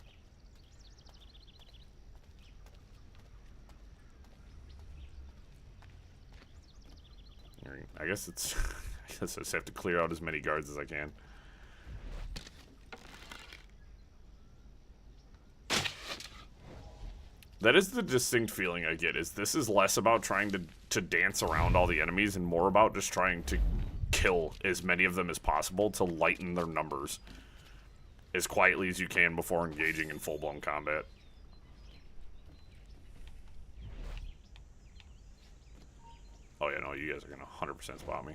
I guess it's... I guess I just have to clear out as many guards as I can. That is the distinct feeling I get, is this is less about trying to dance around all the enemies and more about just trying to kill as many of them as possible to lighten their numbers as quietly as you can before engaging in full-blown combat. Oh yeah, no, you guys are gonna 100% spot me.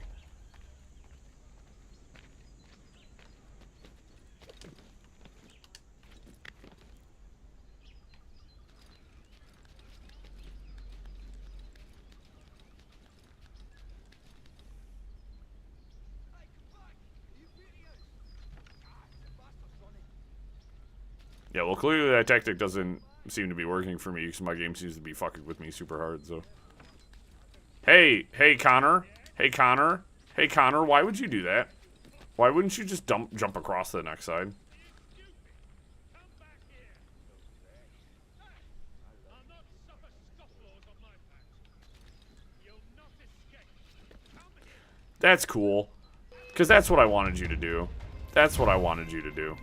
Yeah, well, clearly that tactic doesn't seem to be working for me because my game seems to be fucking with me super hard, so. Hey, Connor. Hey, Connor. Hey, Connor, why would you do that? Why wouldn't you just jump across to the next side? That's cool. Because that's what I wanted you to do. That's what I wanted you to do.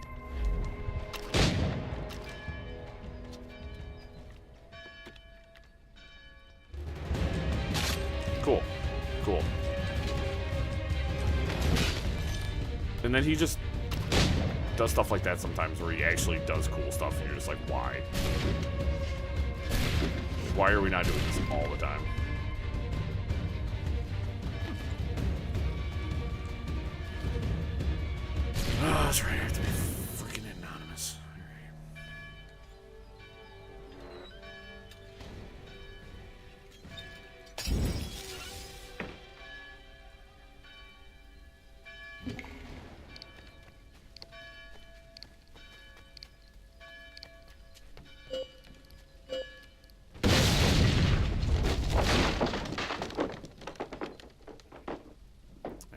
Cool. Cool. And then he just does stuff like that sometimes where he actually does cool stuff and you're just like, why? Why are we not doing this all the time? Oh, that's right. I have to be freaking anonymous.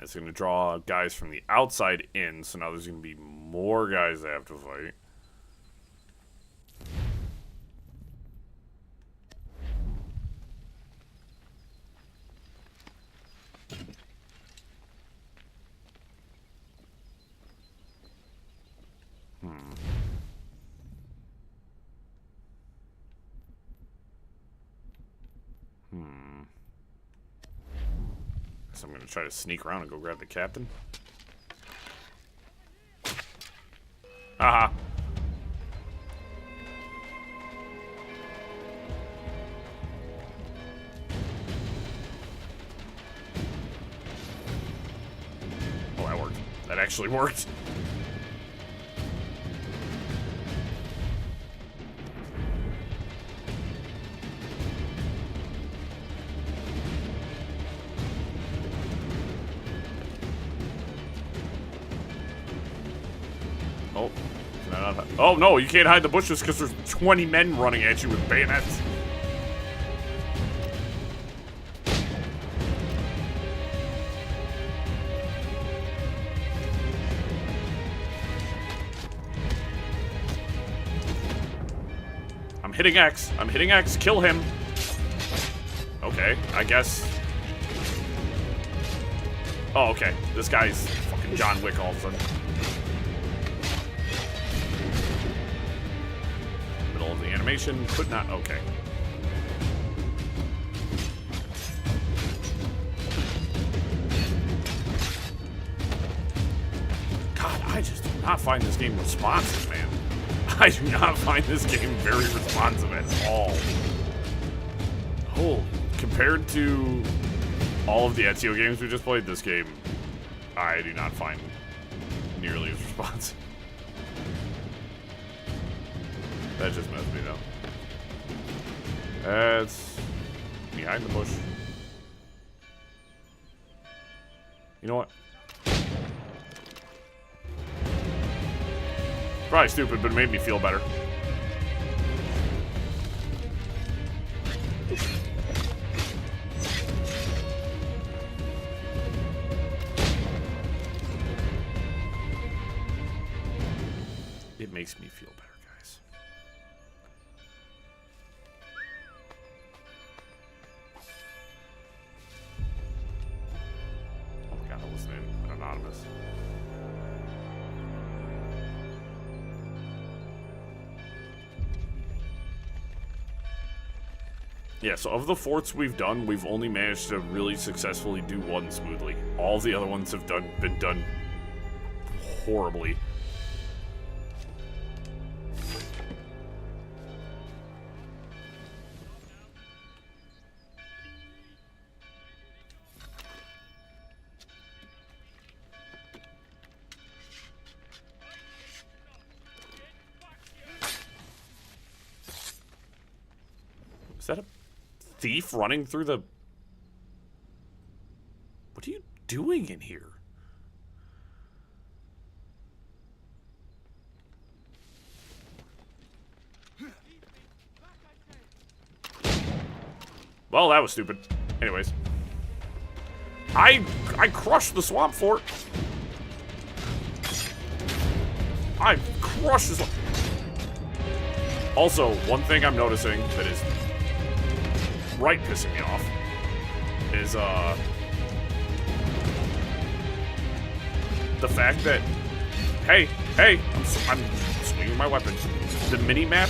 It's going to draw guys from the outside in, so now there's going to be more guys that have to fight. So I'm going to try to sneak around and go grab the captain. Haha. Oh, that worked. That actually worked. Oh, can I not? Oh no, you can't hide the bushes because there's 20 men running at you with bayonets. I'm hitting X. I'm hitting X. Kill him. Okay, I guess. Oh, okay. This guy's fucking John Wick all of a sudden. Middle of the animation. Could not. Okay. God, I just do not find this game responsive, man. I do not find this game very responsive at all. Oh, compared to all of the Ezio games we just played, this game I do not find nearly as responsive. That just messed me though. That's behind the bush. You know what? Probably stupid, but it made me feel better. It makes me feel better, guys. Oh my god, I wasn't in anonymous. Yeah, so of the forts we've done, we've only managed to really successfully do one smoothly. All the other ones have been done horribly. Is that a thief running through the... What are you doing in here? Well, that was stupid. Anyways. I crushed the swamp fort. I crushed this one. Also, one thing I'm noticing that is right pissing me off is the fact that hey, I'm swinging my weapon. The mini-map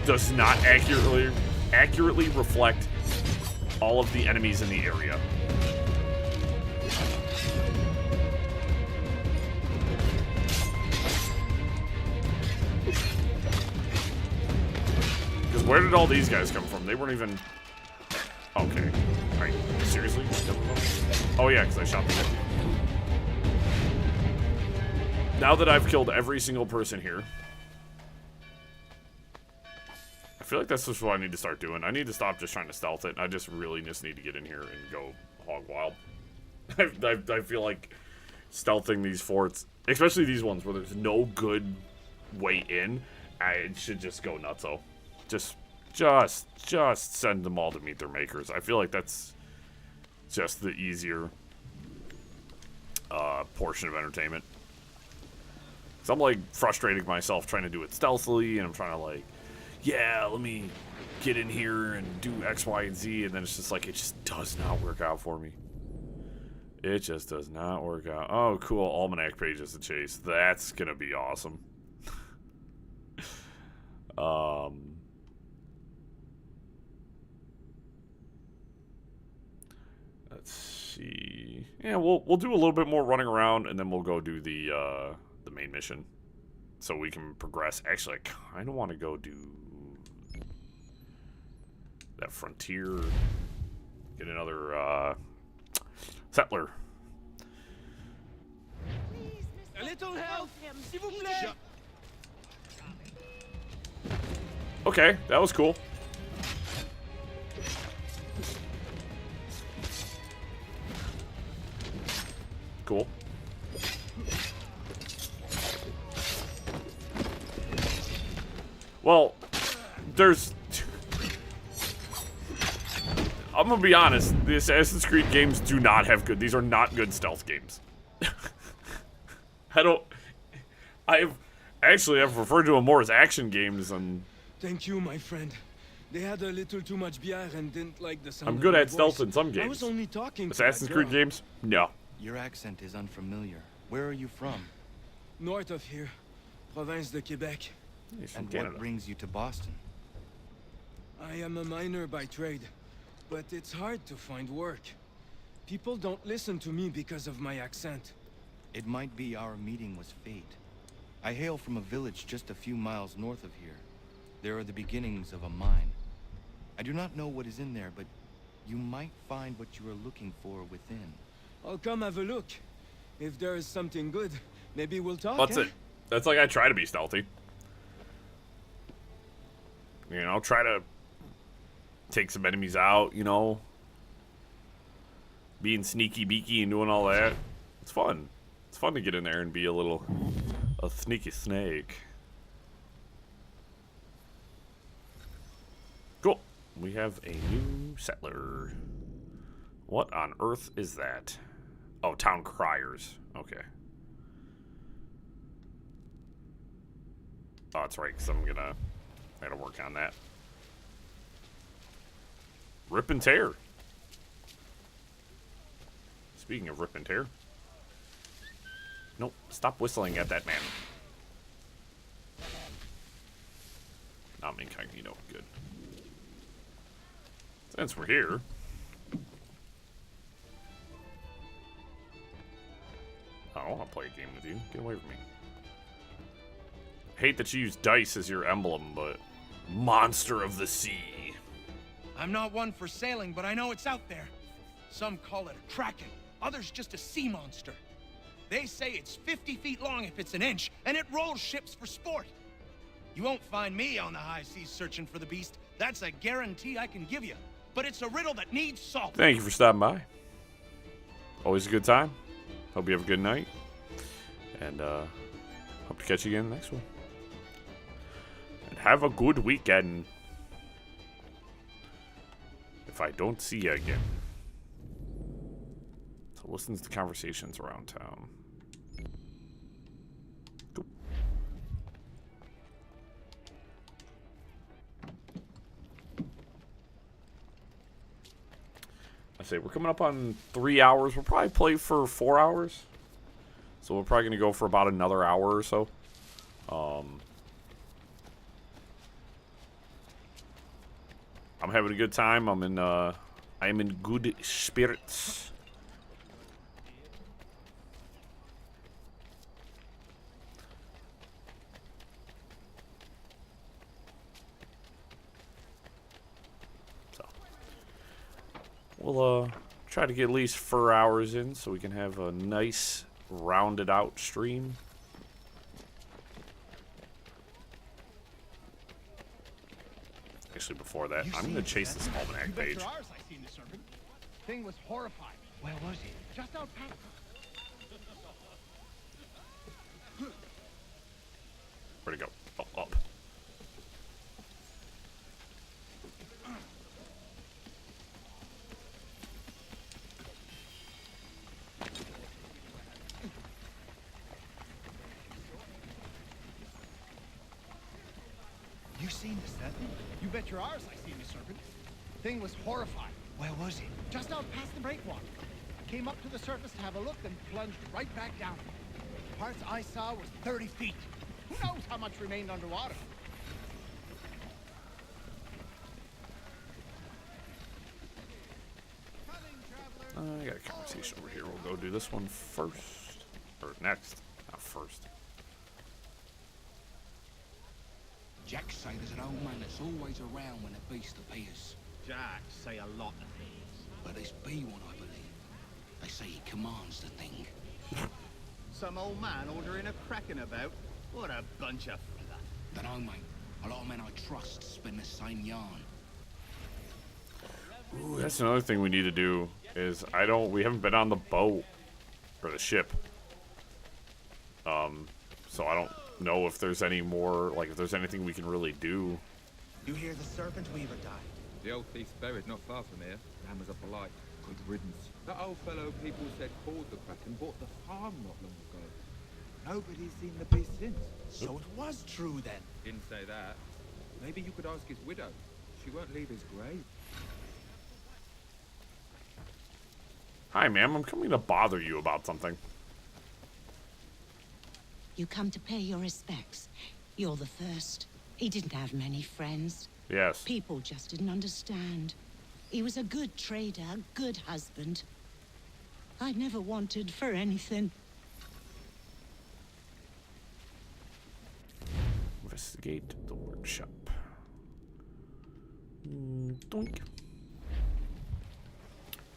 does not accurately reflect all of the enemies in the area. Because where did all these guys come from? They weren't even... Okay. Alright, seriously? Oh yeah, because I shot them. Now that I've killed every single person here, I feel like that's just what I need to start doing. I need to stop just trying to stealth it. I just really just need to get in here and go hog wild. I feel like stealthing these forts, especially these ones where there's no good way in, I should just go nutso. Just send them all to meet their makers. I feel like that's just the easier portion of entertainment. So I'm like frustrating myself trying to do it stealthily, and I'm trying to like, yeah, let me get in here and do X, Y, and Z, and then it's just like, it just does not work out for me. It just does not work out. Oh, cool. Almanac pages to chase. That's gonna be awesome. Let's see. Yeah, we'll do a little bit more running around, and then we'll go do the main mission, so we can progress. Actually, I kind of want to go do that frontier. Get another settler. A little help, s'il vous plaît. Okay, that was cool. Cool. Well, there's... I'm gonna be honest, the Assassin's Creed games do not have good... These are not good stealth games. I've referred to them more as action games than... Thank you, my friend. They had a little too much beer and didn't like the sound I'm good of my at stealth voice. in some games. I was only talking Assassin's to that Creed girl. games? No. Your accent is unfamiliar. Where are you from? North of here. Province de Quebec. And what brings you to Boston? I am a miner by trade, but it's hard to find work. People don't listen to me because of my accent. It might be our meeting was fate. I hail from a village just a few miles north of here. There are the beginnings of a mine. I do not know what is in there, but you might find what you are looking for within. I'll come have a look. If there is something good, maybe we'll talk. That's it. That's like I try to be stealthy. You know, try to take some enemies out, you know. Being sneaky beaky and doing all that. It's fun. It's fun to get in there and be a sneaky snake. Cool. We have a new settler. What on earth is that? Oh, town criers. Okay. Oh, that's right, because I gotta work on that. Rip and tear. Speaking of rip and tear. Nope, stop whistling at that man. Not incognito, good. Since we're here. I don't want to play a game with you. Get away from me. Hate that you use dice as your emblem, but monster of the sea. I'm not one for sailing, but I know it's out there. Some call it a kraken, others just a sea monster. They say it's 50 feet long if it's an inch, and it rolls ships for sport. You won't find me on the high seas searching for the beast. That's a guarantee I can give you. But it's a riddle that needs solving. Thank you for stopping by. Always a good time. Hope you have a good night. And hope to catch you again in the next one. And have a good weekend. if I don't see you again. So listens to conversations around town. Cool. I say we're coming up on 3 hours. We'll probably play for 4 hours. So we're probably going to go for about another hour or so. I'm having a good time. I am in good spirits. So we'll try to get at least 4 hours in so we can have a nice rounded out stream. Actually, before that, I'm going to chase this almanac page. I seen the serpent. Thing was horrifying. Where was he? Just out past. Where'd it go? Oh, up. You seen the serpent? You bet your arse I seen the serpent. Thing was horrifying. Where was it? Just out past the breakwater. I came up to the surface to have a look, then plunged right back down. The parts I saw was 30 feet. Who knows how much remained underwater? I got a conversation over here. We'll go do this one first. Or next. Not first. Jack say there's an old man that's always around when the beast appears. Jack say a lot of things. But there's B one, I believe. They say he commands the thing. Some old man ordering a cracking about? What a bunch of fluff. Dunno, mate. A lot of men I trust spin the same yarn. Ooh, that's another thing we need to do is we haven't been on the boat or the ship. So I don't know if there's any more, like if there's anything we can really do. You hear the serpent weaver died? The old thief's buried not far from here. Hammers up a light. Good riddance. That old fellow people said called the Kraken bought the farm not long ago. Nobody's seen the beast since. So it was true then. Didn't say that. Maybe you could ask his widow. She won't leave his grave. Hi, ma'am. I'm coming to bother you about something. You come to pay your respects. You're the first. He didn't have many friends. Yes. People just didn't understand. He was a good trader, a good husband. I never wanted for anything. Investigate the workshop. Doink.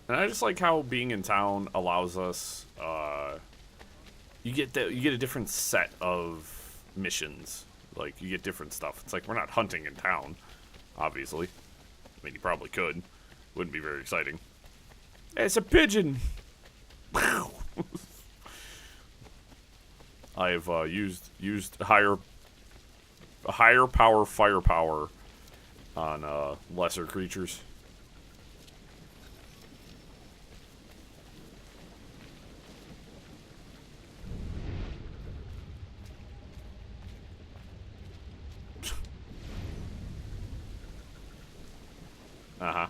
And I just like how being in town allows us. You get a different set of missions. Like you get different stuff. It's like we're not hunting in town, obviously. I mean, you probably could. Wouldn't be very exciting. Hey, it's a pigeon. I have used higher power firepower on lesser creatures. Uh-huh.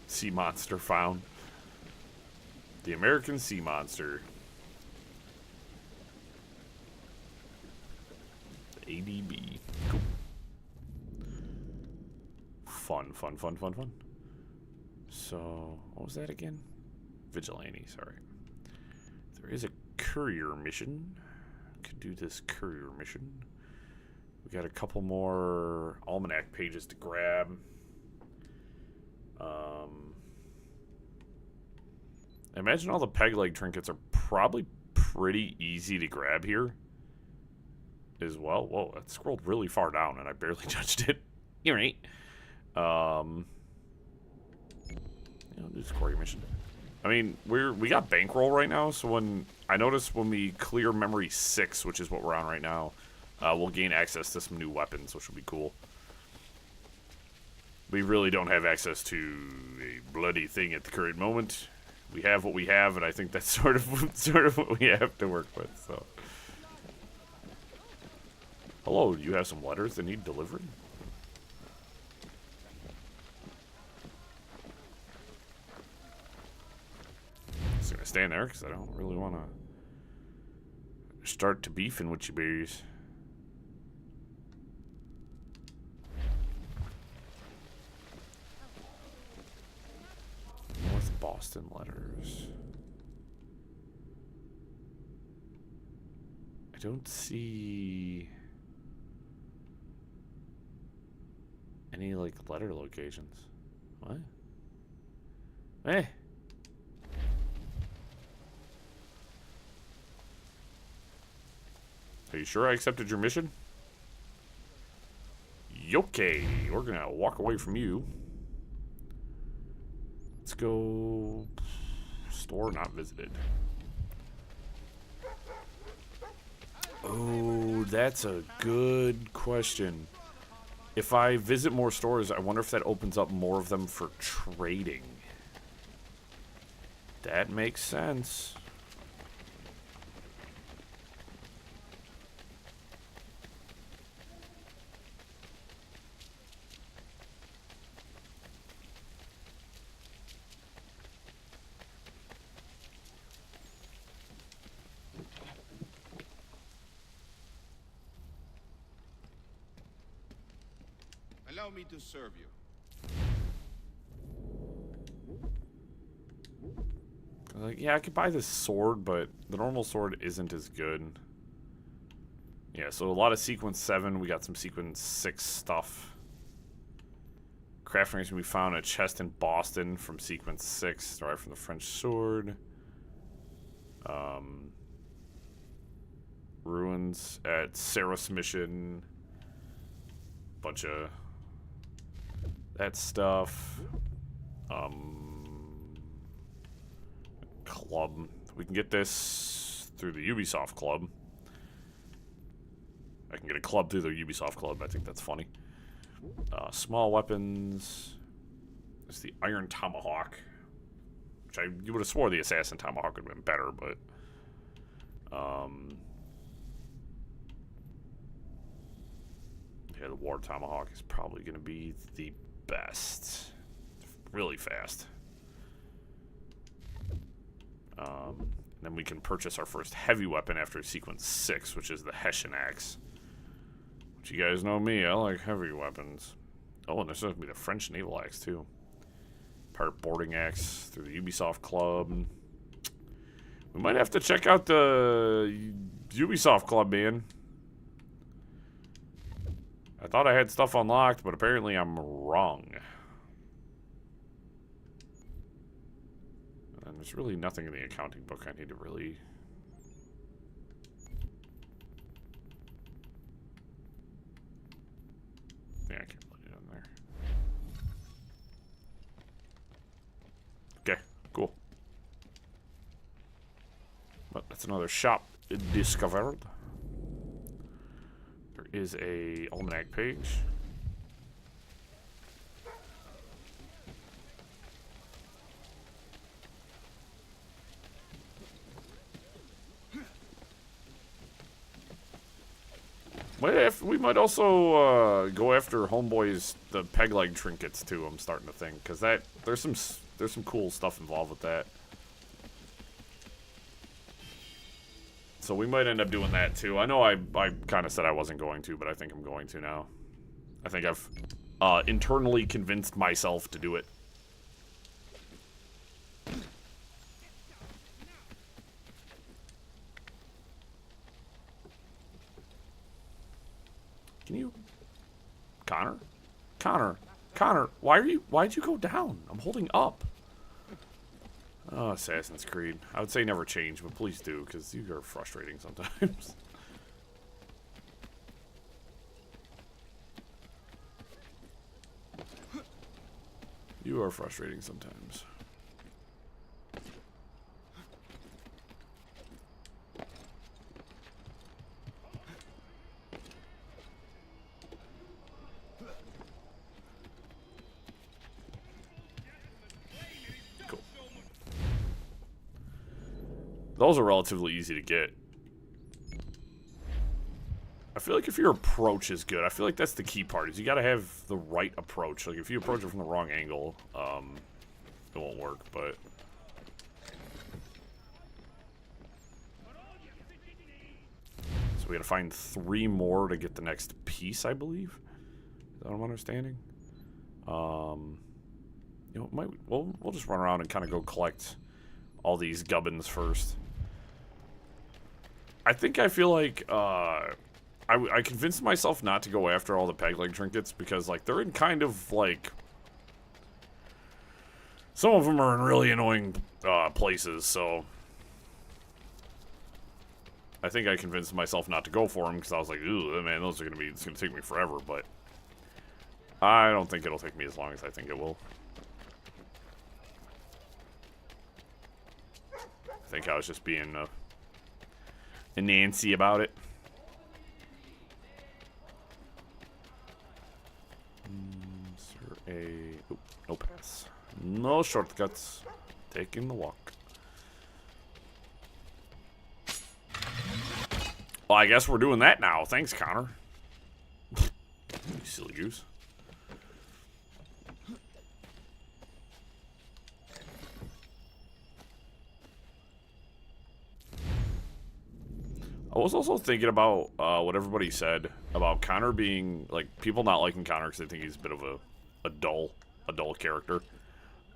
Sea monster found. The American sea monster. The ADB. Cool. Fun. So, what was that again? Vigilante, sorry. There is a courier mission. Could do this courier mission. We got a couple more almanac pages to grab. I imagine all the peg leg trinkets are probably pretty easy to grab here as well. Whoa, that scrolled really far down and I barely touched it. You're right. Do this courier mission. I mean, we got bankroll right now, so when I notice when we clear memory 6, which is what we're on right now, we'll gain access to some new weapons, which will be cool. We really don't have access to a bloody thing at the current moment. We have what we have, and I think that's sort of what we have to work with. So, hello, you have some letters that need delivered? Just gonna stand there because I don't really want to start to beefing with you bears. North Boston letters. I don't see any like letter locations. What? Eh. Are you sure I accepted your mission? Okay, we're gonna walk away from you. Let's go. Store not visited. Oh, that's a good question. If I visit more stores, I wonder if that opens up more of them for trading. That makes sense. Allow me to serve you. Like, yeah, I could buy this sword, but the normal sword isn't as good. Yeah, so a lot of sequence 7. We got some sequence 6 stuff. Crafting range, we found a chest in Boston from sequence 6, derived from the French sword. Ruins at Saros Mission. Bunch of that stuff. Club. We can get this through the Ubisoft Club. I can get a club through the Ubisoft Club. I think that's funny. Small weapons. There's the Iron Tomahawk. Which you would have swore the Assassin Tomahawk would have been better, but... yeah, the War Tomahawk is probably going to be the best. Really fast. Then we can purchase our first heavy weapon after sequence 6, which is the Hessian Axe. Which you guys know me, I like heavy weapons. Oh, and there's going to be the French Naval Axe, too. Pirate Boarding Axe through the Ubisoft Club. We might have to check out the Ubisoft Club, man. I thought I had stuff unlocked, but apparently I'm wrong. And there's really nothing in the accounting book I need to really... yeah, I can't put it in there. Okay, cool. But that's another shop discovered. There is a almanac page. We might also go after Homeboy's the peg leg trinkets too. I'm starting to think because there's some cool stuff involved with that. So we might end up doing that too. I know I kind of said I wasn't going to, but I think I'm going to now. I think I've internally convinced myself to do it. Can you... Connor, why'd you go down? I'm holding up. Oh, Assassin's Creed. I would say never change, but please do, because you are frustrating sometimes. You are frustrating sometimes. Those are relatively easy to get. I feel like if your approach is good, I feel like that's the key part, is you gotta have the right approach. Like, if you approach it from the wrong angle, it won't work, but... So we gotta find 3 more to get the next piece, I believe? Is that what I'm understanding? You know, we'll just run around and kind of go collect all these gubbins first. I feel like, I convinced myself not to go after all the peg leg trinkets because, like, they're in kind of, like... Some of them are in really annoying places, so... I think I convinced myself not to go for them because I was like, ooh, man, those are gonna be... It's gonna take me forever, but... I don't think it'll take me as long as I think it will. I think I was just being a Nancy about it. No pass. No shortcuts. Taking the walk. Well, I guess we're doing that now. Thanks, Connor. You silly goose. I was also thinking about what everybody said about Connor being, like, people not liking Connor because they think he's a bit of a dull character.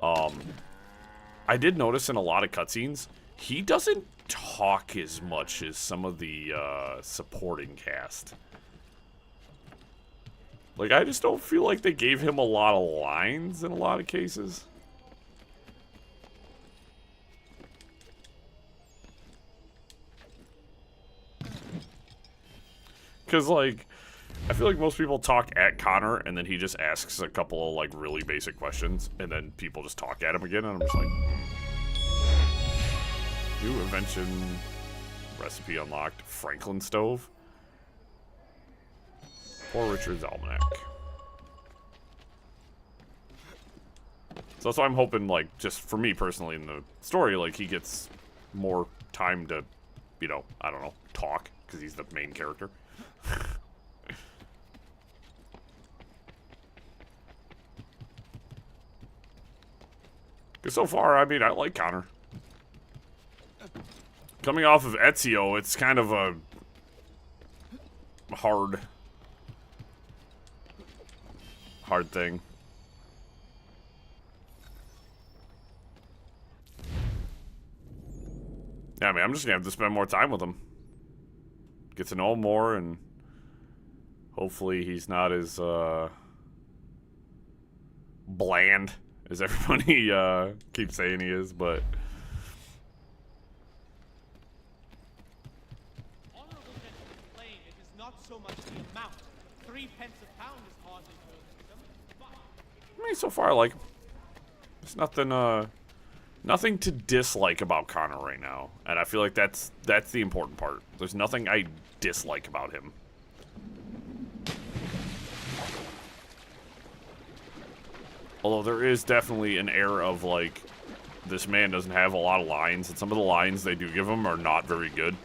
I did notice in a lot of cutscenes, he doesn't talk as much as some of the supporting cast. Like, I just don't feel like they gave him a lot of lines in a lot of cases. Because, like, I feel like most people talk at Connor, and then he just asks a couple of, like, really basic questions, and then people just talk at him again, and I'm just like... New invention recipe unlocked. Franklin stove. Poor Richard's almanac. So that's why I'm hoping, like, just for me personally in the story, like, he gets more time to, you know, I don't know, talk, because he's the main character. Because so far, I mean, I like Connor. Coming off of Ezio, it's kind of a hard thing. Yeah, I mean, I'm just gonna have to spend more time with him. Get to know him more, and hopefully he's not as bland as everybody keeps saying he is, but... So much the amount. 3 pence a pound is hardly good. I mean, so far I like him. There's nothing to dislike about Connor right now, and I feel like that's the important part. There's nothing I dislike about him. Although there is definitely an air of, like, this man doesn't have a lot of lines, and some of the lines they do give him are not very good.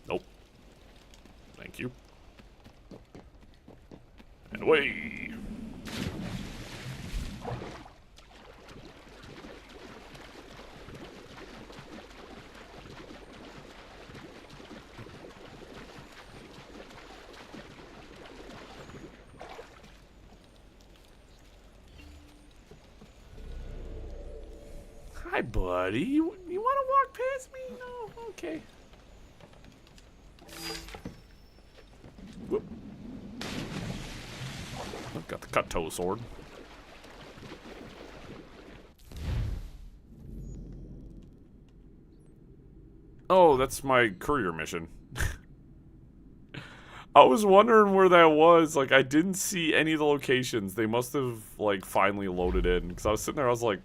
Nope. Thank you. And away! Hi, buddy. You want to walk past me? No? Okay. Whoop. I've got the cut toe sword. Oh, that's my courier mission. I was wondering where that was. Like, I didn't see any of the locations. They must have, like, finally loaded in. Because I was sitting there, I was like,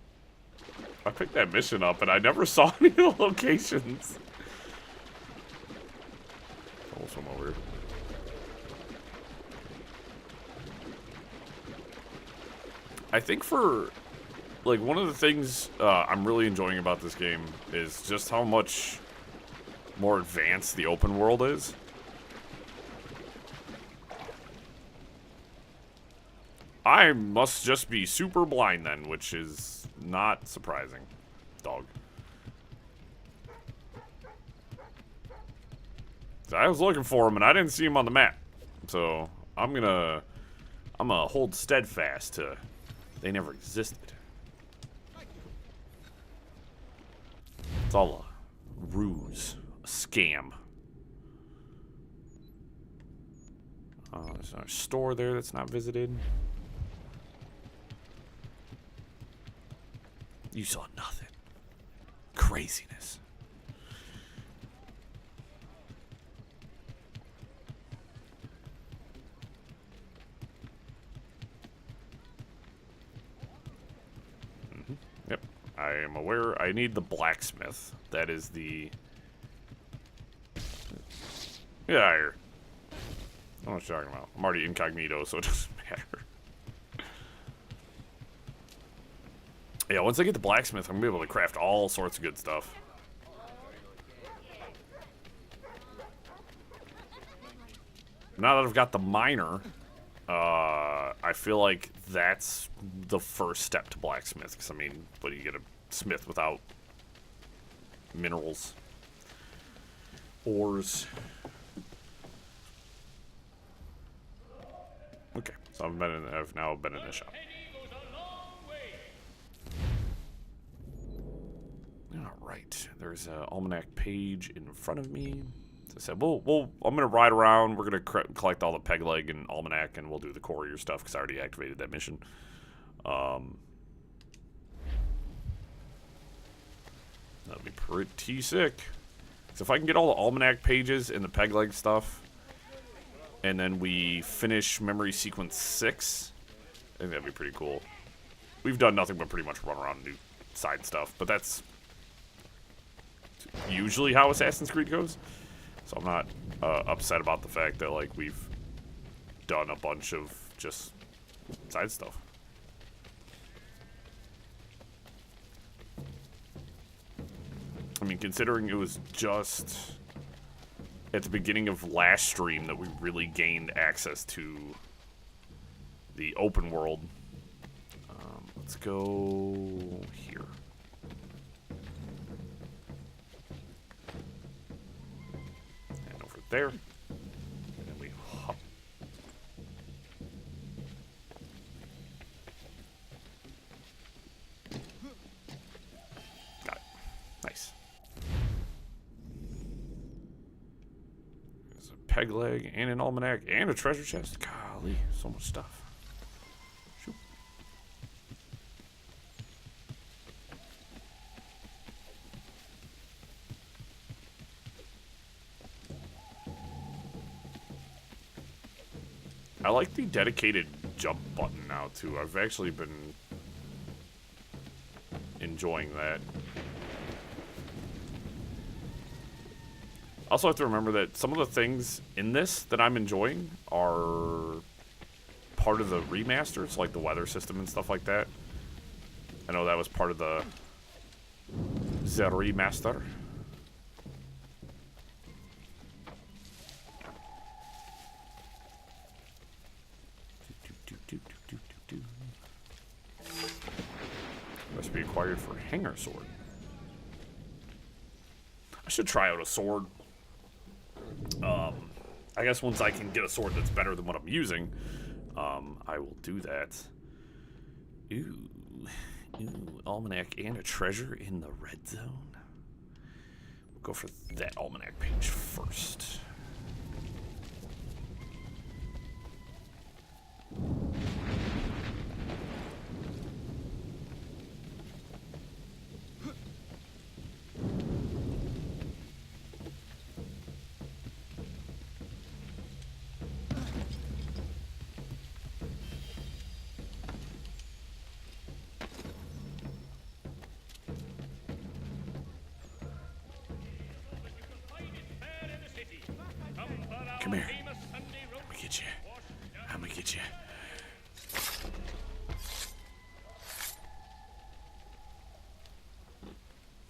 I picked that mission up, and I never saw any of the locations. Oh, swim over here. I think for, like, one of the things I'm really enjoying about this game is just how much more advanced the open world is. I must just be super blind then, which is not surprising. Dog. So I was looking for him and I didn't see him on the map. So I'm gonna hold steadfast to they never existed. It's all a ruse, a scam. There's another store there that's not visited. You saw nothing. Craziness. Yep. I am aware. I need the blacksmith. That is the... Get out of here. I don't know what you're talking about. I'm already incognito, so it doesn't matter. Yeah, once I get the blacksmith, I'm going to be able to craft all sorts of good stuff. Now that I've got the miner, I feel like that's the first step to blacksmith. Because, I mean, what do you get a smith without minerals? Ores. Okay, so I've now been in the shop. Alright, there's an almanac page in front of me. So I said, I'm going to ride around. We're going to collect all the peg leg and almanac, and we'll do the courier stuff because I already activated that mission. That'll be pretty sick. So if I can get all the almanac pages and the peg leg stuff, and then we finish memory sequence 6, I think that'd be pretty cool. We've done nothing but pretty much run around and do side stuff, but that's usually how Assassin's Creed goes. So I'm not upset about the fact that, like, we've done a bunch of just side stuff. I mean, considering it was just at the beginning of last stream that we really gained access to the open world. Let's go here. And over there. And then we hop. Got it. Nice. There's a peg leg and an almanac and a treasure chest. Golly, so much stuff. I like the dedicated jump button now, too. I've actually been enjoying that. Also have to remember that some of the things in this that I'm enjoying are part of the remasters, like the weather system and stuff like that. I know that was part of the remaster. Must be acquired for hanger sword. I should try out a sword. I guess once I can get a sword that's better than what I'm using, I will do that. Ooh, almanac and a treasure in the red zone. We'll go for that almanac page first.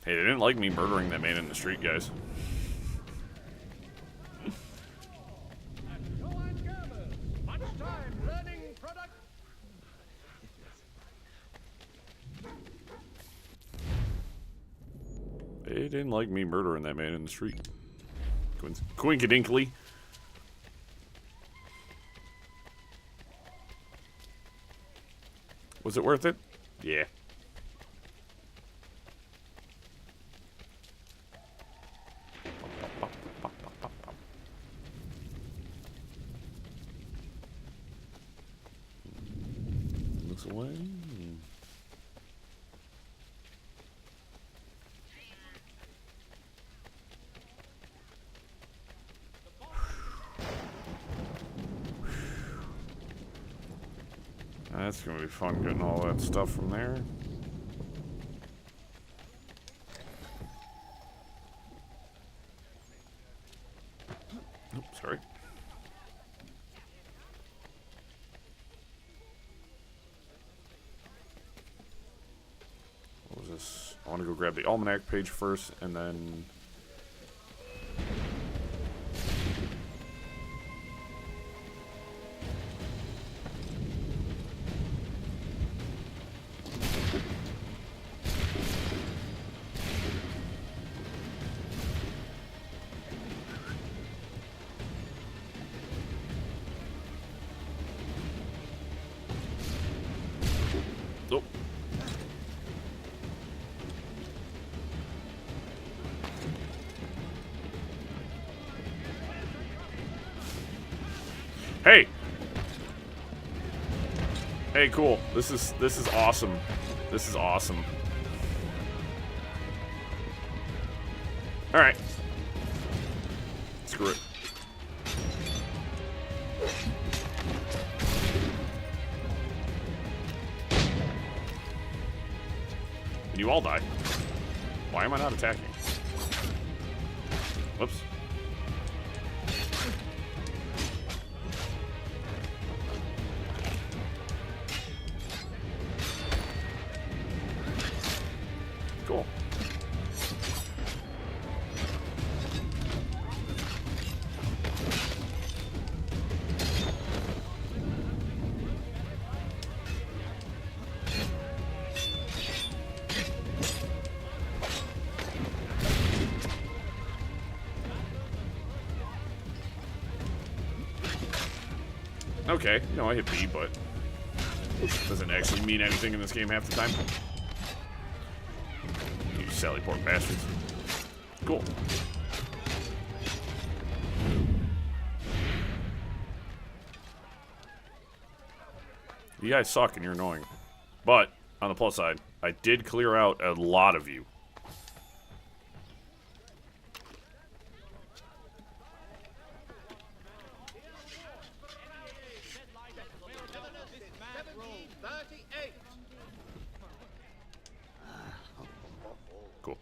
Hey, they didn't like me murdering that man in the street, guys. They didn't like me murdering that man in the street. Quinkadinkly. Was it worth it? Yeah. Looks away. That's gonna be fun getting all that stuff from there. Oops, sorry. What was this? I want to go grab the almanac page first, and then... Nope. Hey. Hey, cool. This is awesome. This is awesome. All right. Screw it. And you all die. Why am I not attacking? Whoops. Cool. Okay, no, I hit B, but doesn't actually mean anything in this game half the time. You Sally Port bastards. Cool. You guys suck and you're annoying. But, on the plus side, I did clear out a lot of you. Cool.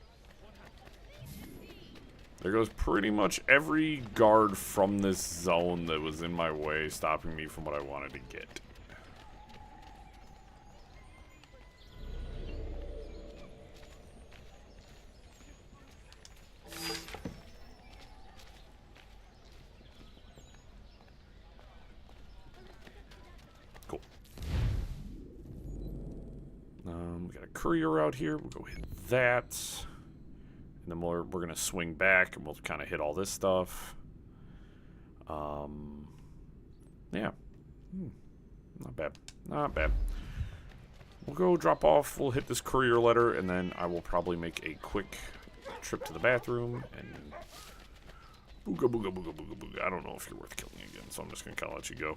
There goes pretty much every guard from this zone that was in my way, stopping me from what I wanted to get. Cool. We got a courier out here. We'll go hit that. And then we're going to swing back, and we'll kind of hit all this stuff. Yeah. Not bad. Not bad. We'll go drop off. We'll hit this courier letter, and then I will probably make a quick trip to the bathroom. And booga, booga, booga, booga, booga. I don't know if you're worth killing again, so I'm just going to kind of let you go.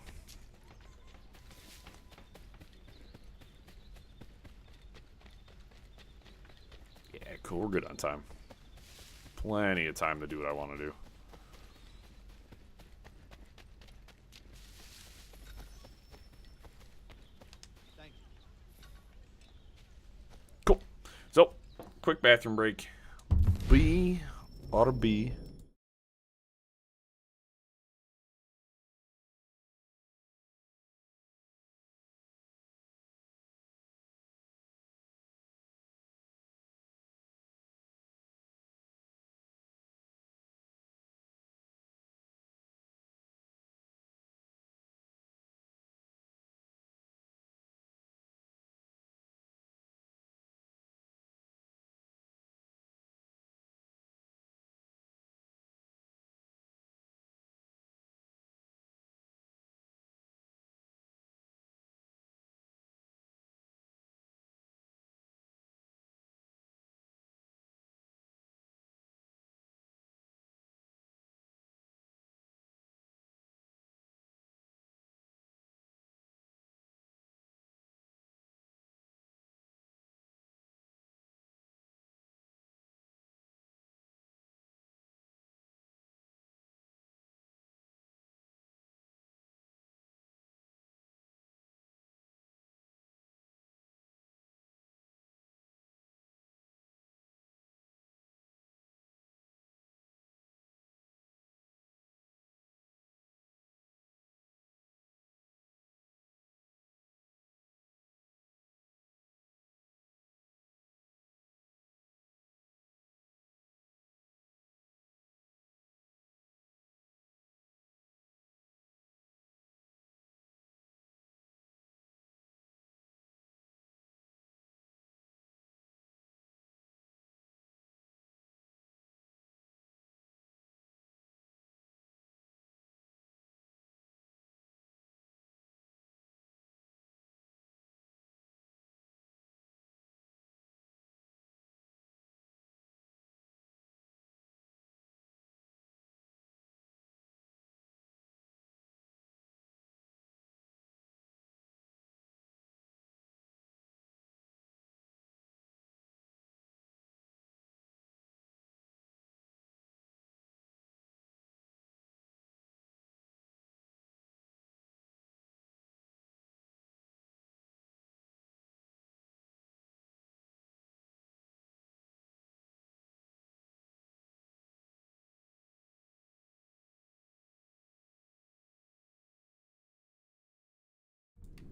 Yeah, cool. We're good on time. Plenty of time to do what I want to do. Cool. So, quick bathroom break. B ought to be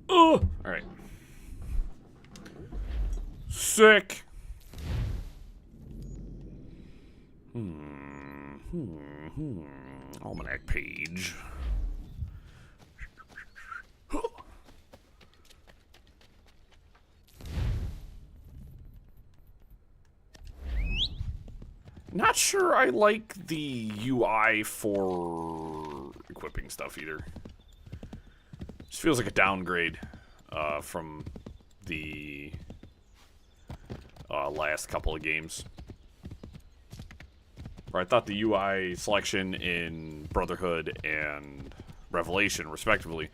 Oh! Alright. Sick! Almanac page. Not sure I like the UI for equipping stuff either. Just feels like a downgrade from the last couple of games. Where I thought the UI selection in Brotherhood and Revelation, respectively,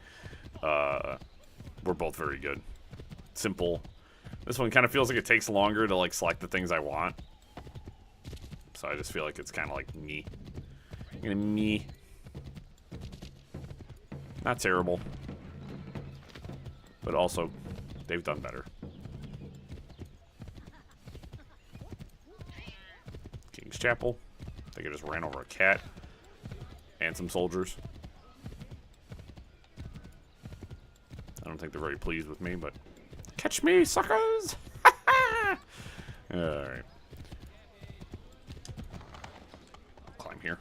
were both very good. Simple. This one kind of feels like it takes longer to like select the things I want. So I just feel like it's kind of like me. Me. Not terrible. But also, they've done better. King's Chapel. I think I just ran over a cat. And some soldiers. I don't think they're very pleased with me, but... Catch me, suckers! Alright. Climb here.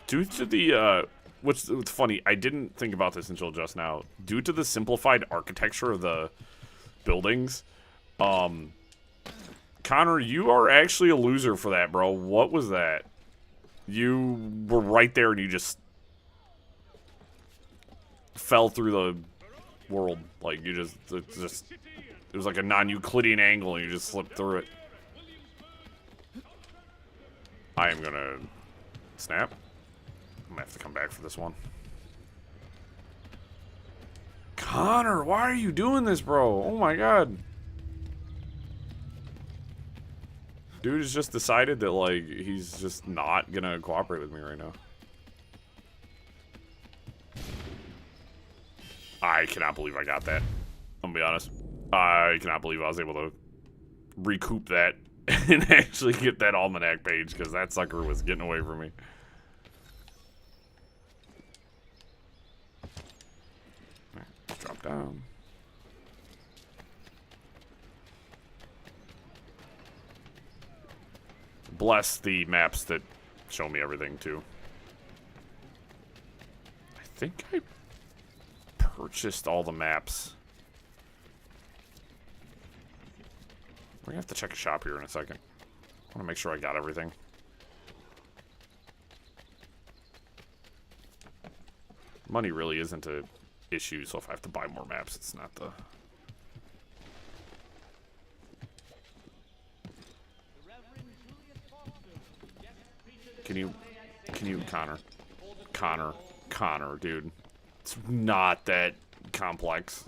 Due to the, what's funny, I didn't think about this until just now. Due to the simplified architecture of the buildings, Connor, you are actually a loser for that, bro. What was that? You were right there and you just fell through the world. Like, you just it was like a non-Euclidean angle and you just slipped through it. I am gonna snap. I'm gonna have to come back for this one. Connor, why are you doing this, bro? Oh my god. Dude has just decided that, like, he's just not gonna cooperate with me right now. I cannot believe I got that. I'm gonna be honest. I cannot believe I was able to recoup that and actually get that almanac page, because that sucker was getting away from me. Drop down. Bless the maps that show me everything, too. I think I purchased all the maps. We're gonna have to check a shop here in a second. I want to make sure I got everything. Money really isn't an issue, so if I have to buy more maps, it's not the... Can you, Connor, dude. It's not that complex.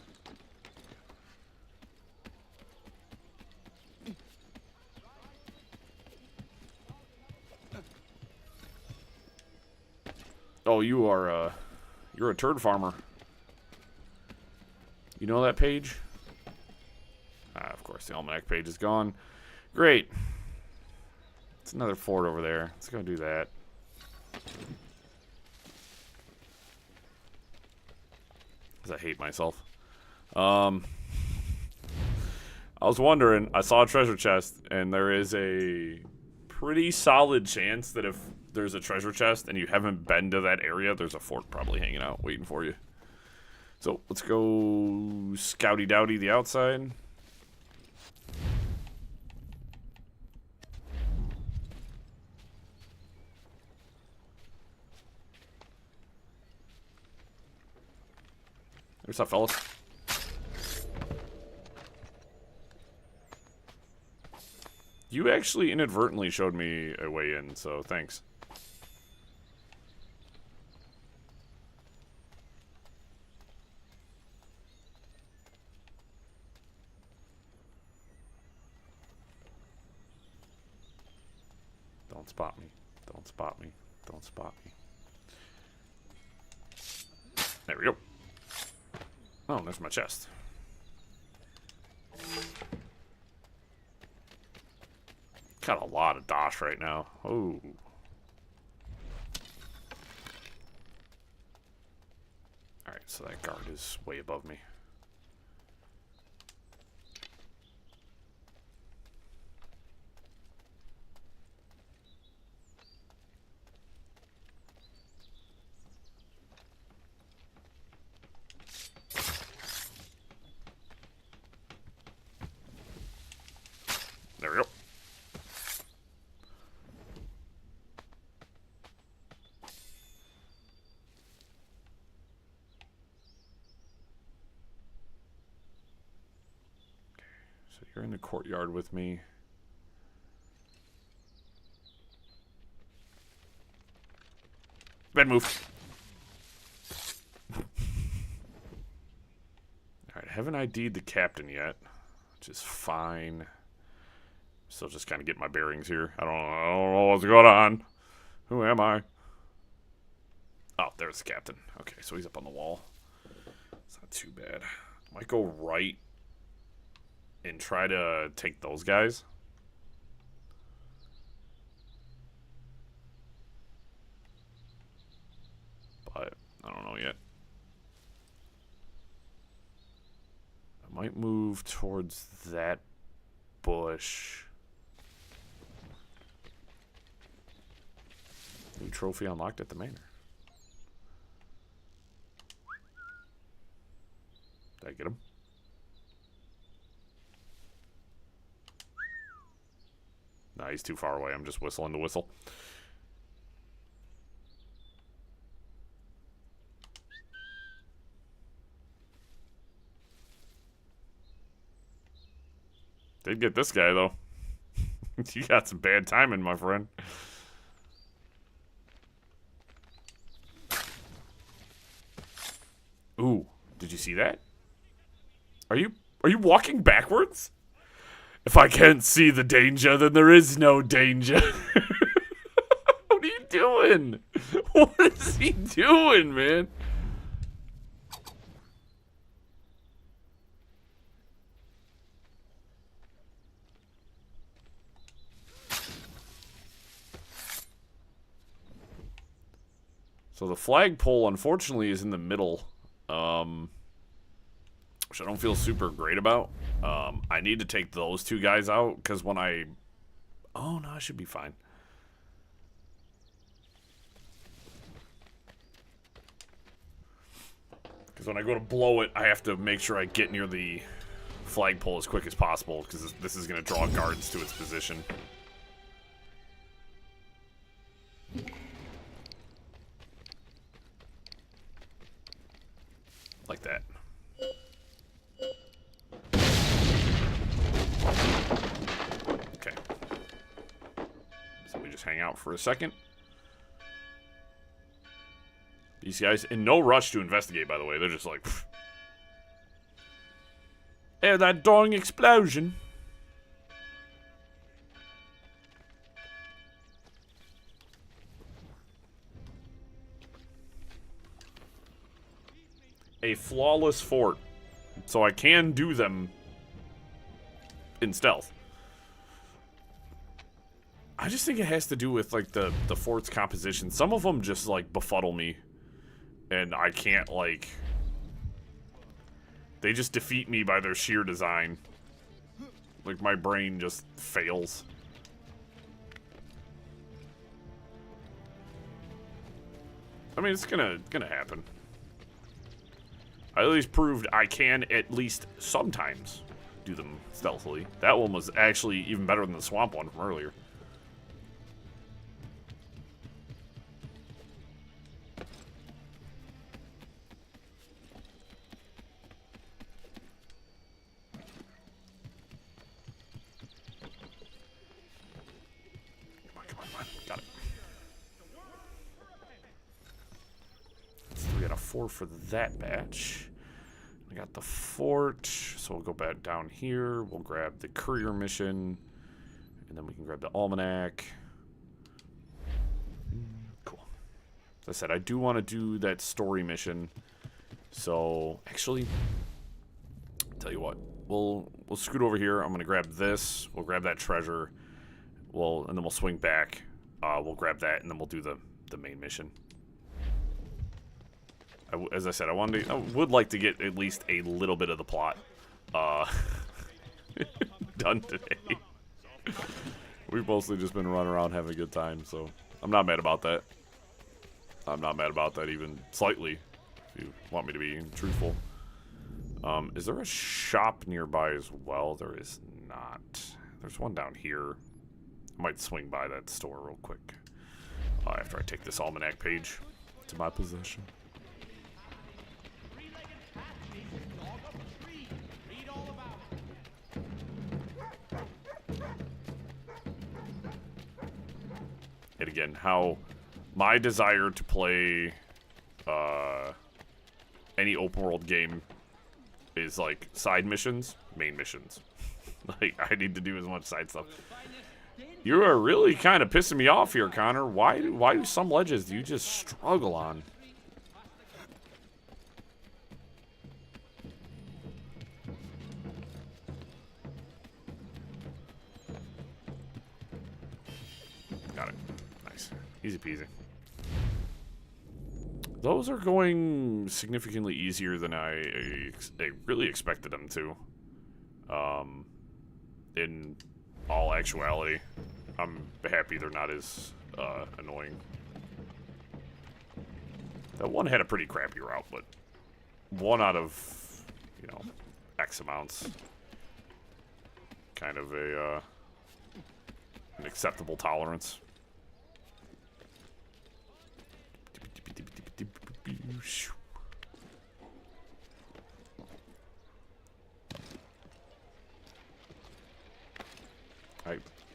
Oh, you're a turd farmer. You know that page? Of course, the almanac page is gone. Great. It's another fort over there. Let's go do that. Because I hate myself. I was wondering, I saw a treasure chest, and there is a pretty solid chance that if there's a treasure chest and you haven't been to that area, there's a fort probably hanging out waiting for you. So let's go scouty dowdy the outside. What's up, fellas? You actually inadvertently showed me a way in, so thanks. Don't spot me. Don't spot me. Don't spot me. There we go. Oh, there's my chest. Got a lot of dosh right now. Oh, So that guard is way above me. There we go. So you're in the courtyard with me. Bad move. Alright, I haven't ID'd the captain yet, which is fine. Still just kind of getting my bearings here. I don't know what's going on. Who am I? Oh, there's the captain. Okay, so he's up on the wall. It's not too bad. Might go right and try to take those guys. But I don't know yet. I might move towards that bush. New trophy unlocked at the manor. Did I get him? Nah, he's too far away. I'm just whistling the whistle. Did get this guy, though. You got some bad timing, my friend. Ooh, did you see that? Are you walking backwards? If I can't see the danger, then there is no danger. What are you doing? What is he doing, man? So the flagpole, unfortunately, is in the middle, which I don't feel super great about. I need to take those two guys out, because when I... Oh, no, I should be fine. Because when I go to blow it, I have to make sure I get near the flagpole as quick as possible, because this is going to draw guards to its position. Like that. Okay. So we just hang out for a second. These guys, in no rush to investigate, by the way. They're just like... Pfft. Hey, that dong explosion. A flawless fort. So I can do them in stealth. I just think it has to do with, like, the fort's composition. Some of them just, like, befuddle me. And I can't, like... They just defeat me by their sheer design. Like, my brain just fails. I mean, it's gonna happen. I at least proved I can at least sometimes do them stealthily. That one was actually even better than the swamp one from earlier. Come on. Got it. That's 3 out of 4 for that batch. I got the fort, so we'll go back down here. We'll grab the courier mission, and then we can grab the almanac. Cool. As I said, I do want to do that story mission. So, actually, tell you what, we'll scoot over here. I'm gonna grab this. We'll grab that treasure. And then we'll swing back. We'll grab that, and then we'll do the main mission. as I said, I would like to get at least a little bit of the plot done today. We've mostly just been running around having a good time, so I'm not mad about that. I'm not mad about that even slightly, if you want me to be truthful. Is there a shop nearby as well? There is not. There's one down here. I might swing by that store real quick after I take this almanac page to my possession. And again, how my desire to play any open world game is like side missions, main missions. Like, I need to do as much side stuff. You are really kind of pissing me off here, Connor. Why do some ledges do you just struggle on? Got it. Nice. Easy peasy. Those are going significantly easier than I really expected them to. In all actuality, I'm happy they're not as annoying. That one had a pretty crappy route, but one out of, you know, X amounts. Kind of an acceptable tolerance.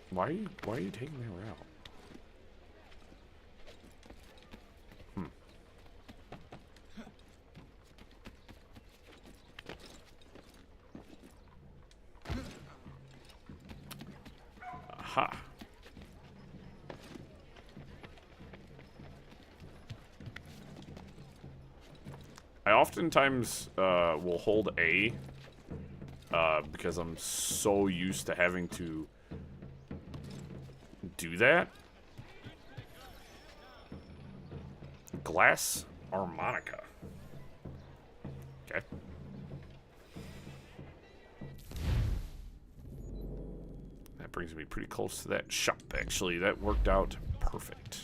Why are you taking that route? Aha. I oftentimes will hold A because I'm so used to having to do that. Glass harmonica. Okay. That brings me pretty close to that shop, actually. That worked out perfect.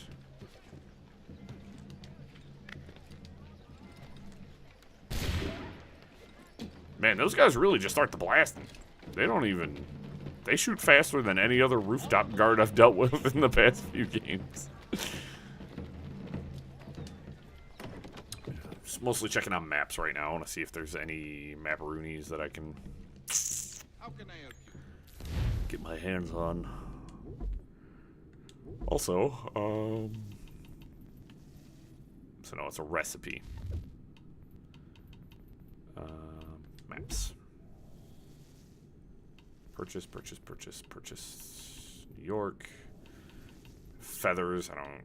Man, those guys really just start the blasting. They don't even... They shoot faster than any other rooftop guard I've dealt with in the past few games. Just mostly checking out maps right now. I want to see if there's any macaroonies that I can get my hands on. Also, so no, it's a recipe. Maps. Purchase. New York. Feathers. I don't...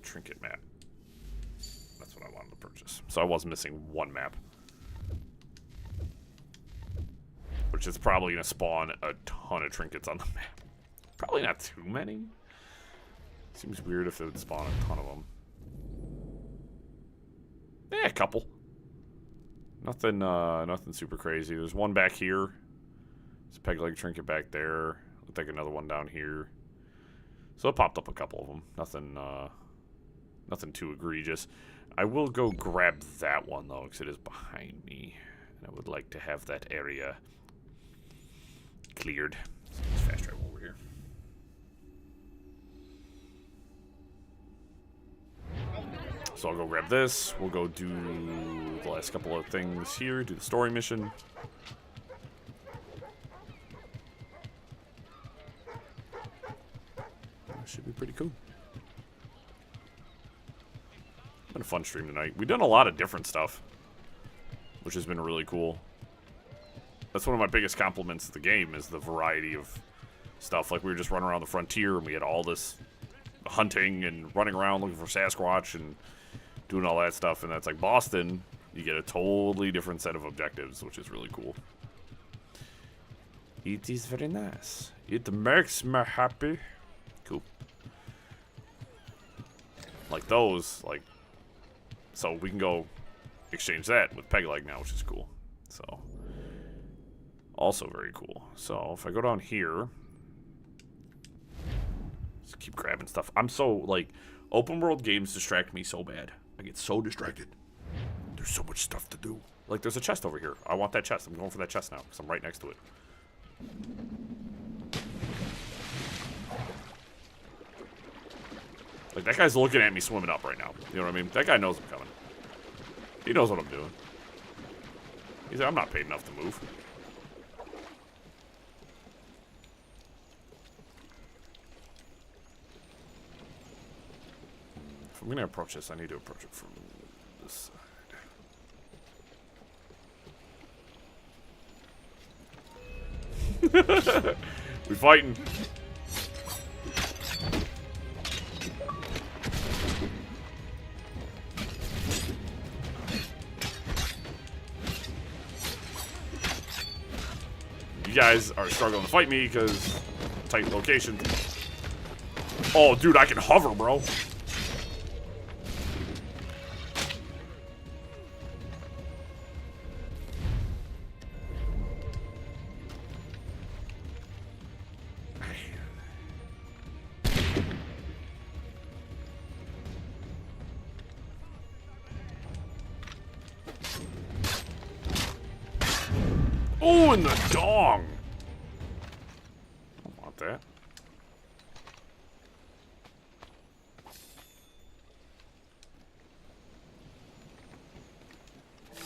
Trinket map. That's what I wanted to purchase. So I was missing one map. Which is probably going to spawn a ton of trinkets on the map. Probably not too many. Seems weird if it would spawn a ton of them. Yeah, a couple. Nothing super crazy. There's one back here. There's a peg leg trinket back there. Looked like another one down here. So it popped up a couple of them. Nothing too egregious. I will go grab that one though, because it is behind me, and I would like to have that area cleared. So let's fast travel over here. So I'll go grab this. We'll go do the last couple of things here. Do the story mission. That should be pretty cool. Been a fun stream tonight. We've done a lot of different stuff, which has been really cool. That's one of my biggest compliments to the game, is the variety of stuff. Like, we were just running around the frontier, and we had all this hunting and running around looking for Sasquatch and doing all that stuff. And that's like Boston. You get a totally different set of objectives, which is really cool. It is very nice. It makes me happy. Cool. Like those, like, So we can go exchange that with peg leg now, which is cool. So, also very cool. So if I go down here, just keep grabbing stuff. I'm so, like, open world games distract me so bad. I get so distracted. There's so much stuff to do. Like, there's a chest over here. I want that chest. I'm going for that chest now because I'm right next to it. Like, that guy's looking at me swimming up right now. You know what I mean? That guy knows I'm coming. He knows what I'm doing. He's like, I'm not paid enough to move. If I'm gonna approach this, I need to approach it from this side. We fighting. You guys are struggling to fight me because tight location. Oh, dude, I can hover, bro. Oh, in the dong. I don't want that.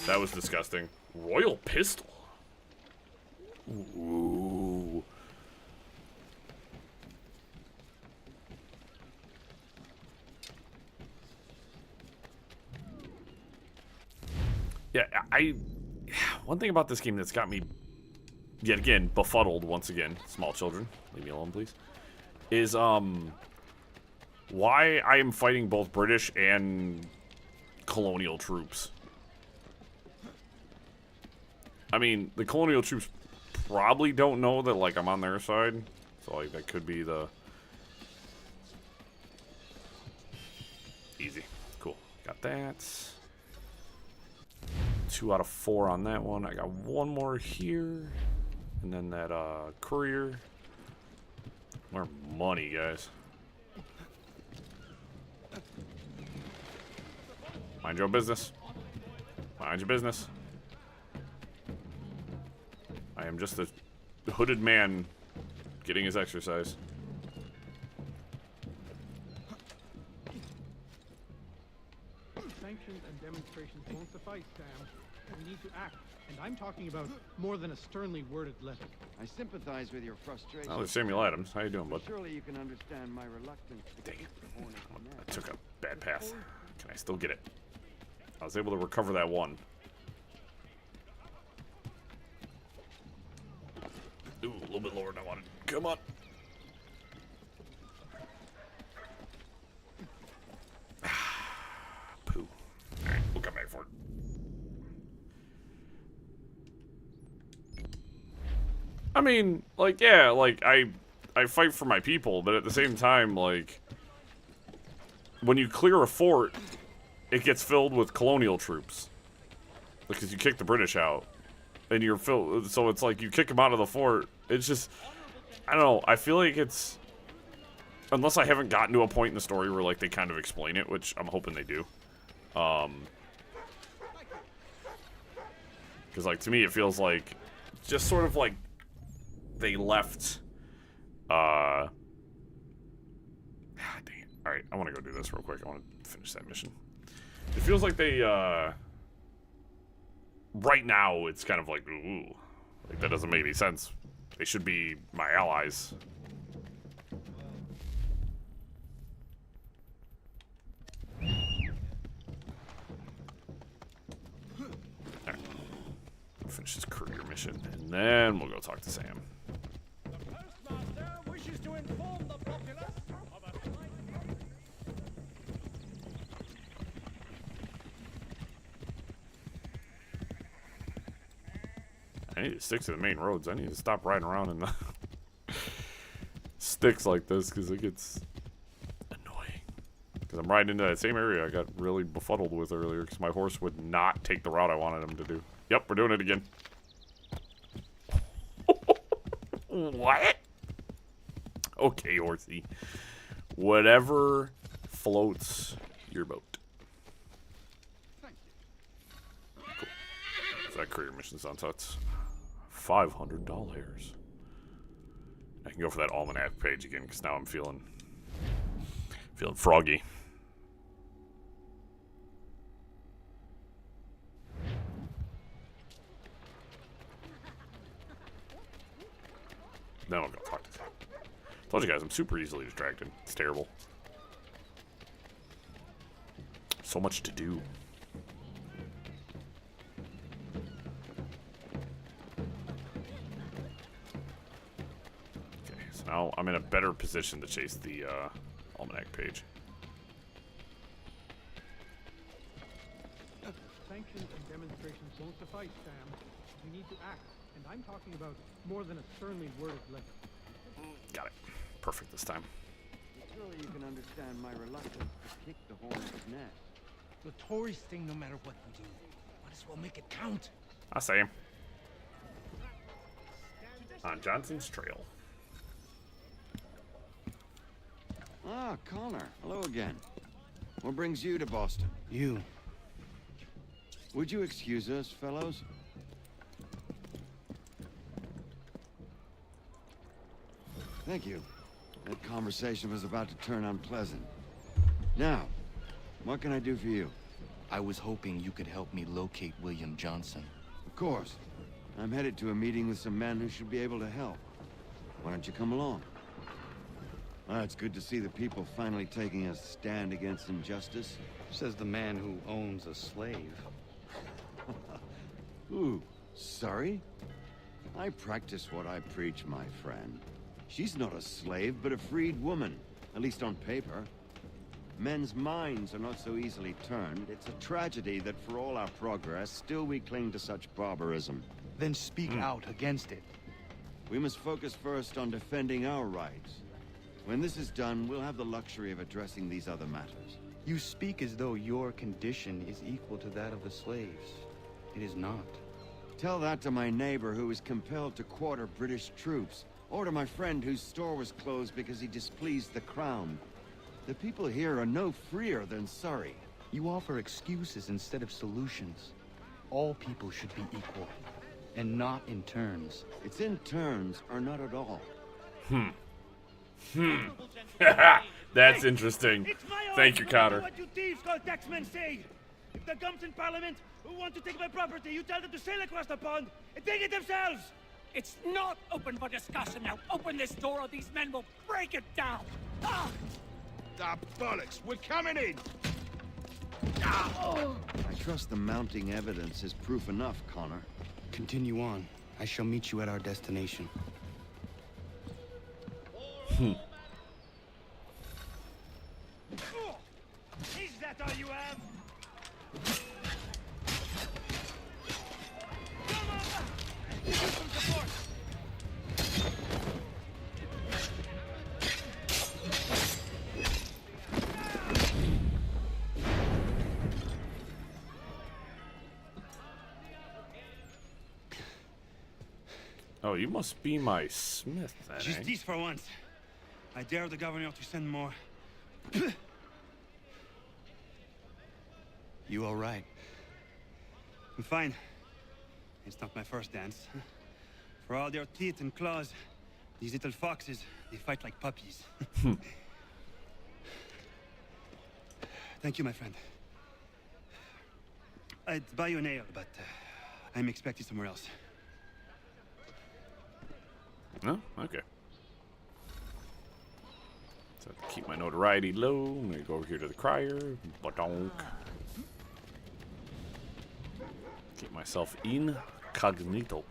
That was disgusting. Royal pistol. Ooh. Yeah, one thing about this game that's got me, yet again, befuddled once again, small children, leave me alone, please, is, why I am fighting both British and colonial troops. I mean, the colonial troops probably don't know that, like, I'm on their side, so, like, that could be the... Easy. Cool. Got that. 2 out of 4 on that one. I got 1 more here. And then that courier. More money, guys. Mind your business. Mind your business. I am just a hooded man getting his exercise. Sanctions and demonstrations won't suffice, Sam. We need to act, and I'm talking about more than a sternly worded letter. I sympathize with your frustration. Oh, there's Samuel Adams. How you doing, bud? Surely you can understand my reluctance to Dang it. I took a bad path. Can I still get it? I was able to recover that one. Ooh, a little bit lower than I wanted. Come on. Poo. Alright, we'll come back for it. I mean, like, yeah, like, I fight for my people, but at the same time, like, when you clear a fort, it gets filled with colonial troops. Because you kick the British out. And you're filled, so it's like you kick them out of the fort. It's just, I don't know, I feel like it's, unless I haven't gotten to a point in the story where, like, they kind of explain it, which I'm hoping they do. Because, like, to me, it feels like, just sort of like, they left, dang it. Alright, I want to go do this real quick. I want to finish that mission. It feels like they, right now, it's kind of like, ooh, like, that doesn't make any sense. They should be my allies. Alright. We'll finish this courier mission, and then we'll go talk to Sam. Wishes to inform the populace of a I need to stick to the main roads. I need to stop riding around in the sticks like this because it gets annoying. Because I'm riding into that same area I got really befuddled with earlier because my horse would not take the route I wanted him to do. Yep, we're doing it again. What? Okay, horsey. Whatever floats your boat. Cool. So that career mission's on, so it's $500. I can go for that almanac page again because now I'm feeling froggy. Now I'm gonna talk to him. Told you guys I'm super easily distracted. It's terrible. So much to do. Okay, so now I'm in a better position to chase the almanac page. Sanctions and demonstrations won't suffice, Sam. We need to act, and I'm talking about more than a sternly worded letter. Got it. Perfect this time. Surely you can understand my reluctance to kick the hornet's nest. The Tories thing, no matter what we do, might as well make it count. I say him. On Johnson's Trail. Ah, Connor. Hello again. What brings you to Boston? You. Would you excuse us, fellows? Thank you. That conversation was about to turn unpleasant. Now, what can I do for you? I was hoping you could help me locate William Johnson. Of course. I'm headed to a meeting with some men who should be able to help. Why don't you come along? Ah, it's good to see the people finally taking a stand against injustice. Says the man who owns a slave. Ooh, sorry? I practice what I preach, my friend. She's not a slave, but a freed woman, at least on paper. Men's minds are not so easily turned. It's a tragedy that for all our progress, still we cling to such barbarism. Then speak out against it. We must focus first on defending our rights. When this is done, we'll have the luxury of addressing these other matters. You speak as though your condition is equal to that of the slaves. It is not. Tell that to my neighbor who was compelled to quarter British troops, or to my friend whose store was closed because he displeased the crown. The people here are no freer than Surrey. You offer excuses instead of solutions. All people should be equal, and not in turns. It's in turns, or not at all. That's interesting. Thank you, Cotter. What you thieves called taxmen say. If the gums in Parliament who want to take my property, you tell them to sail across the pond and take it themselves. It's not open for discussion now. Open this door or these men will break it down. Ah! Ah, bollocks! We're coming in! I trust the mounting evidence is proof enough, Connor. Continue on. I shall meet you at our destination. Is that all you have? Come on! Give us some support! Oh, you must be my smith, then, Just eh? this for once. I dare the governor to send more. You all right? I'm fine. It's not my first dance. For all their teeth and claws, these little foxes, they fight like puppies. Thank you, my friend. I'd buy you an ale, but I'm expected somewhere else. No? Okay. So keep my notoriety low. I'm gonna go over here to the crier. Badonk. Keep myself incognito.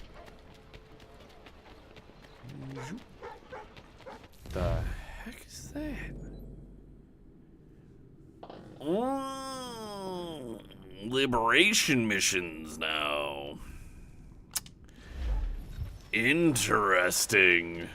The heck is that? Oh, liberation missions now. Interesting.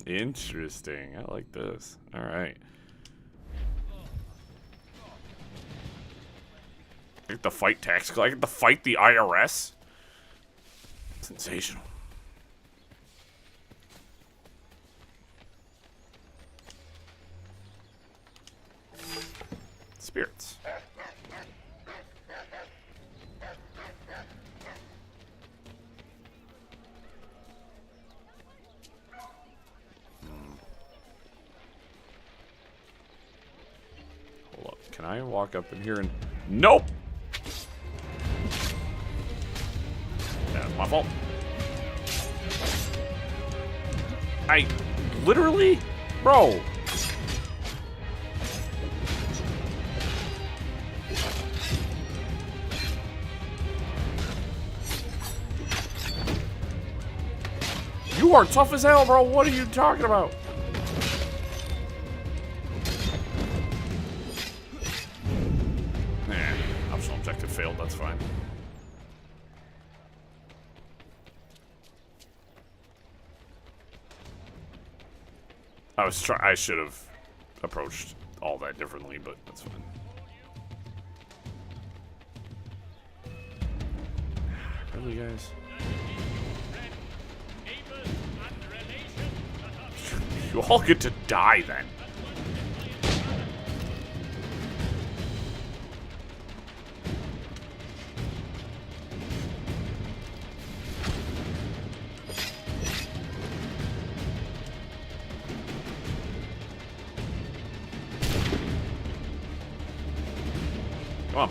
Interesting. I like this. All right. I get to fight tax. I get to fight the IRS. Sensational. Spirits. Hold up. Can I walk up in here and... Nope! That's my fault. I... Literally? Bro. You are tough as hell, bro. What are you talking about? Nah, optional objective failed. That's fine. I should have approached all that differently, but that's fine. Really, guys? You all get to die then. Come on.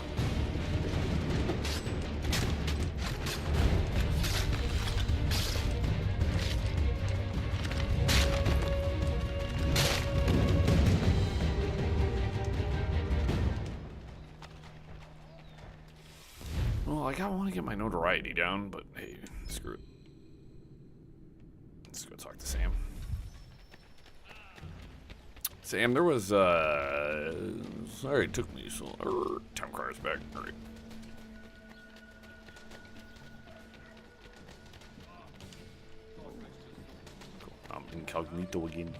Well, like, I want to get my notoriety down, but hey, screw it. Let's go talk to Sam. Sam, there was, sorry it took me so, town car's back, alright. Cool. I'm incognito again.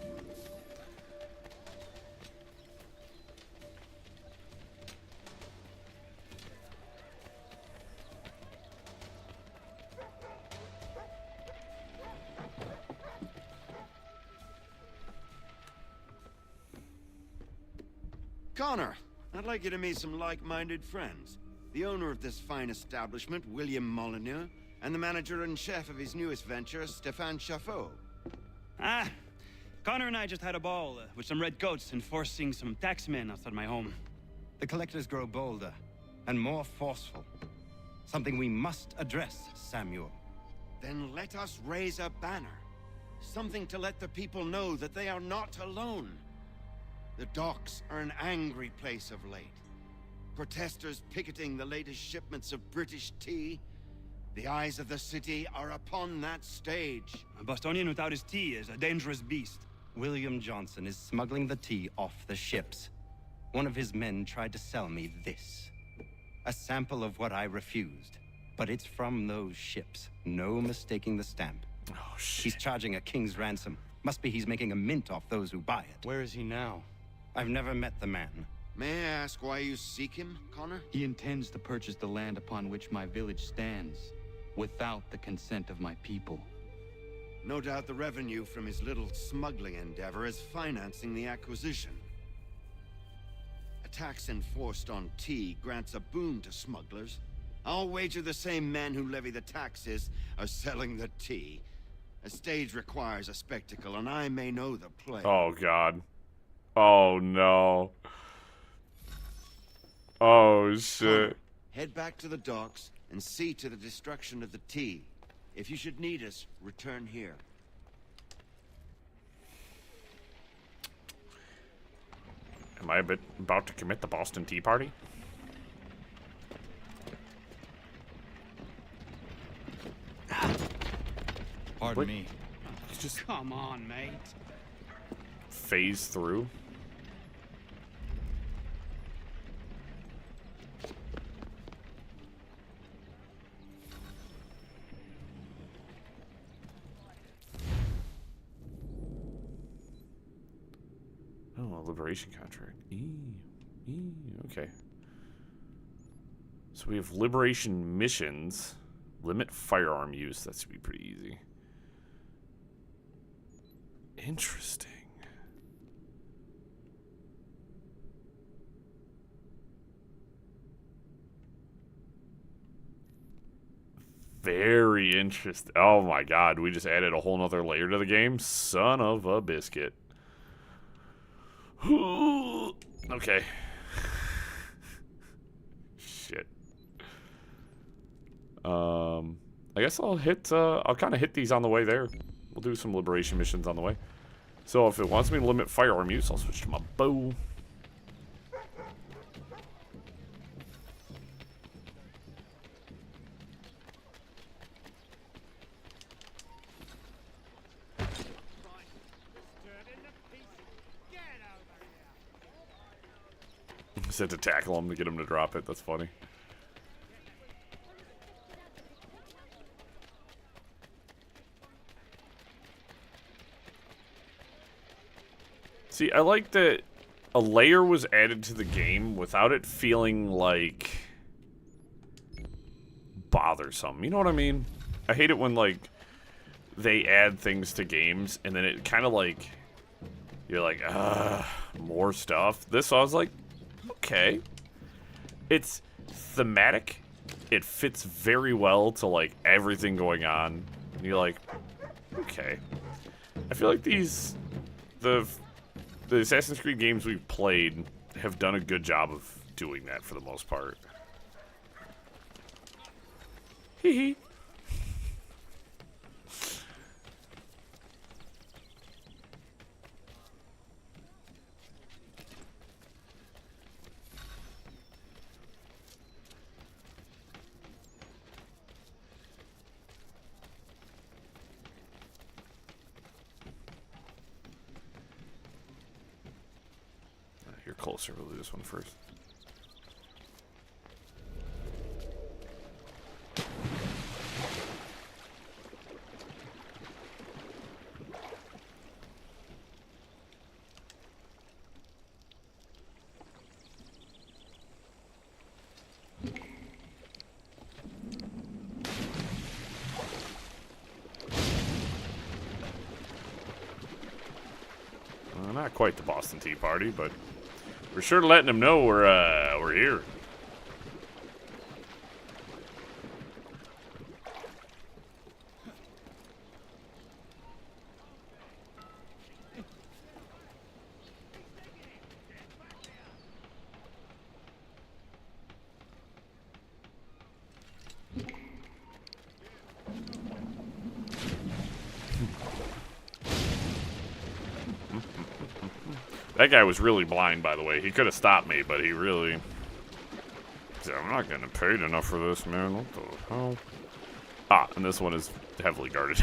Connor, I'd like you to meet some like-minded friends. The owner of this fine establishment, William Molyneux, and the manager and chef of his newest venture, Stéphane Chaffeau. Ah, Connor and I just had a ball with some red coats enforcing some taxmen outside my home. The collectors grow bolder and more forceful. Something we must address, Samuel. Then let us raise a banner. Something to let the people know that they are not alone. The docks are an angry place of late. Protesters picketing the latest shipments of British tea. The eyes of the city are upon that stage. A Bostonian without his tea is a dangerous beast. William Johnson is smuggling the tea off the ships. One of his men tried to sell me this. A sample of what I refused. But it's from those ships. No mistaking the stamp. Oh, shit. He's charging a king's ransom. Must be he's making a mint off those who buy it. Where is he now? I've never met the man. May I ask why you seek him, Connor? He intends to purchase the land upon which my village stands, without the consent of my people. No doubt the revenue from his little smuggling endeavor is financing the acquisition. A tax enforced on tea grants a boon to smugglers. I'll wager the same men who levy the taxes are selling the tea. A stage requires a spectacle, and I may know the play. Oh, God. Oh, no. Oh, shit. Connor, head back to the docks and see to the destruction of the tea. If you should need us, return here. Am I about to commit the Boston Tea Party? Pardon me. Just come on, mate. Phase through. liberation contract. Okay. So we have liberation missions. Limit firearm use. That should be pretty easy. Interesting. Very interesting. Oh my god, we just added a whole nother layer to the game. Son of a biscuit. Okay. Shit. I guess I'll hit, I'll kind of hit these on the way there. We'll do some liberation missions on the way. So if it wants me to limit firearm use, I'll switch to my bow. Just had to tackle him to get him to drop it. That's funny. See, I like that a layer was added to the game without it feeling like bothersome. You know what I mean? I hate it when, like, they add things to games and then it kind of like, you're like, more stuff. This, I was like, okay. It's thematic. It fits very well to, like, everything going on. And you're like, okay. I feel like the Assassin's Creed games we've played have done a good job of doing that for the most part. Hee hee. You're closer. We'll do this one first. Not quite the Boston Tea Party, but we're sure letting them know we're here. That guy was really blind, by the way. He could have stopped me, but he really... I'm not getting paid enough for this, man. What the hell? Ah, and this one is heavily guarded.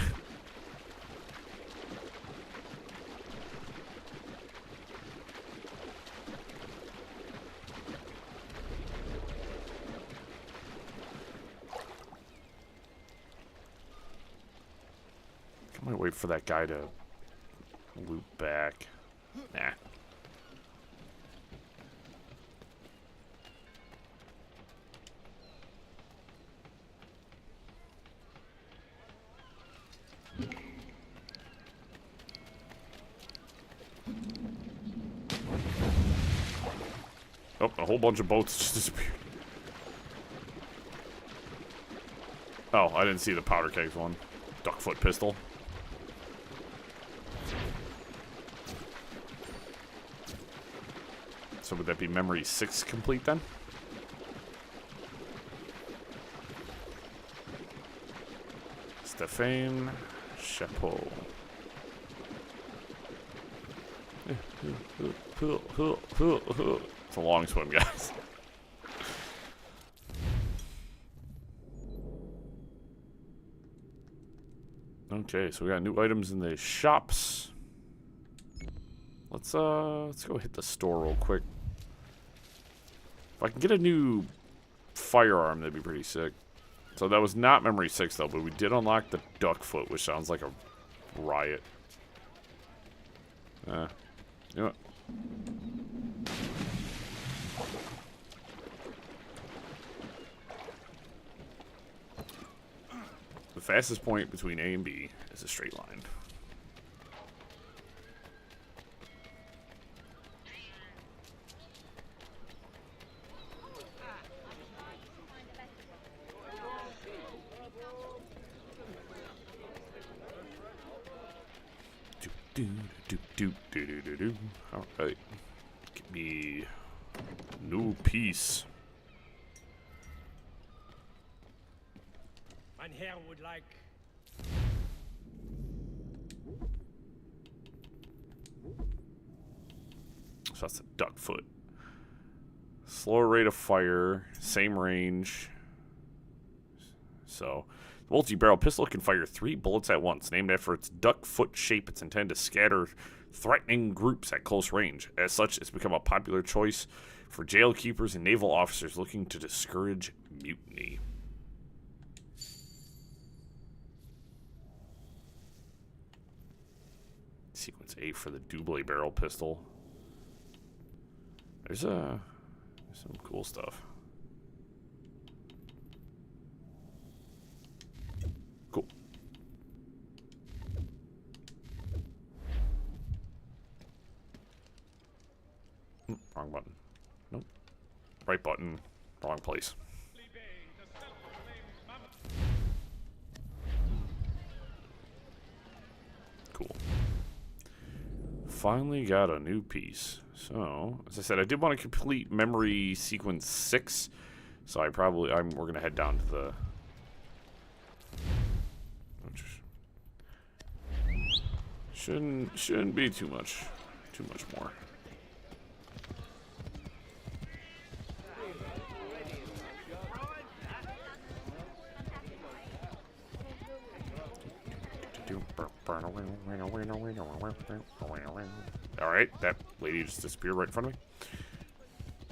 I might wait for that guy to loop back. Nah. Oh, a whole bunch of boats just disappeared. Oh, I didn't see the powder kegs one. Duckfoot pistol. So would that be memory 6 complete then? Stéphane Chapeau. It's a long swim, guys. Okay, so we got new items in the shops. Let's go hit the store real quick. If I can get a new firearm, that'd be pretty sick. So that was not memory 6 though, but we did unlock the Duckfoot, which sounds like a riot. You know what? The fastest point between A and B is a straight line. Alright. Give me new piece. Mein Herr would like... So that's a duck foot. Slower rate of fire, same range. So, the multi-barrel pistol can fire 3 bullets at once. Named after its duck foot shape, it's intended to scatter threatening groups at close range. As such, it's become a popular choice for jail keepers and naval officers looking to discourage mutiny. Sequence A for the double barrel pistol. There's some cool stuff. Cool. Wrong button. Nope. Right button. Wrong place. Cool. Finally got a new piece. So, as I said, I did want to complete memory sequence 6. So we're gonna head down to the... Shouldn't be too much more. Alright, that lady just disappeared right in front of me.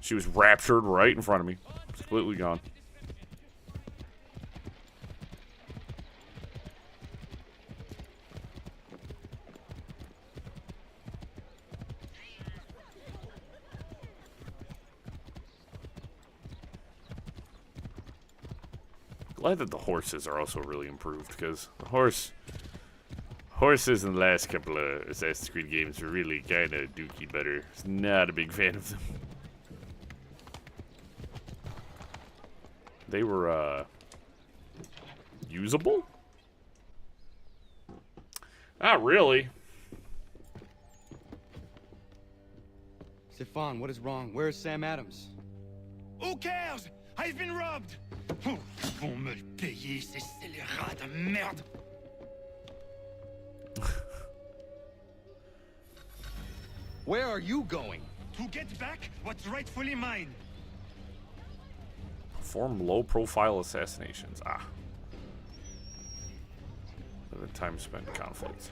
She was raptured right in front of me. Completely gone. Glad that the horses are also really improved, because the horses in the last couple of Assassin's Creed games were really kind of dookie better. Not a big fan of them. They were, usable? Not really. Stefan, what is wrong? Where is Sam Adams? Who cares? I've been robbed! Oh, ils vont me le payer, ces scélérats de merde! Where are you going? To get back what's rightfully mine. Perform low-profile assassinations. Ah. Limit time spent in conflicts.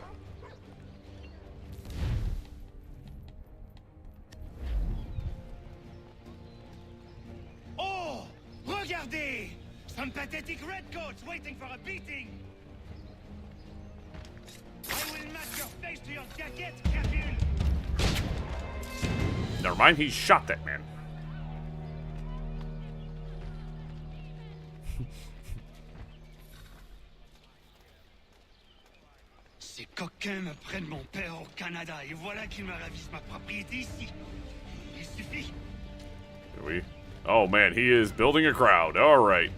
Oh! Regardez! Some pathetic redcoats waiting for a beating! I will match your face to your jacket, Capule! Never mind, he shot that man. Ces coquins me prennent mon père au Canada et voilà qu'ils me ravissent ma propriété ici. Il suffit. Oh man, he is building a crowd. All right.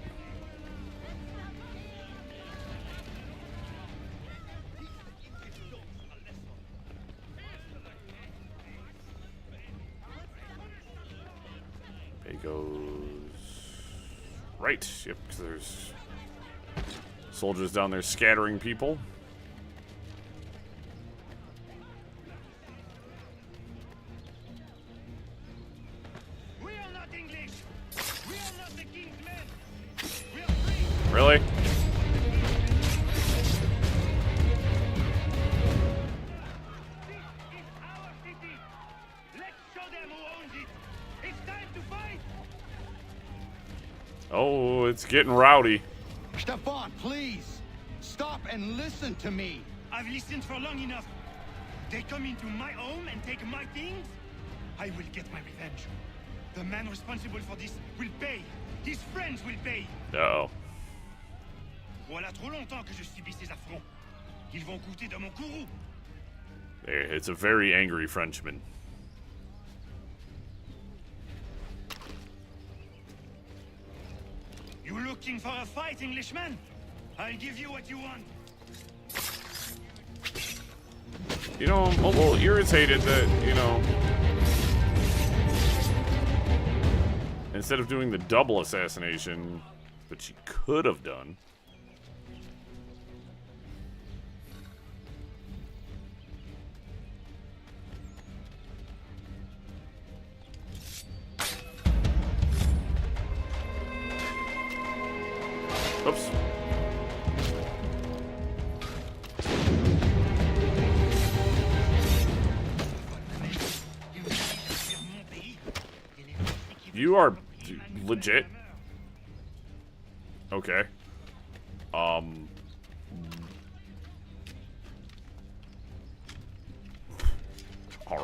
It goes right. Yep, because there's soldiers down there scattering people. We are not English. We are not the king's men. We are free. Really? This is our city. Let's show them who owns it. It's time to fight. Oh, it's getting rowdy. Stefan, please! Stop and listen to me! I've listened for long enough. They come into my home and take my things? I will get my revenge. The man responsible for this will pay. His friends will pay. Uh-oh. Voilà trop longtemps que je subis ces affronts. Ils vont goûter dans mon courroux. It's a very angry Frenchman. You looking for a fight, Englishman? I'll give you what you want. You know, I'm a little irritated that, you know, instead of doing the double assassination that she could have done. Oops. You are legit. Okay. All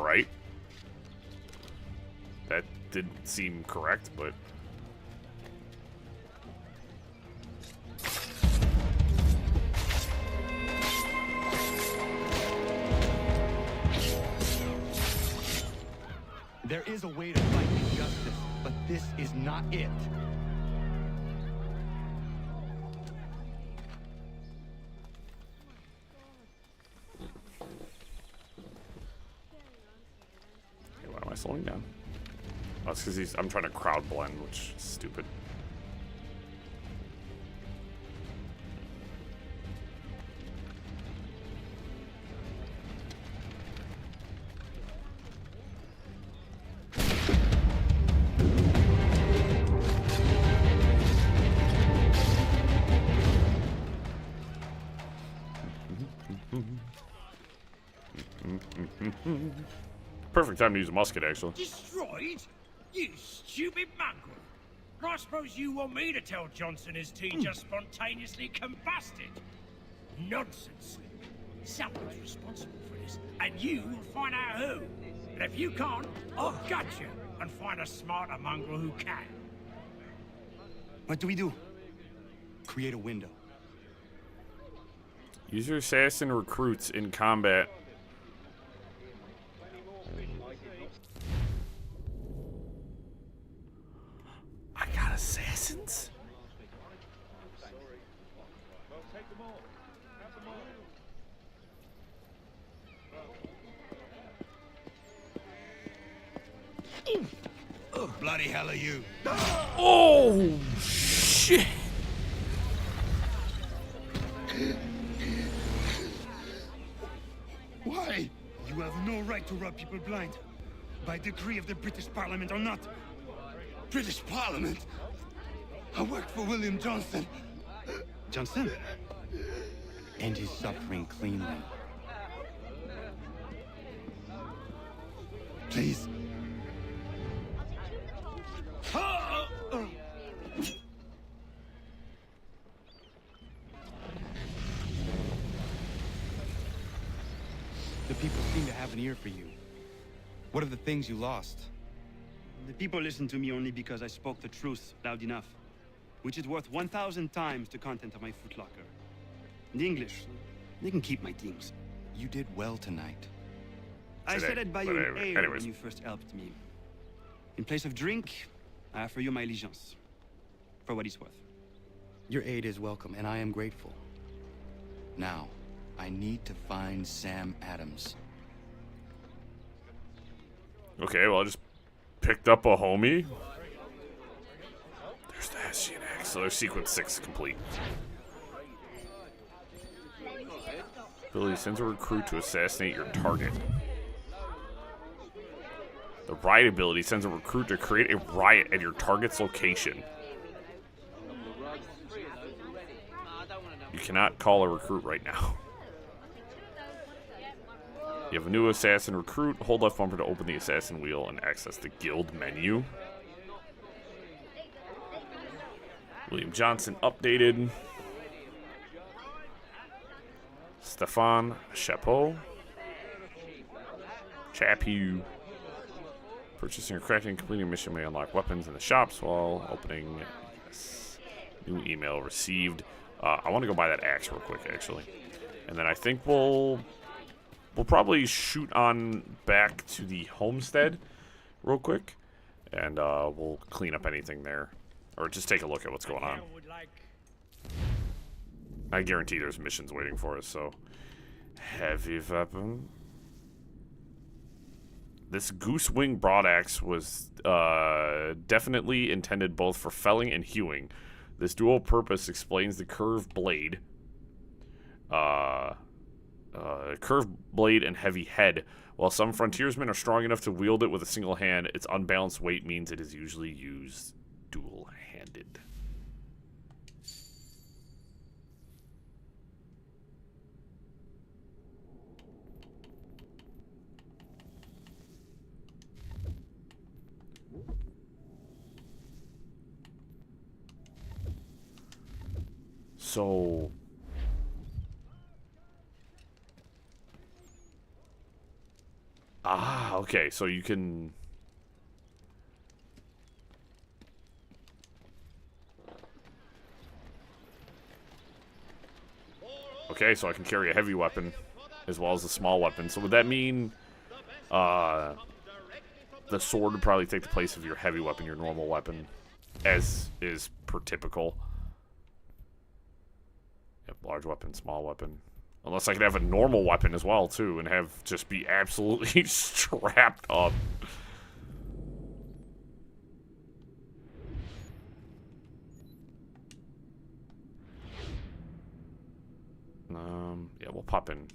right. That didn't seem correct, but there is a way to fight injustice, but this is not it. hey, why am I slowing down? Oh, it's because I'm trying to crowd blend, which is stupid. Perfect time to use a musket, actually. Destroyed? You stupid mongrel. I suppose you want me to tell Johnson his tea just spontaneously combusted? Nonsense. Someone's responsible for this, and you will find out who. And if you can't, I'll gut you and find a smarter mongrel who can. What do we do? Create a window. Use your assassin recruits in combat. I got assassins? Bloody hell are you? Oh, shit. Why? You have no right to rob people blind. By decree of the British Parliament or not. British Parliament? I worked for William Johnson. Johnson? End his suffering cleanly. Please. The people seem to have an ear for you. What are the things you lost? The people listen to me only because I spoke the truth loud enough, which is worth 1,000 times the content of my footlocker. The English, they can keep my things. You did well tonight. I said I'd buy you an ale when you first helped me. In place of drink, I offer you my allegiance. For what it's worth. Your aid is welcome, and I am grateful. Now, I need to find Sam Adams. Okay, well, I just picked up a homie. There's the SGNX. So there's sequence 6 complete. Ability sends a recruit to assassinate your target. The riot ability sends a recruit to create a riot at your target's location. You cannot call a recruit right now. You have a new assassin recruit. Hold left bumper to open the assassin wheel and access the guild menu. William Johnson updated. Stefan Chapeau. Chapeau. Purchasing or crafting completing mission may unlock weapons in the shops while opening. Yes. New email received. I want to go buy that axe real quick, actually. And then I think we'll probably shoot on back to the homestead real quick. And we'll clean up anything there. Or just take a look at what's going on. I guarantee there's missions waiting for us, so... Heavy weapon. This goose wing broadaxe was definitely intended both for felling and hewing. This dual purpose explains the curved blade. Curved blade and heavy head. While some frontiersmen are strong enough to wield it with a single hand, its unbalanced weight means it is usually used dual-handed. So... Ah, okay, so you can... Okay, so I can carry a heavy weapon as well as a small weapon. So would that mean the sword would probably take the place of your heavy weapon, your normal weapon, as is per typical? Yep, large weapon, small weapon. Unless I could have a normal weapon as well, too, and have just be absolutely strapped up. Yeah, we'll pop in.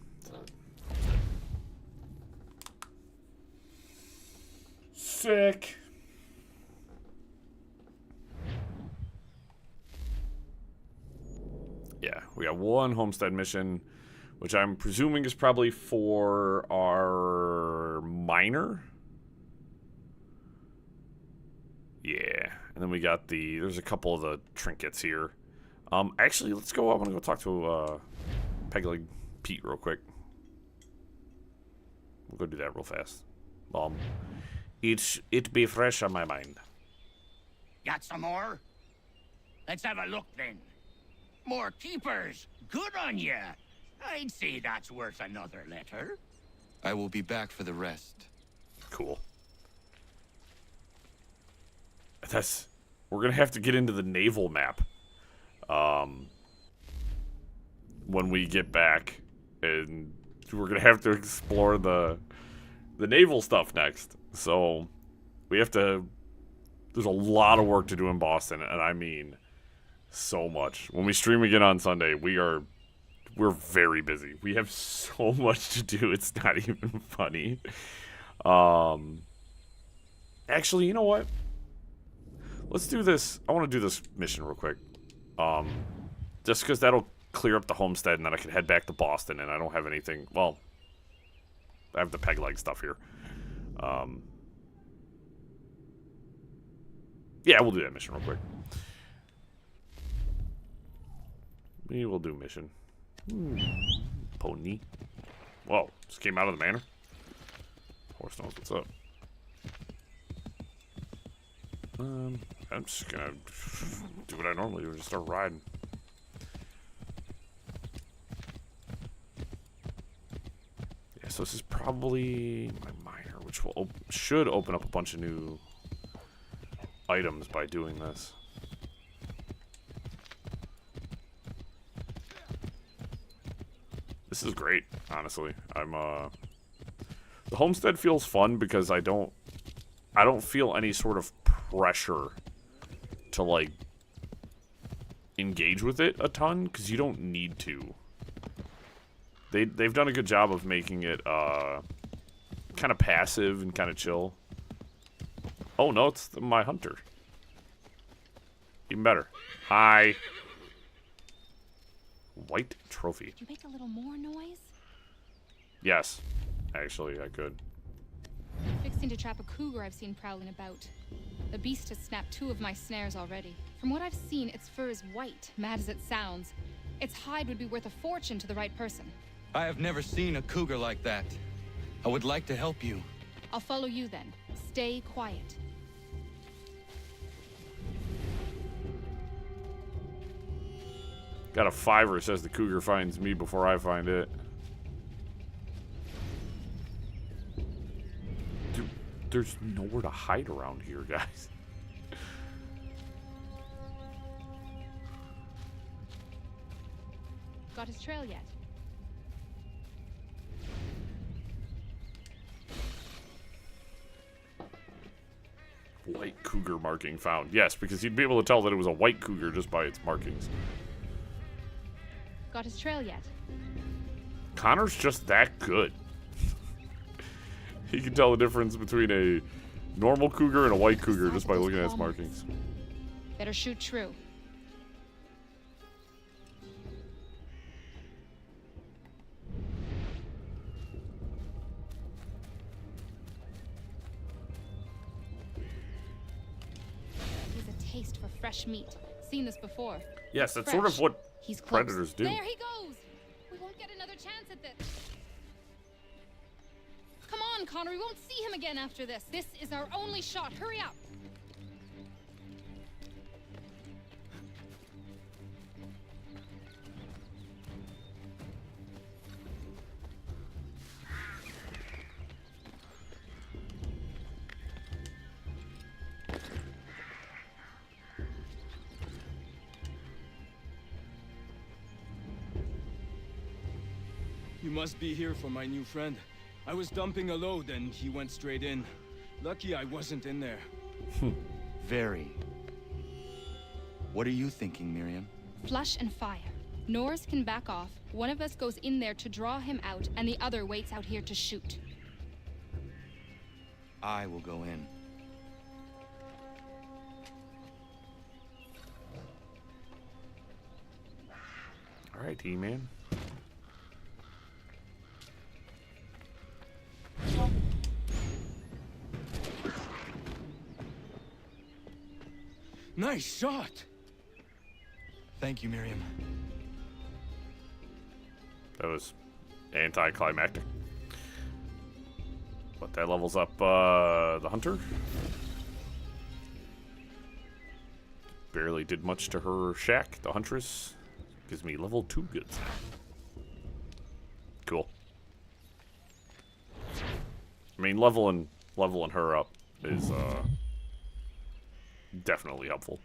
Sick. Yeah, we got one homestead mission, which I'm presuming is probably for our miner. Yeah, and then we got there's a couple of the trinkets here. Actually, let's go. I want to go talk to Pegleg Pete real quick. We'll go do that real fast. It be fresh on my mind. Got some more? Let's have a look then. More keepers. Good on ya. I'd say that's worth another letter. I will be back for the rest. Cool. We're gonna have to get into the naval map. When we get back, and we're gonna have to explore the naval stuff next. So we have to. There's a lot of work to do in Boston, and I mean, so much. When we stream again on Sunday, we're very busy. We have so much to do. It's not even funny. Actually, you know what? Let's do this. I want to do this mission real quick. Just because that'll clear up the homestead, and then I can head back to Boston, and I don't have anything. Well, I have the peg leg stuff here. Yeah, we'll do that mission real quick. We will do mission. Pony. Whoa, just came out of the manor. Horse knows what's up. I'm just gonna do what I normally do, just start riding. Yeah, so this is probably my miner, which will should open up a bunch of new items by doing this. This is great, honestly. The homestead feels fun because I don't feel any sort of pressure to like engage with it a ton, because you don't need to. They've done a good job of making it kind of passive and kind of chill. Oh no, it's my hunter. Even better. Hi. White trophy. Could you make a little more noise? Yes, actually I could. Fixing to trap a cougar I've seen prowling about. The beast has snapped 2 of my snares already. From what I've seen, its fur is white, mad as it sounds. Its hide would be worth a fortune to the right person. I have never seen a cougar like that. I would like to help you. I'll follow you then. Stay quiet. Got a 5er, says the cougar finds me before I find it. Dude, there's nowhere to hide around here, guys. Got his trail yet? White cougar marking found. Yes, because he'd be able to tell that it was a white cougar just by its markings. Got his trail yet? Connor's just that good. He can tell the difference between a normal cougar and a white cougar just by looking at its markings. Better shoot true. He's a taste for fresh meat. Seen this before. Yes, that's sort of what He's close. predators do. There he goes! We won't get another chance at this. Come on, Connor, we won't see him again after this. This is our only shot. Hurry up! You must be here for my new friend. I was dumping a load and he went straight in. Lucky I wasn't in there. Very. What are you thinking, Miriam? Flush and fire. Norris can back off. One of us goes in there to draw him out, and the other waits out here to shoot. I will go in. All right, He-Man. Nice shot! Thank you, Miriam. That was anticlimactic. But that levels up the hunter. Barely did much to her shack. The huntress gives me level 2 goods. Cool. I mean, leveling her up is definitely helpful.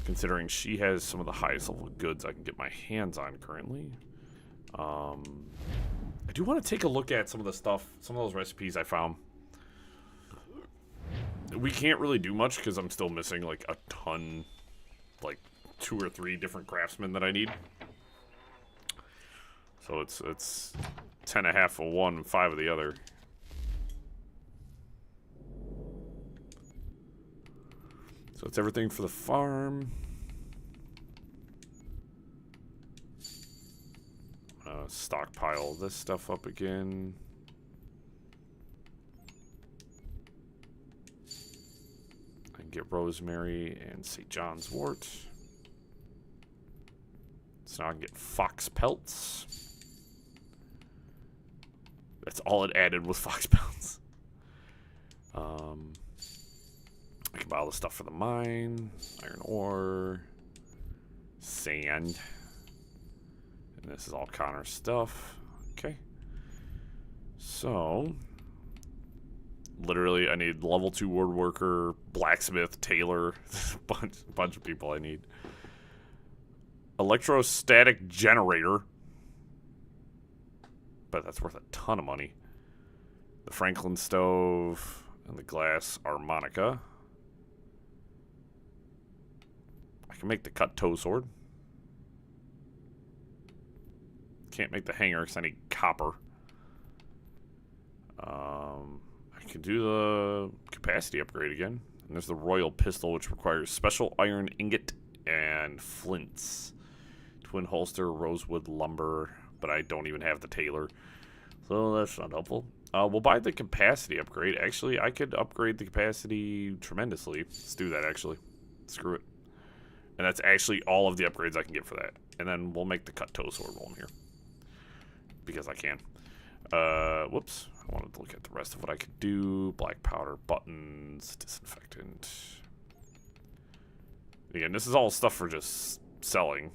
Considering she has some of the highest level goods I can get my hands on currently. I do want to take a look at some of the stuff, some of those recipes I found. We can't really do much because I'm still missing like a ton, like 2 or 3 different craftsmen that I need. So it's 10 of half of one, 5 of the other. So it's everything for the farm. Stockpile this stuff up again. I can get rosemary and St. John's wort. So now I can get fox pelts. That's all it added was fox pelts. I can buy all the stuff for the mine, iron ore, sand, and this is all Connor's stuff. Okay. So, literally, I need level 2 woodworker, blacksmith, tailor, bunch of people I need. Electrostatic generator, but that's worth a ton of money. The Franklin stove and the glass harmonica. I can make the cut toe sword. Can't make the hanger because I need copper. I can do the capacity upgrade again. And there's the royal pistol, which requires special iron ingot and flints. Twin holster, rosewood lumber, but I don't even have the tailor. So that's not helpful. We'll buy the capacity upgrade. Actually, I could upgrade the capacity tremendously. Let's do that, actually. Screw it. And that's actually all of the upgrades I can get for that. And then we'll make the cut toe sword while I'm here. Because I can. Whoops. I wanted to look at the rest of what I could do. Black powder, buttons, disinfectant. Again, this is all stuff for just selling.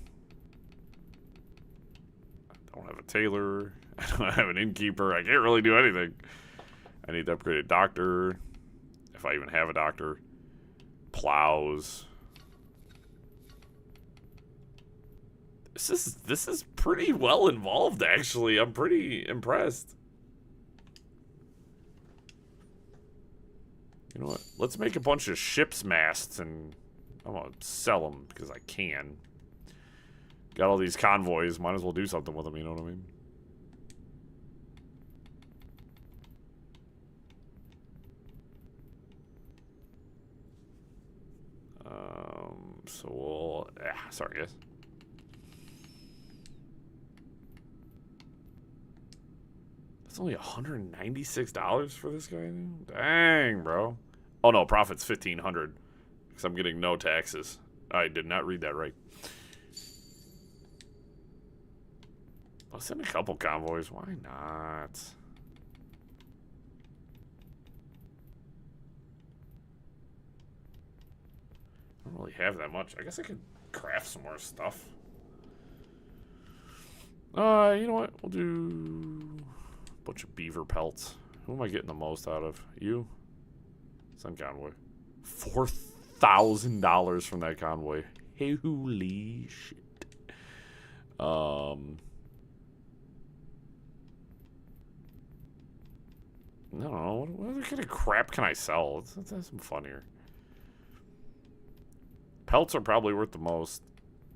I don't have a tailor. I don't have an innkeeper. I can't really do anything. I need to upgrade a doctor. If I even have a doctor. Plows. This is pretty well involved, actually. I'm pretty impressed. You know what? Let's make a bunch of ship's masts and I'm gonna sell them because I can. Got all these convoys. Might as well do something with them, you know what I mean? So we'll... sorry, guys. That's only $196 for this guy? Dang, bro. Oh, no, profit's $1,500. Because I'm getting no taxes. I did not read that right. I'll send a couple convoys. Why not? I don't really have that much. I guess I could craft some more stuff. You know what? We'll do a bunch of beaver pelts. Who am I getting the most out of? You? Some convoy. $4,000 from that convoy. Holy shit. No, what other kind of crap can I sell? Let's have some fun here. Pelts are probably worth the most.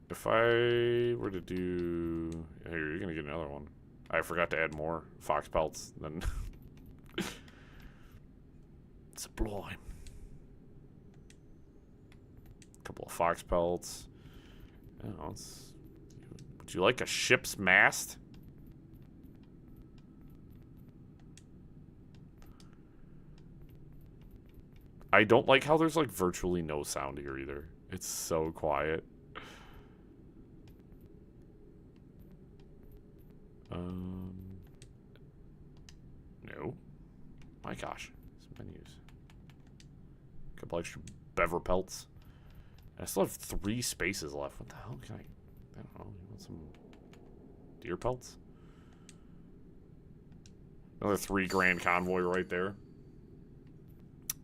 If I were to do... Here, you're going to get another one. I forgot to add more fox pelts than... Sublime. A couple of fox pelts. I don't know, would you like a ship's mast? I don't like how there's like virtually no sound here either. It's so quiet. No. My gosh. Some menus. A couple extra bever pelts. I still have 3 spaces left. What the hell can I don't know. You want some deer pelts? Another 3 grand convoy right there.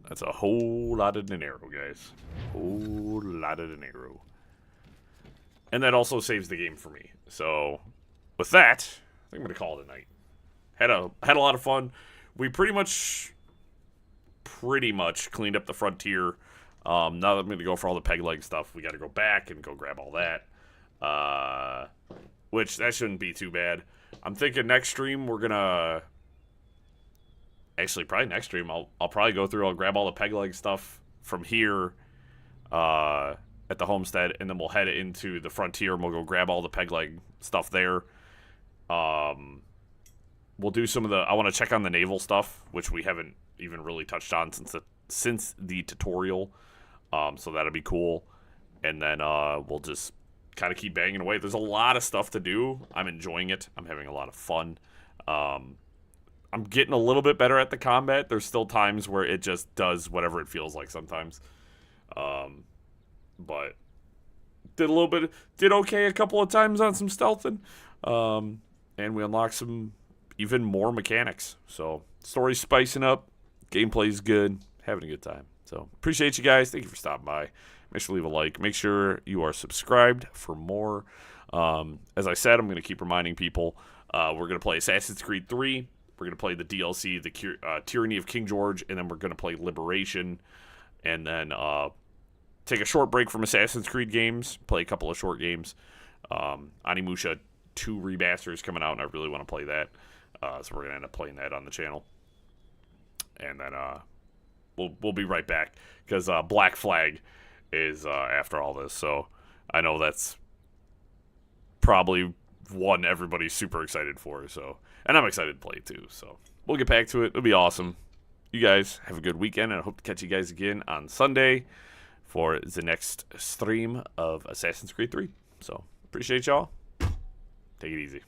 That's a whole lot of dinero, guys. Whole lot of dinero. And that also saves the game for me. So, with that, I think I'm going to call it a night. Had a lot of fun. We pretty much cleaned up the frontier. Now that I'm going to go for all the peg leg stuff, we got to go back and go grab all that. Which, that shouldn't be too bad. I'm thinking next stream we're going to... Actually, probably next stream, I'll probably go through, I'll grab all the peg leg stuff from here at the homestead, and then we'll head into the frontier, and we'll go grab all the peg leg stuff there. We'll do some of the... I want to check on the naval stuff, which we haven't even really touched on since the tutorial. So that'll be cool. And then we'll just kind of keep banging away. There's a lot of stuff to do. I'm enjoying it. I'm having a lot of fun. I'm getting a little bit better at the combat. There's still times where it just does whatever it feels like sometimes. But did okay a couple of times on some stealthing. And we unlocked some even more mechanics. So, story's spicing up. Gameplay's good. Having a good time. So, appreciate you guys. Thank you for stopping by. Make sure to leave a like. Make sure you are subscribed for more. As I said, I'm going to keep reminding people, we're going to play Assassin's Creed 3. We're going to play the DLC, the Tyranny of King George, and then we're going to play Liberation. And then take a short break from Assassin's Creed games, play a couple of short games. Animusha 2 Remaster coming out, and I really want to play that. So we're going to end up playing that on the channel. And then we'll be right back, because Black Flag is after all this. So I know that's probably one everybody's super excited for. So, and I'm excited to play it too. So we'll get back to it. It'll be awesome. You guys have a good weekend, and I hope to catch you guys again on Sunday for the next stream of Assassin's Creed 3. So appreciate y'all. Take it easy.